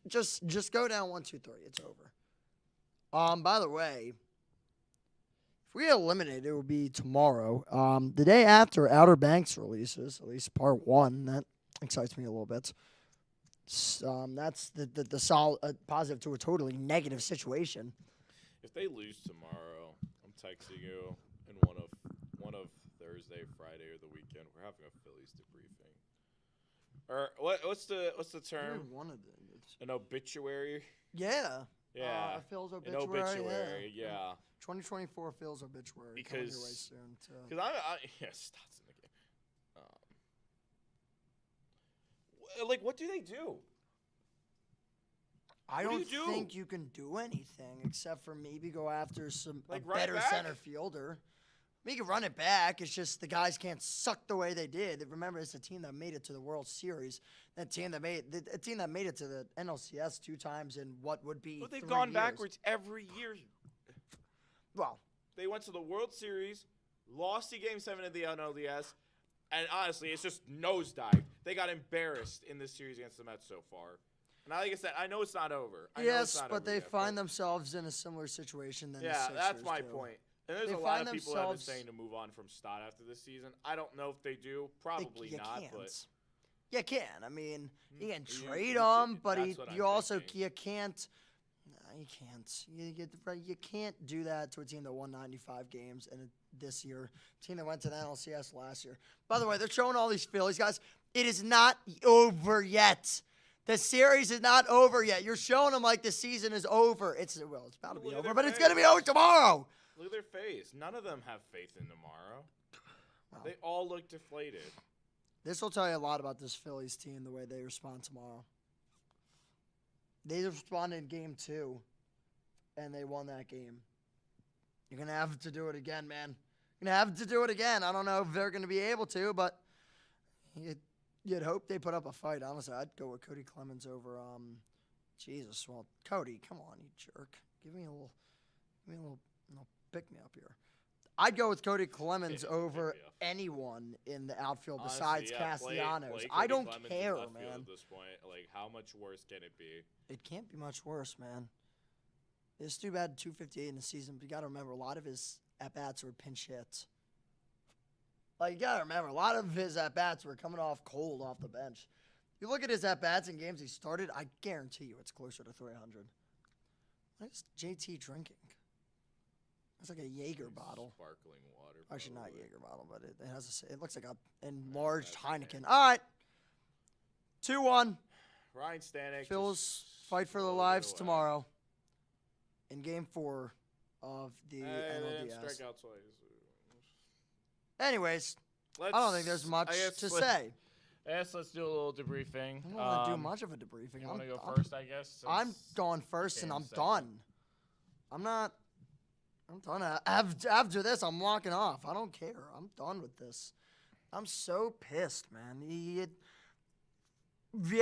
Just go down 1, 2, 3. It's over. By the way, if we get eliminated, it will be tomorrow. The day after Outer Banks releases, at least part 1. That excites me a little bit. That's the solid positive to a totally negative situation. If they lose tomorrow, I'm texting you in one of Thursday, Friday, or the weekend. We're having a Phillies debriefing. Or what's the term? An obituary. Yeah. Yeah. Phil's An obituary. obituary. Yeah. 2024 Phil's obituary. Because coming your way soon, stats in the game. Like, what do they do? I What do don't you do? think you can do anything except for maybe go after some Like, a run it better back? center fielder. We can run it back. It's just the guys can't suck the way they did. Remember, it's a team that made it to the World Series. A team that made it to the NLCS 2 times in what would be. But they've 3 gone years. backwards every year. Well, They went to the World Series, lost in Game 7 of the NLDS, and honestly, it's just nosedived. They got embarrassed in this series against the Mets so far. And like I said, I know it's not over. yes, but they find themselves in a similar situation than the Sixers that's my do. point. And there's They a lot find of people that have been themselves- saying to move on from Stott after this season. I don't know if they do. Probably You not, can't. but You can. I mean, you can You- trade you him, can- but that's what you I'm also thinking. you can't. No, you can't. You can't do that to a team that won 95 games and this year, team that went to the NLCS last year. By the way, they're showing all these Phillies guys. It is not over yet. The series is not over yet. You're showing them like the season is over. It's about to Look be at over, their but it's going to be face. over tomorrow. look at their face. None of them have faith in tomorrow. Wow. They all look deflated. This will tell you a lot about this Phillies team, the way they respond tomorrow. They responded in game 2, and they won that game. You're going to have to do it again, man. You're going to have to do it again. I don't know if they're going to be able to, but you'd hope they put up a fight. Honestly, I'd go with Cody Clemens over, Jesus. Well, Cody, come on, you jerk. Give me a little pick me up here. I'd go with Cody Clemens over me up. anyone in the outfield Honestly, besides yeah, Castellanos. play I Cody don't Clemens in care, left field man. At this point, like, how much worse can it be? It can't be much worse, man. It's too bad 258 in the season, but you got to remember a lot of his at-bats were pinch hits. Like, you got to remember, a lot of his at-bats were coming off cold off the bench. You look at his at-bats in games he started, I guarantee you it's closer to 300. What is JT drinking? It's like a Jaeger bottle. Sparkling water. Actually, not probably. Jaeger bottle, but it has it looks like a enlarged that's Heineken. okay. All right. 2-1. Ryan Stanek. Phils just fight for their blows it lives away. tomorrow in Game 4 of the Hey, they didn't NLDS. strike out twice. Anyways, Let's, I don't think there's much I guess to let- say. I guess let's do a little debriefing. I don't want to do much of a debriefing. You want to go I'm- first, I guess? I'm since going first, and game I'm second. done. I'm done. After this, I'm walking off. I don't care. I'm done with this. I'm so pissed, man. You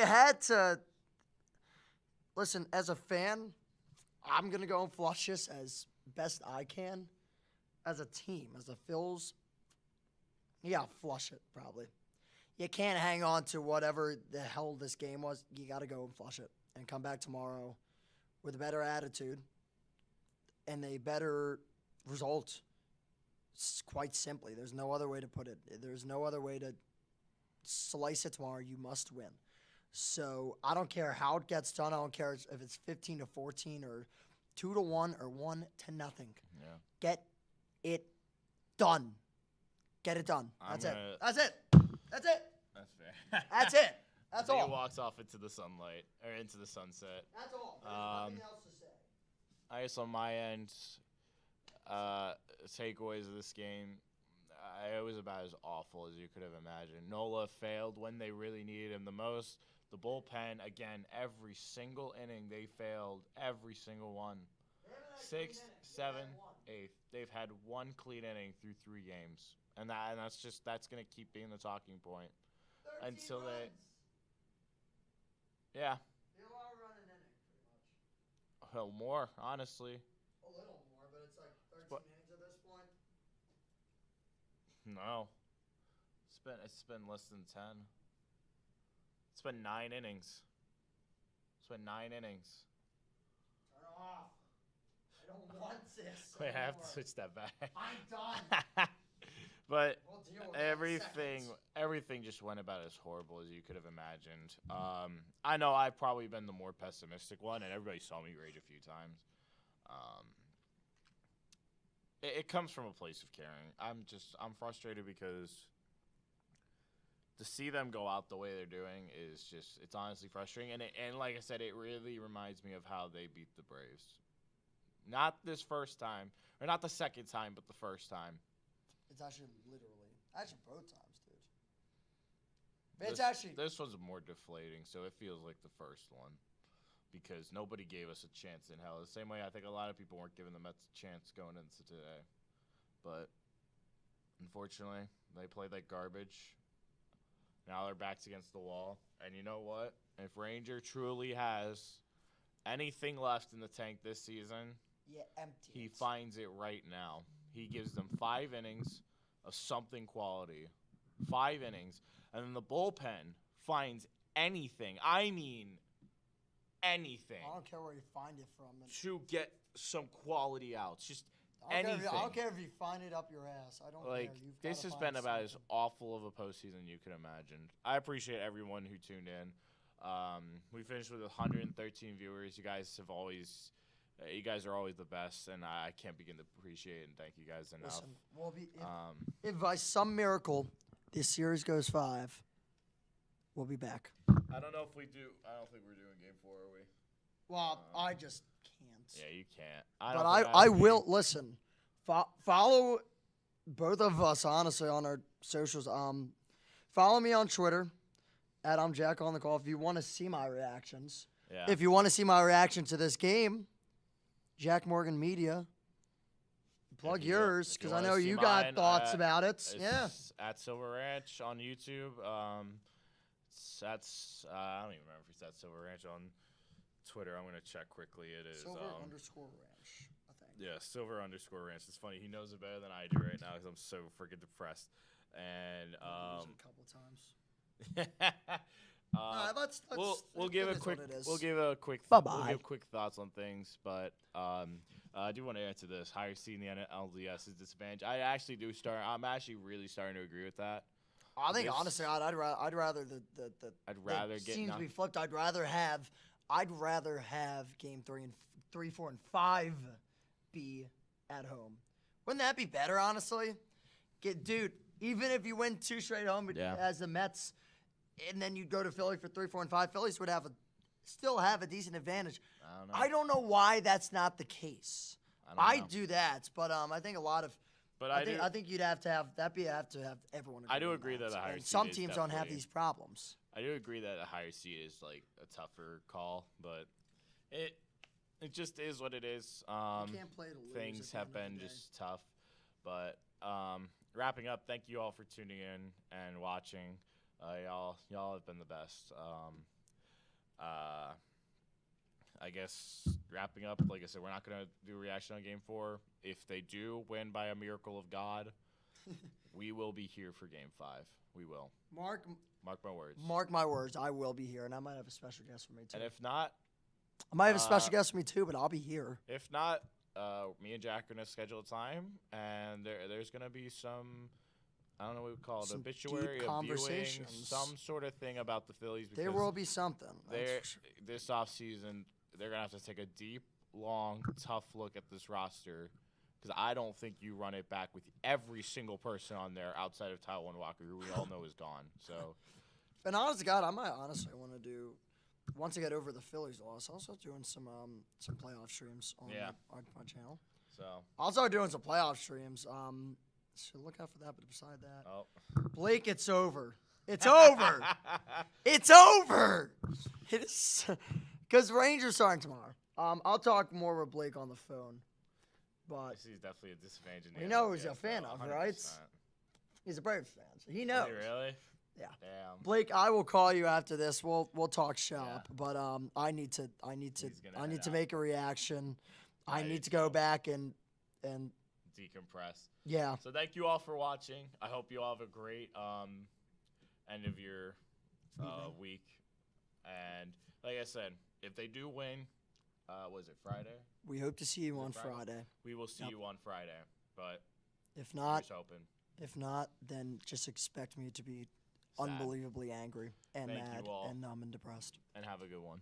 had to listen. As a fan, I'm gonna go and flush this as best I can. As a team, as the Phils, yeah, flush it probably. You can't hang on to whatever the hell this game was. You got to go and flush it and come back tomorrow with a better attitude and a better result. Quite simply, there's no other way to put it. There's no other way to slice it tomorrow. You must win. So I don't care how it gets done. I don't care if it's 15-14 or 2-1 or 1-0. Yeah. Get it done. Get it done. I'm That's it. gonna- That's it. That's it. That's fair. That's it. That's I think all. He walks off into the sunlight or into the sunset. That's all. There's nothing else to say. I guess on my end, takeaways of this game, it was about as awful as you could have imagined. Nola failed when they really needed him the most. The bullpen, again, every single inning they failed, every single one. Sixth, seventh, eighth. They've had one clean inning through 3 games, and that's gonna keep being the talking point until they. Yeah, They are running inning, pretty much. hell, more honestly. A little more, but it's like 13 But- innings at this point. No, it's been less than 10. It's been 9 innings. It's been 9 innings. Turn it off. I don't want this. We have anymore. to switch that back. I'm done. But We'll deal with that in seconds. everything just went about as horrible as you could have imagined. I know I've probably been the more pessimistic one, and everybody saw me rage a few times. It comes from a place of caring. I'm frustrated because to see them go out the way they're doing is just, it's honestly frustrating. And like I said, it really reminds me of how they beat the Braves. Not this first time, or not the second time, but the first time. It's actually both times, dude. But it's actually This was more deflating, so it feels like the first one. Because nobody gave us a chance in hell. The same way I think a lot of people weren't giving the Mets a chance going into today. But Unfortunately, they played like garbage. Now their back's against the wall. And you know what? If Ranger truly has anything left in the tank this season, Yeah, empty. he finds it right now. He gives them 5 innings of something quality. 5 innings. And then the bullpen finds anything. I mean, anything. I don't care where you find it from. To get some quality outs. Just I anything. don't care if you find it up your ass. I don't care. You've This gotta has find been about as something. awful of a postseason you could imagine. I appreciate everyone who tuned in. We finished with 113 viewers. You guys are always the best, and I can't begin to appreciate and thank you guys enough. Listen, if by some miracle this series goes 5, we'll be back. I don't know if we do. I don't think we're doing Game 4, are we? Well, I just can't. Yeah, you can't. But I will listen. Follow both of us honestly on our socials. Follow me on Twitter at Jack on the Call if you want to see my reactions. Yeah. If you want to see my reaction to this game, Jack Morgan Media. Plug yours because I know you got thoughts about it. Yeah. At Silver Ranch on YouTube. That's I don't even remember if it's at Silver Ranch on Twitter. I'm gonna check quickly. It is Silver_ranch, I think. Yeah, Silver_ranch. It's funny. He knows it better than I do right now because I'm so freaking depressed. And a couple times. we'll give a quick thoughts on things, but I do want to answer this. Higher seed in the NLDS is disadvantage. I'm actually really starting to agree with that. I think honestly, I'd rather get seems to be flipped. I'd rather have Game 3, 4, and 5 be at home. Wouldn't that be better? Honestly, dude. Even if you win 2 straight home as the Mets, and then you go to Philly for 3, 4, and 5, Phillies would still have a decent advantage. I don't know why that's not the case. I do that, but I think a lot of. But I think you'd have to have everyone. I do agree that the higher seed some teams don't have these problems. I do agree that a higher seed is like a tougher call, but it just is what it is. You can't play to lose. Things have been just tough, but wrapping up. Thank you all for tuning in and watching. Y'all have been the best. I guess wrapping up, like I said, we're not going to do a reaction on Game 4. If they do win by a miracle of God, we will be here for Game 5. We will. Mark my words. Mark my words. I will be here, and I might have a special guest for me, too. And if not... I might have a special guest for me, too, but I'll be here. If not, me and Jack are going to schedule a time, and there's going to be some... I don't know what we call it, obituary, a viewing, some sort of thing about the Phillies. There will be something. This offseason, they're going to have to take a deep, long, tough look at this roster because I don't think you run it back with every single person on there outside of Taiwan Walker, who we all know is gone. So, and honest to God, I might honestly want to do, once I get over the Phillies loss, I'll start doing some playoff streams on my channel. So I'll start doing some playoff streams. So look out for that. But beside that, Blake, it's over. It's over. It's over. It is because Rangers starting tomorrow. I'll talk more with Blake on the phone. But this is definitely a disadvantage. We know he's a fan of, right? He's a Braves fan, so he knows. Really? Yeah. Damn. Blake, I will call you after this. We'll talk shop. Yeah. But I need to make a reaction. I need to go back and decompress. Yeah. So thank you all for watching. I hope you all have a great end of your week. And like I said, if they do win, was it Friday? We hope to see you on Friday. We will see you on Friday. But if not, here's hoping. If not, then just expect me to be unbelievably angry and mad and numb and depressed. And have a good one.